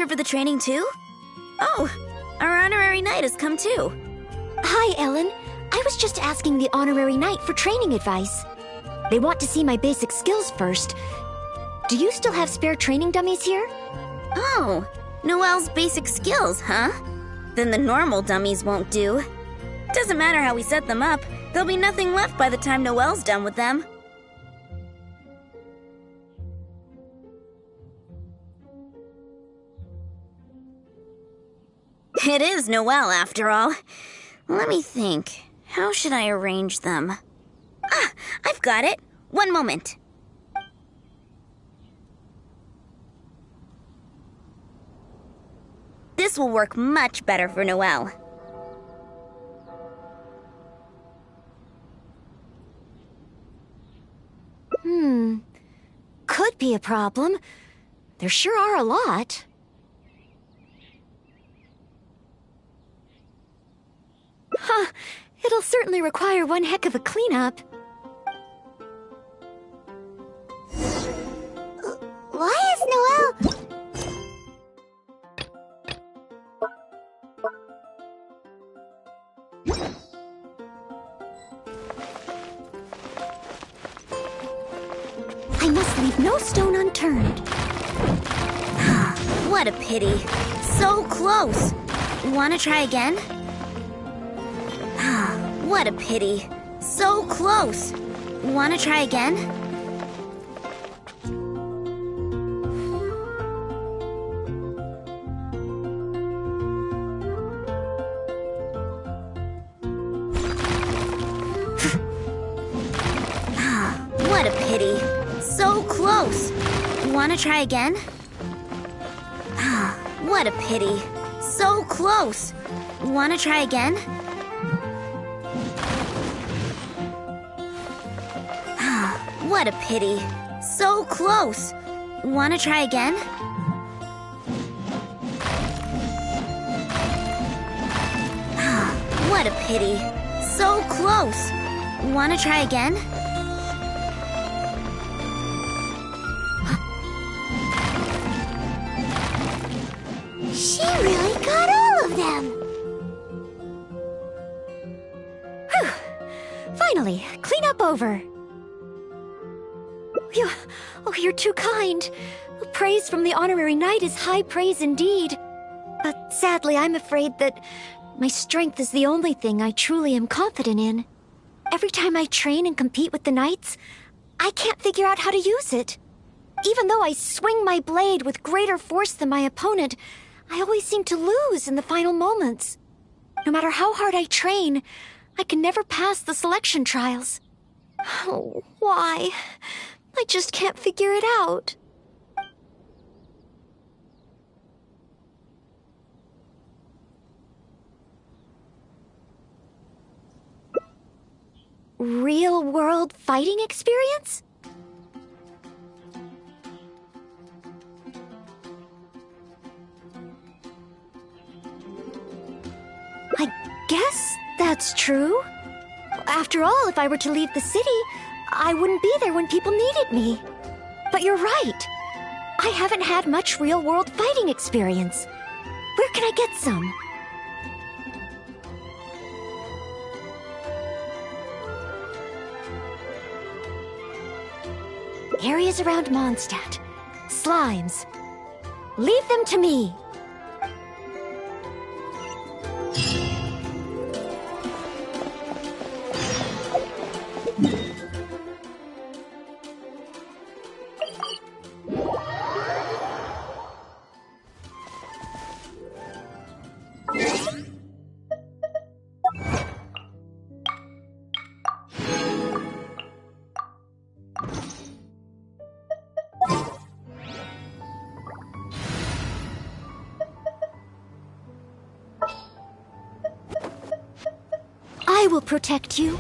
here for the training too? Oh, our honorary knight has come too.
Hi, Ellen. I was just asking the honorary knight for training advice. They want to see my basic skills first. Do you still have spare training dummies here?
Oh, Noelle's basic skills, huh? Then the normal dummies won't do. Doesn't matter how we set them up, there'll be nothing left by the time Noelle's done with them. It is Noelle, after all. Let me think. How should I arrange them? Ah, I've got it. One moment. This will work much better for Noelle.
Could be a problem. There sure are a lot. Huh. It'll certainly require one heck of a cleanup.
Why is Noelle...
I must leave no stone unturned.
What a pity. So close. Wanna try again? What a pity. So close. Wanna try again? What a pity. So close. Wanna try again? What a pity. So close. Wanna try again? What a pity. So close. Wanna try again? What a pity. So close. Wanna try again?
She really got all of them!
Whew. Finally, cleanup over. You're too kind. Praise from the honorary knight is high praise indeed. But sadly, I'm afraid that my strength is the only thing I truly am confident in. Every time I train and compete with the knights, I can't figure out how to use it. Even though I swing my blade with greater force than my opponent, I always seem to lose in the final moments. No matter how hard I train, I can never pass the selection trials. Oh, why? I just can't figure it out. Real-world fighting experience? I guess that's true. After all, if I were to leave the city, I wouldn't be there when people needed me. But you're right. I haven't had much real-world fighting experience. Where can I get some? Areas around Mondstadt. Slimes. Leave them to me. I will protect you.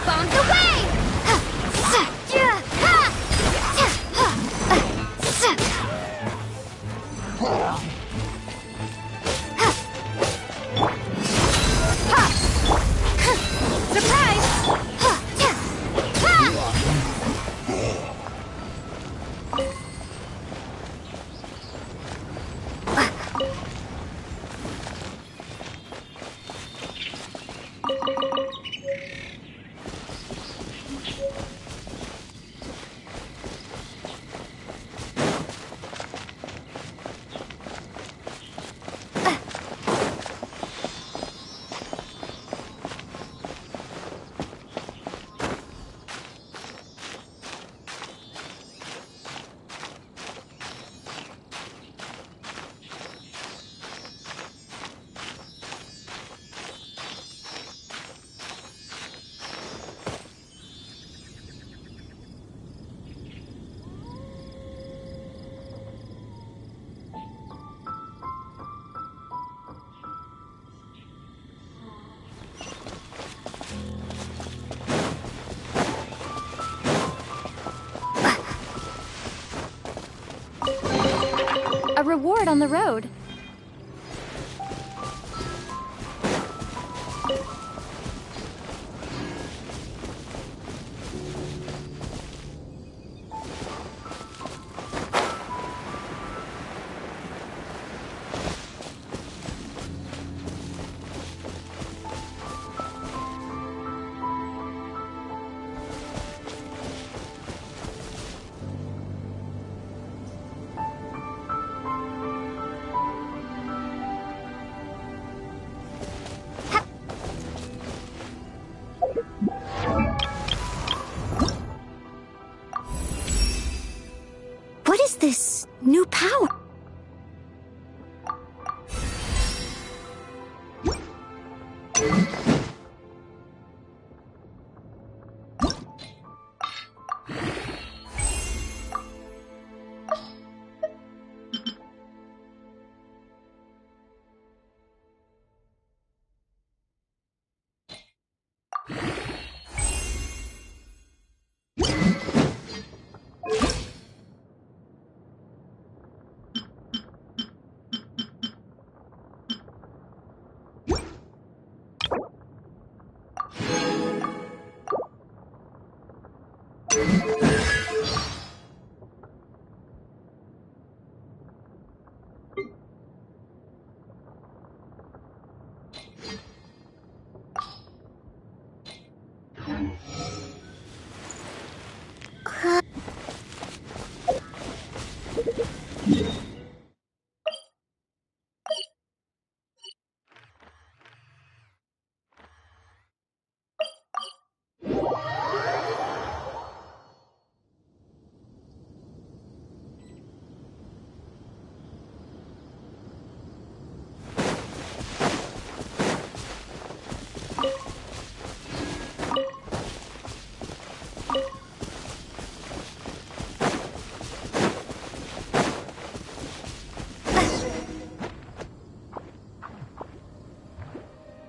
Bombs away!
A reward on the road.
What is this new power?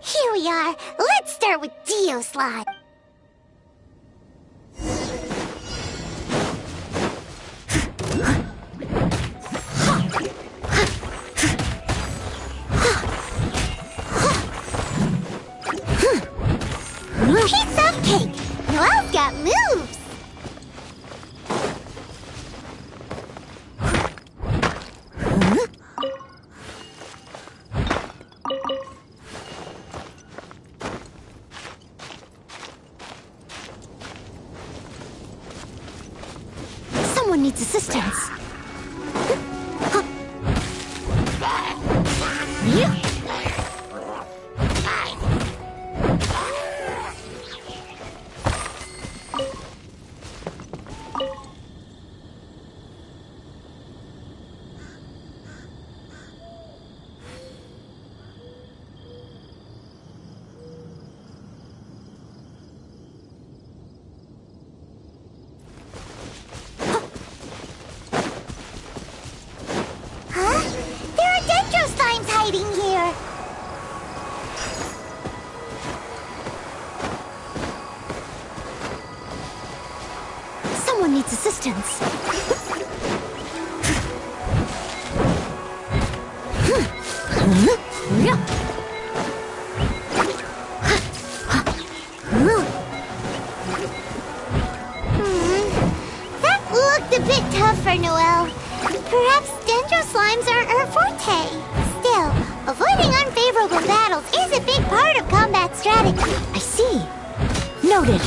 Here we are. Let's start with Geoslide. Piece of cake. Noelle's got moves.
Someone needs assistance. distance.
That looked a bit tough for Noelle. Perhaps dendro slimes aren't her forte. Still, avoiding unfavorable battles is a big part of combat strategy.
I see. Noted.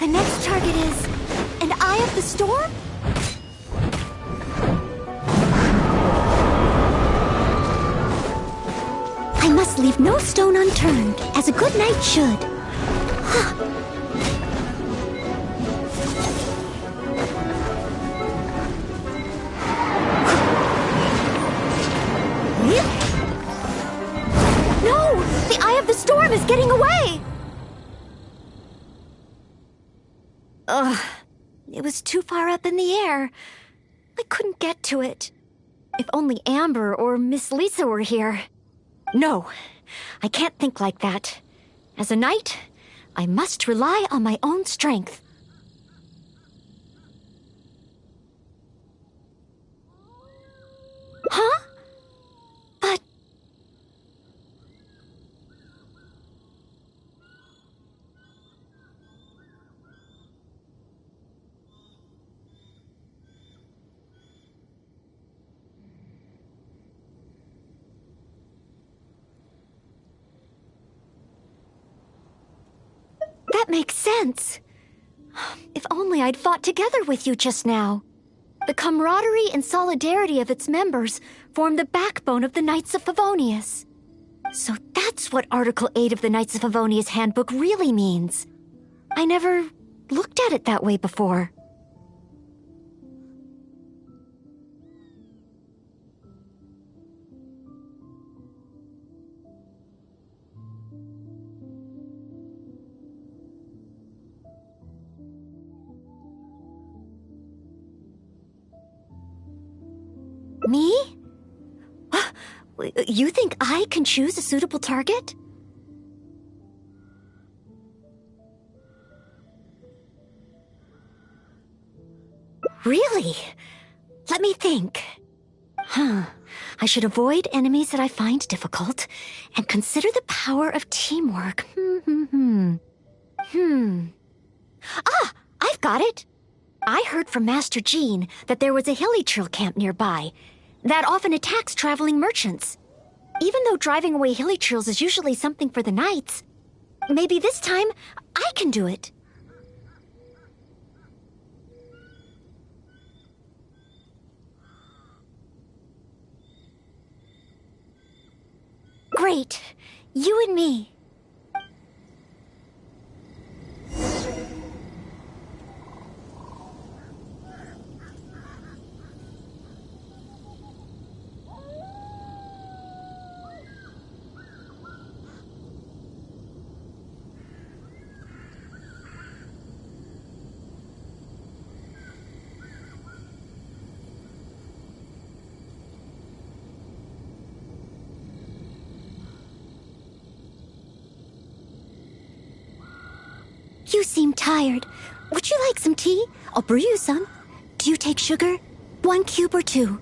The next target is an Eye of the Storm? I must leave no stone unturned, as a good knight should. No! The Eye of the Storm is getting away! Ugh, it was too far up in the air. I couldn't get to it. If only Amber or Miss Lisa were here. No, I can't think like that. As a knight, I must rely on my own strength. Huh? But... That makes sense. If only I'd fought together with you just now. The camaraderie and solidarity of its members form the backbone of the Knights of Favonius. So that's what Article 8 of the Knights of Favonius Handbook really means. I never looked at it that way before. Me? You think I can choose a suitable target? Really? Let me think. I should avoid enemies that I find difficult and consider the power of teamwork. Ah, I've got it. I heard from Master Jean that there was a hilly-trill camp nearby that often attacks traveling merchants. Even though driving away hilly-trills is usually something for the knights, maybe this time I can do it. Great. You and me. You seem tired. Would you like some tea? I'll brew you some. Do you take sugar? 1 cube or 2?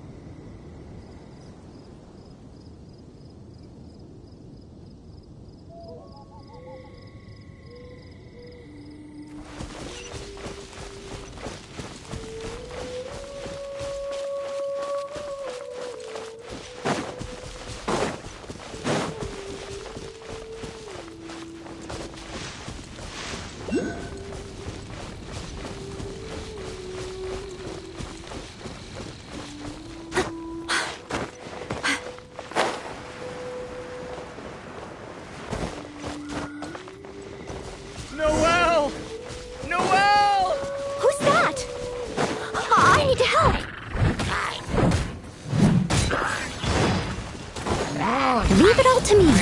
Leave it all to me.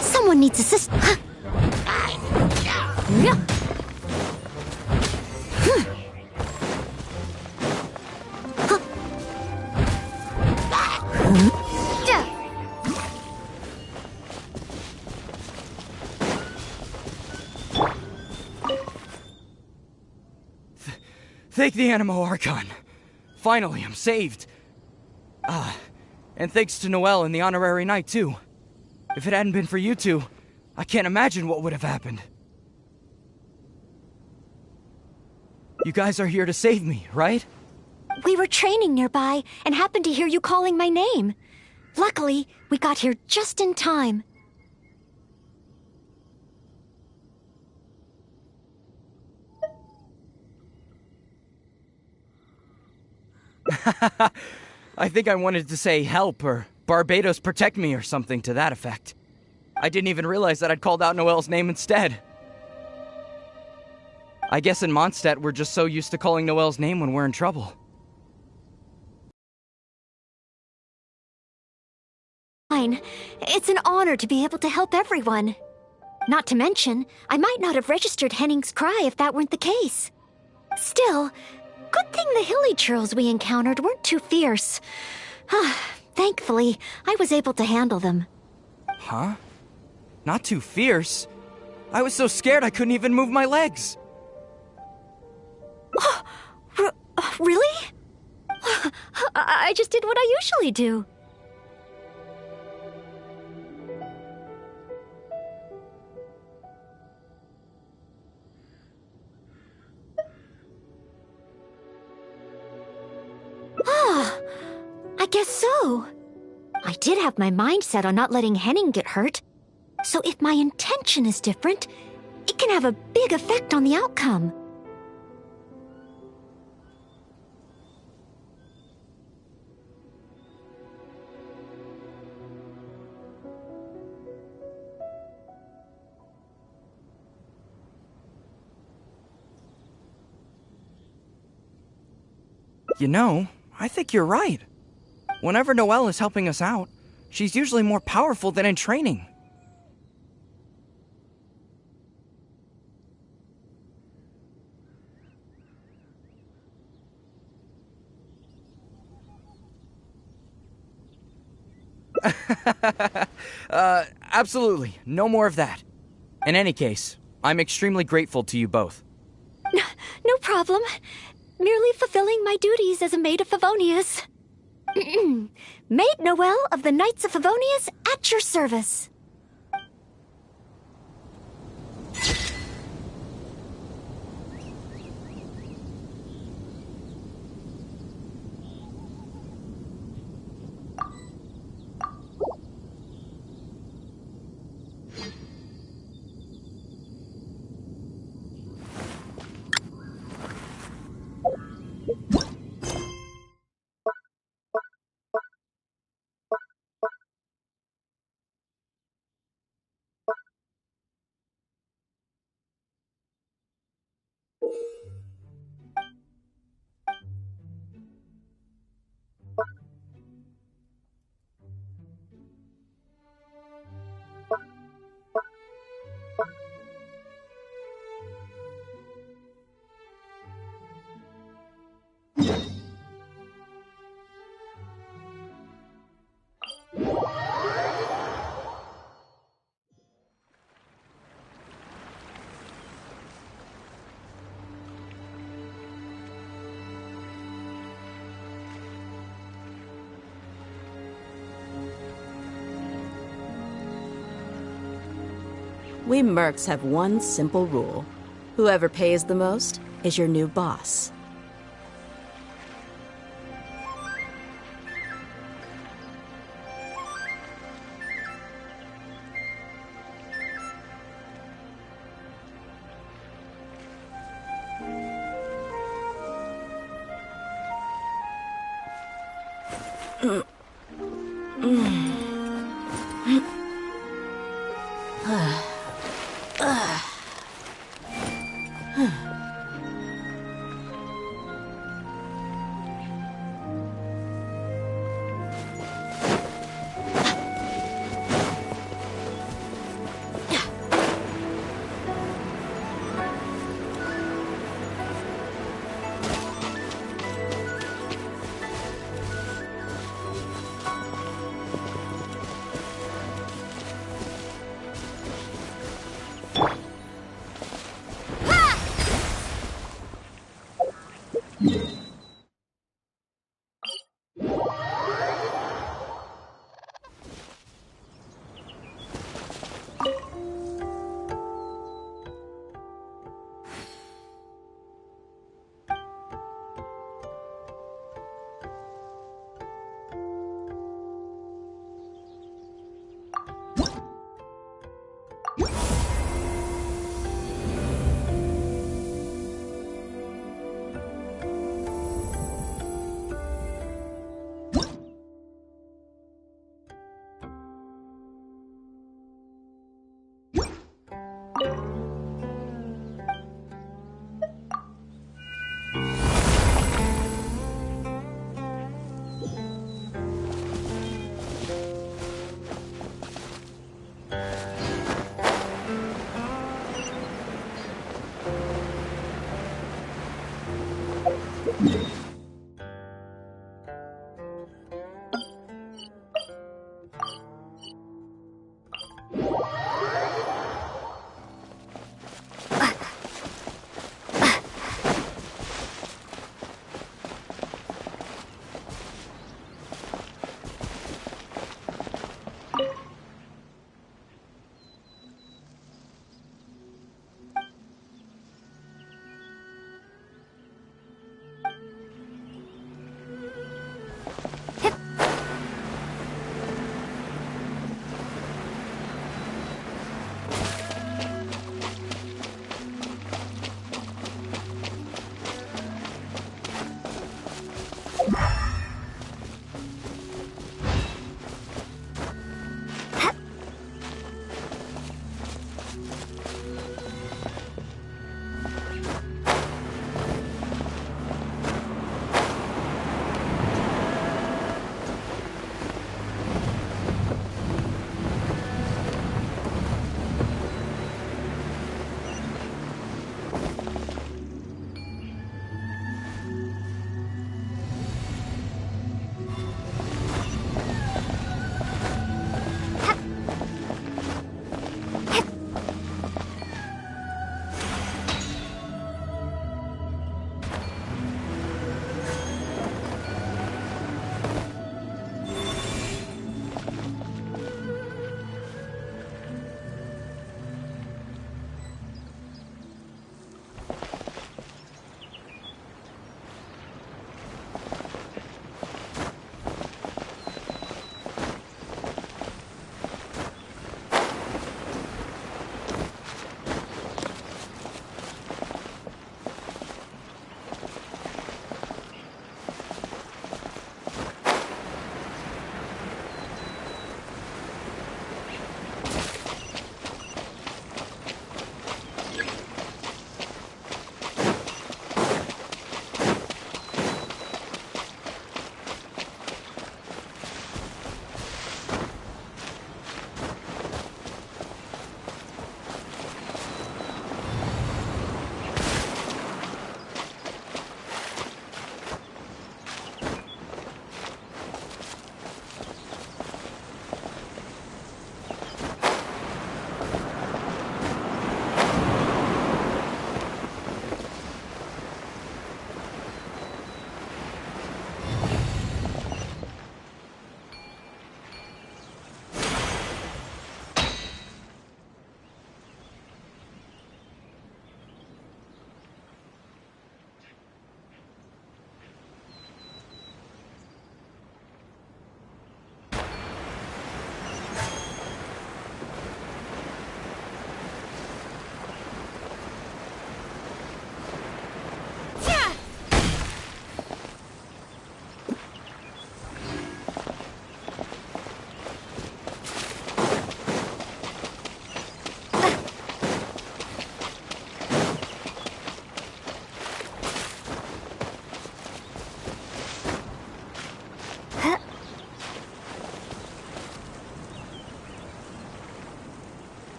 Someone needs assistance.
Thank the Animo Archon. Finally, I'm saved. And thanks to Noelle and the Honorary Knight, too. If it hadn't been for you two, I can't imagine what would have happened. You guys are here to save me, right?
We were training nearby and happened to hear you calling my name. Luckily, we got here just in time.
I think I wanted to say help or Barbados protect me or something to that effect. I didn't even realize that I'd called out Noelle's name instead. I guess in Mondstadt we're just so used to calling Noelle's name when we're in trouble.
Fine. It's an honor to be able to help everyone. Not to mention, I might not have registered Henning's cry if that weren't the case. Still, good thing the hilly churls we encountered weren't too fierce. Thankfully, I was able to handle them.
Huh? Not too fierce? I was so scared I couldn't even move my legs.
Really? I just did what I usually do. I guess so. I did have my mind set on not letting Henning get hurt. So if my intention is different, it can have a big effect on the outcome.
You know, I think you're right. Whenever Noelle is helping us out, she's usually more powerful than in training. Absolutely. No more of that. In any case, I'm extremely grateful to you both.
No problem. Merely fulfilling my duties as a maid of Favonius. Maid Noelle of the Knights of Favonius at your service.
We mercs have one simple rule. Whoever pays the most is your new boss.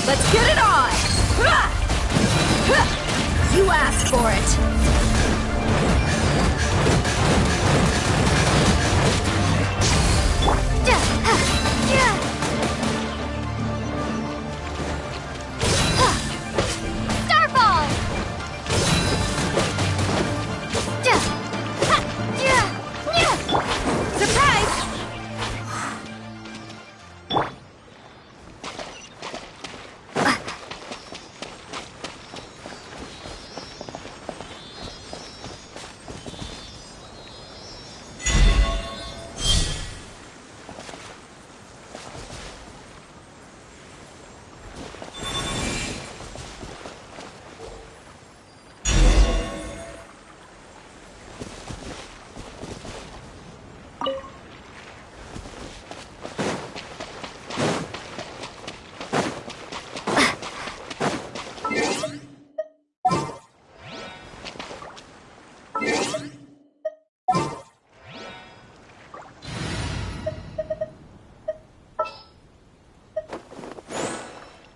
Let's get it on! You asked for it!
Starfall!
Surprise!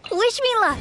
Wish me luck.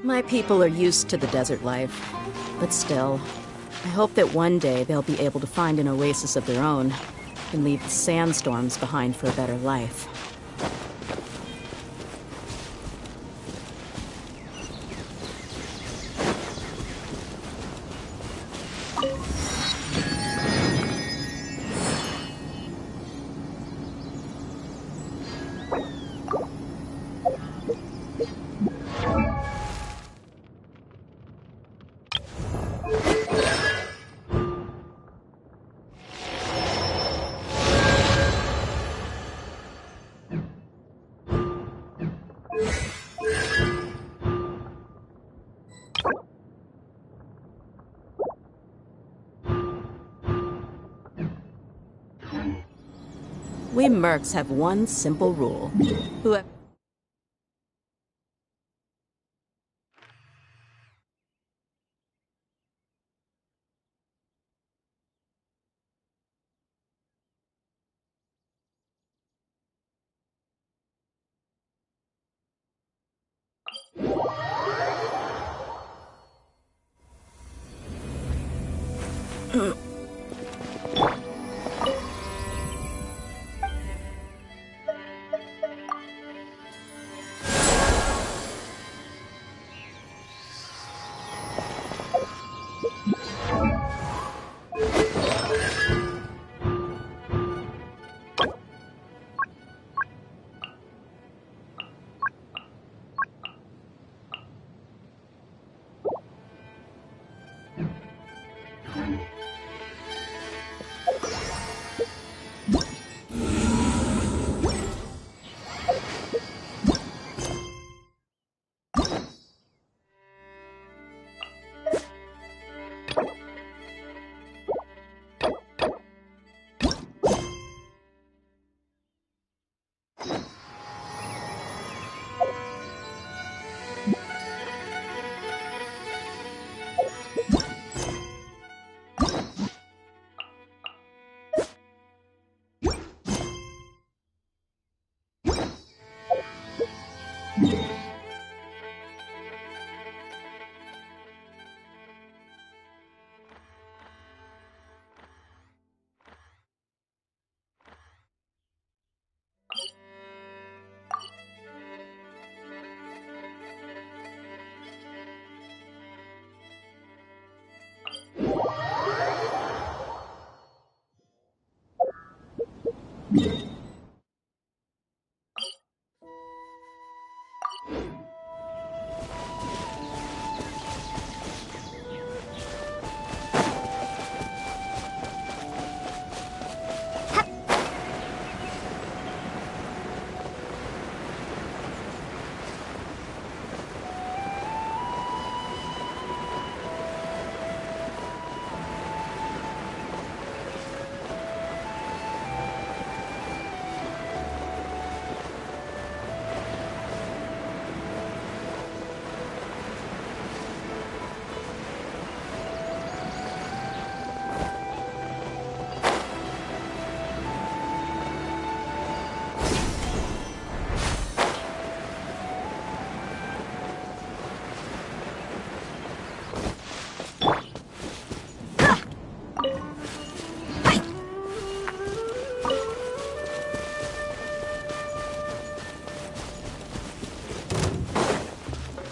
My people are used to the desert life, but still, I hope that one day they'll be able to find an oasis of their own and leave the sandstorms behind for a better life. We mercs have one simple rule. Whoever...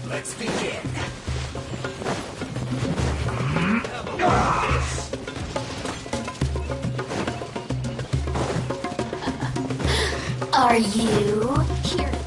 Let's begin.
Are you here?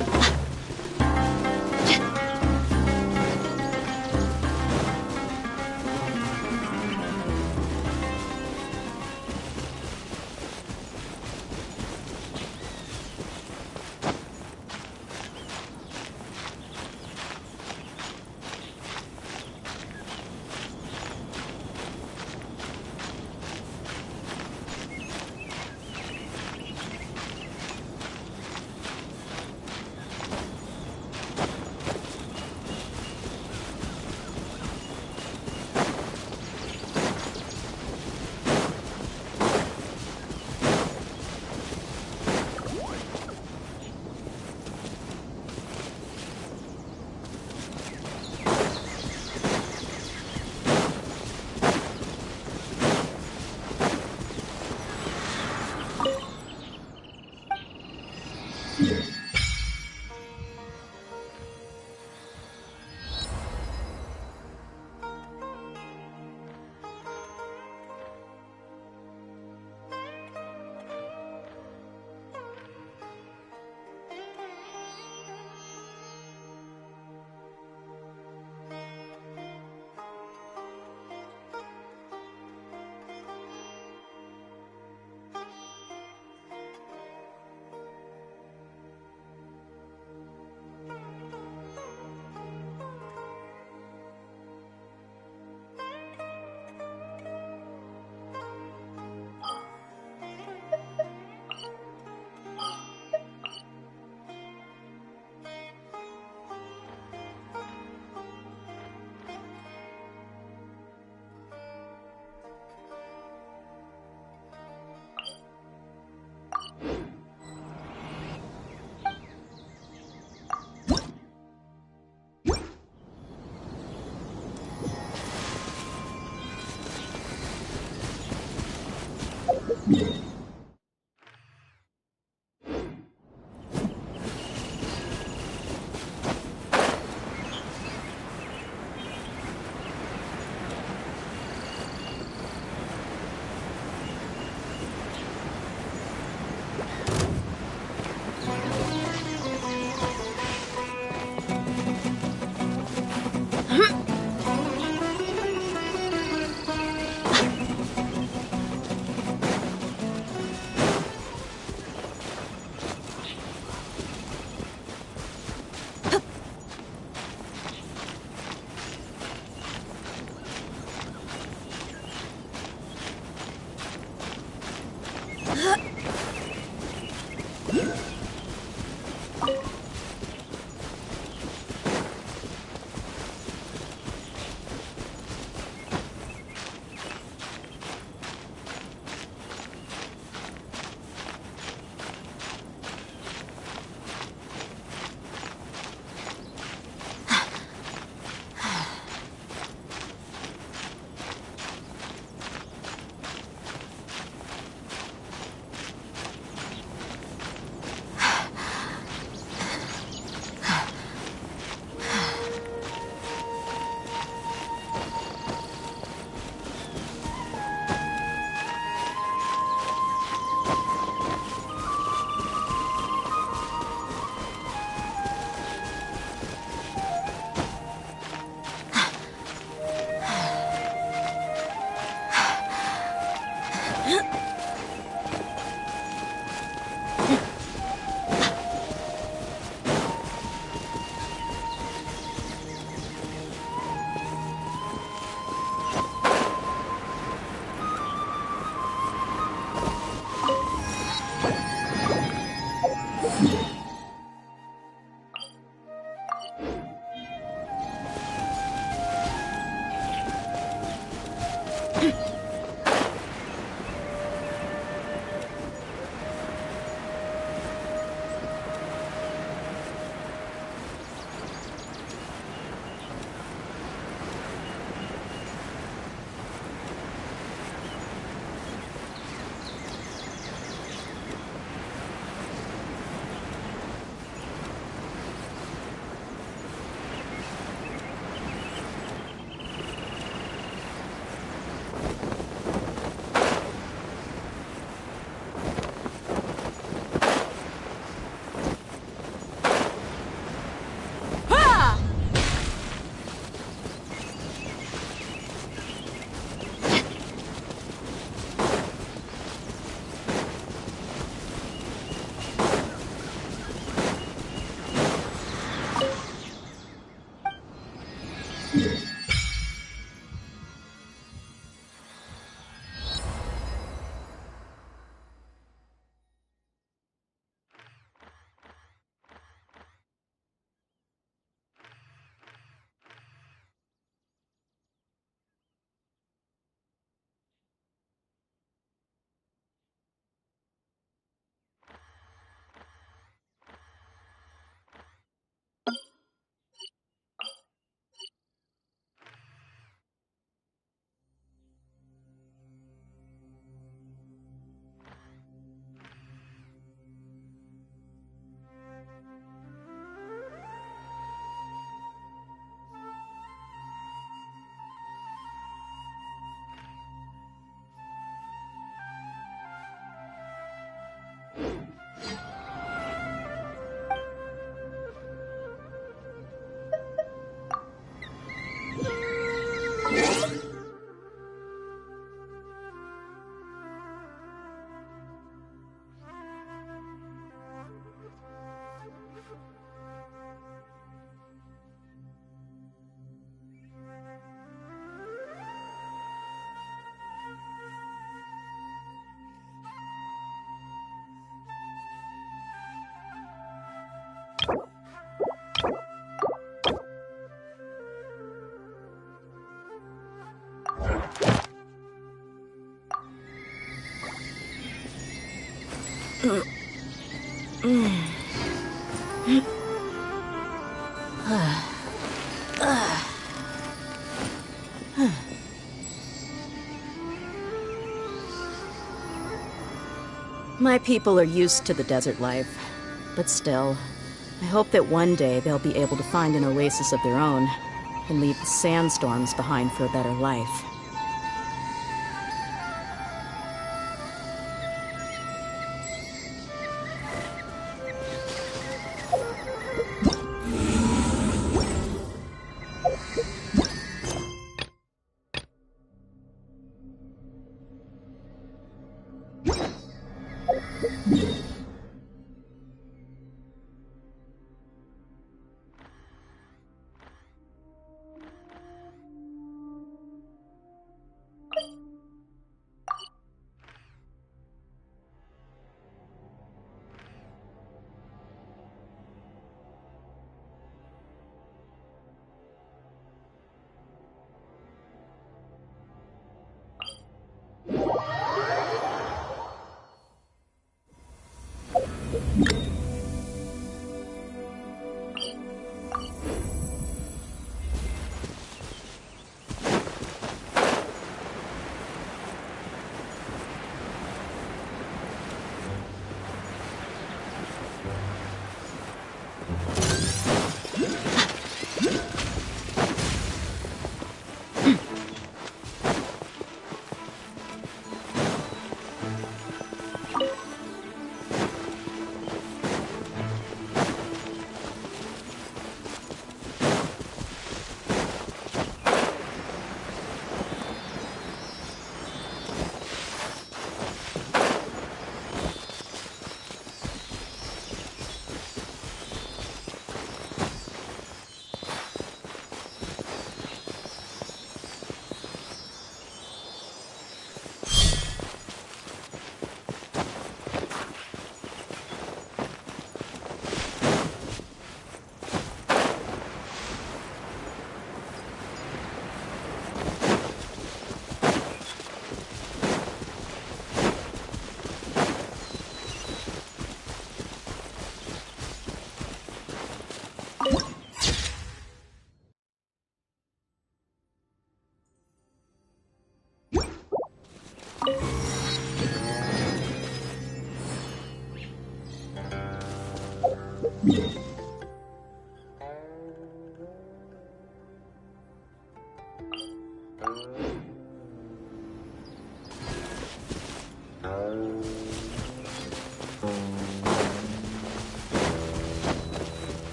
My people are used to the desert life, but still, I hope that one day they'll be able to find an oasis of their own and leave the sandstorms behind for a better life.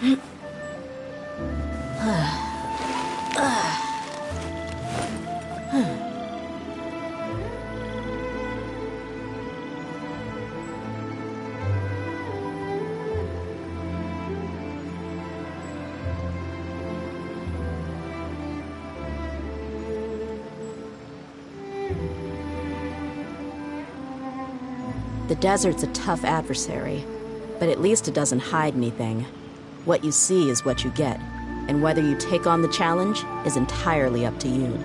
The desert's a tough adversary, but at least it doesn't hide anything. What you see is what you get, and whether you take on the challenge is entirely up to you.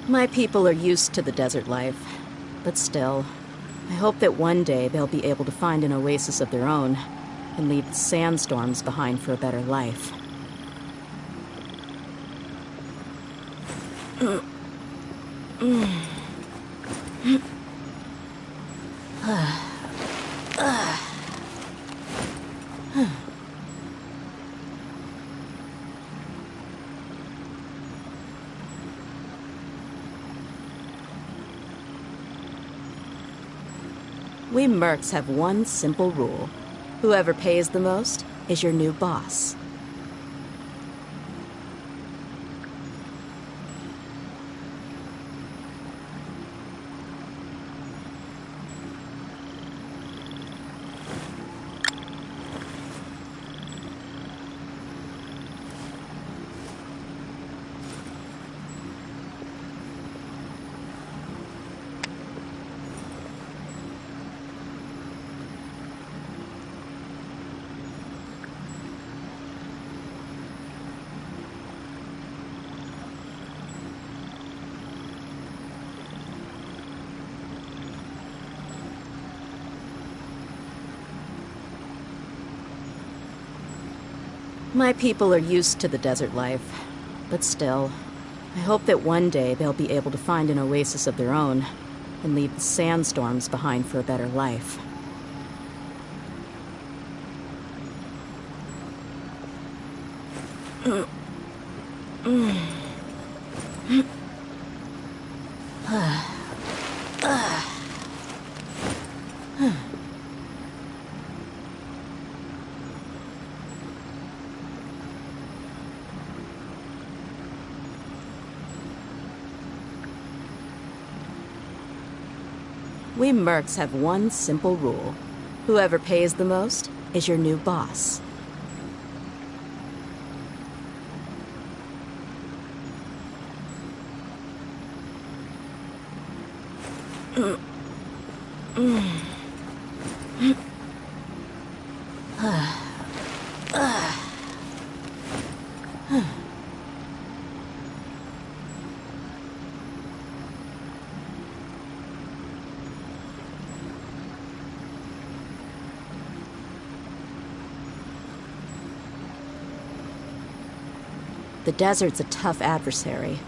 My people are used to the desert life, but still, I hope that one day they'll be able to find an oasis of their own and leave the sandstorms behind for a better life. We mercs have one simple rule. Whoever pays the most is your new boss. My people are used to the desert life, but still, I hope that one day they'll be able to find an oasis of their own and leave the sandstorms behind for a better life. We mercs have one simple rule. Whoever pays the most is your new boss. The desert's a tough adversary,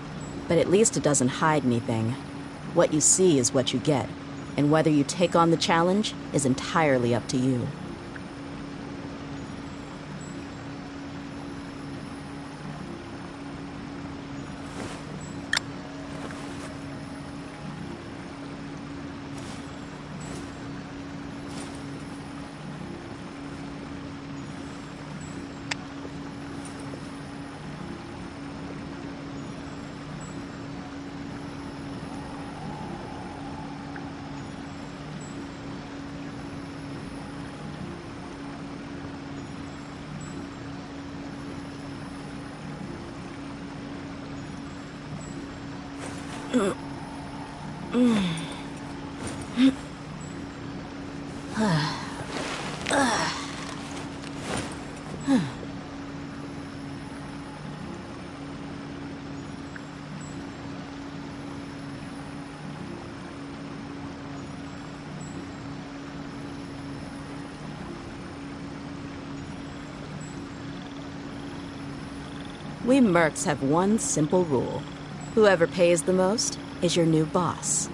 but at least it doesn't hide anything. What you see is what you get, and whether you take on the challenge is entirely up to you. We mercs have one simple rule. Whoever pays the most is your new boss.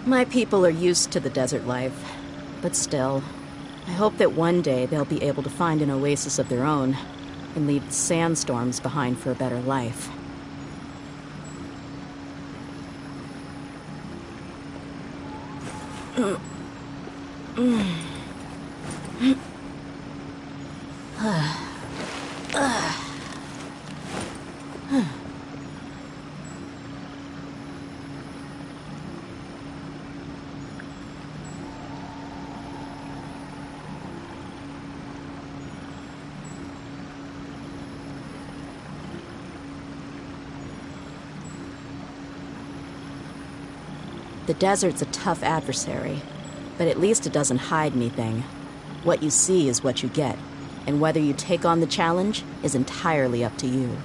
My people are used to the desert life, but still, I hope that one day they'll be able to find an oasis of their own and leave the sandstorms behind for a better life. The desert's a tough adversary, but at least it doesn't hide anything. What you see is what you get, and whether you take on the challenge is entirely up to you.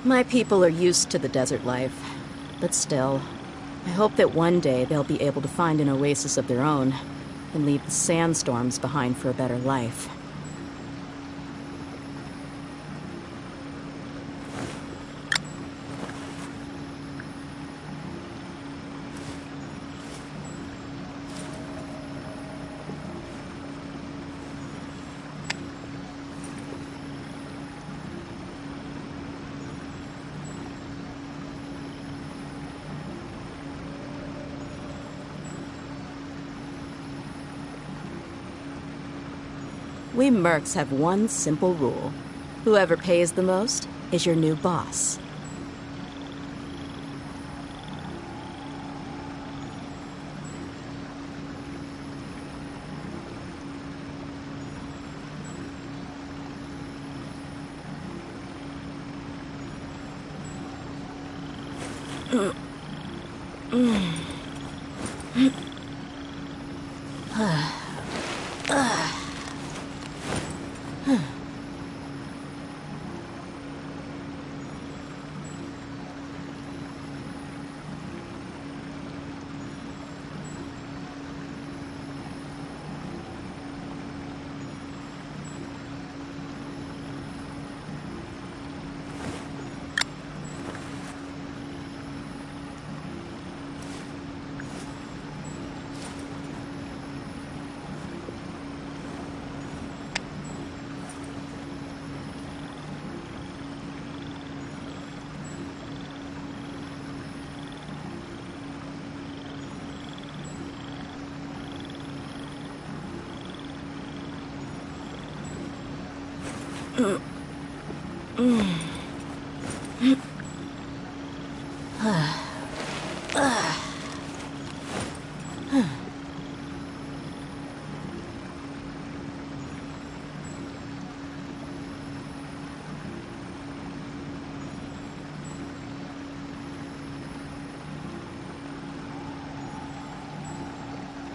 My people are used to the desert life, but still, I hope that one day they'll be able to find an oasis of their own and leave the sandstorms behind for a better life. We mercs have one simple rule. Whoever pays the most is your new boss.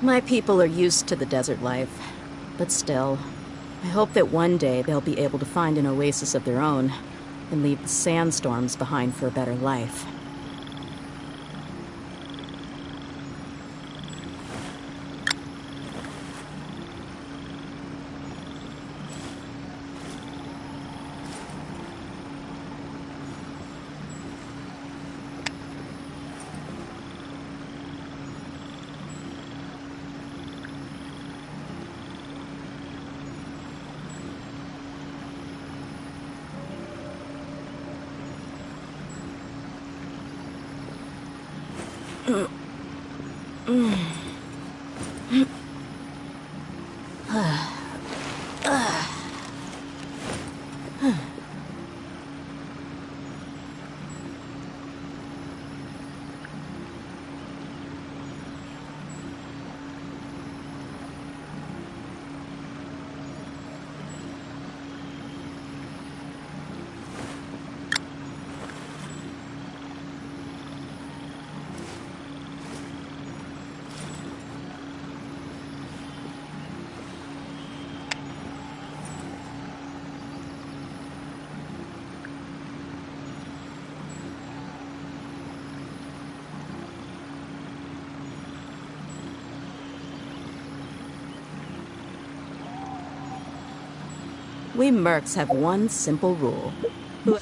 My people are used to the desert life, but still, I hope that one day they'll be able to find an oasis of their own and leave the sandstorms behind for a better life. We mercs have one simple rule. Who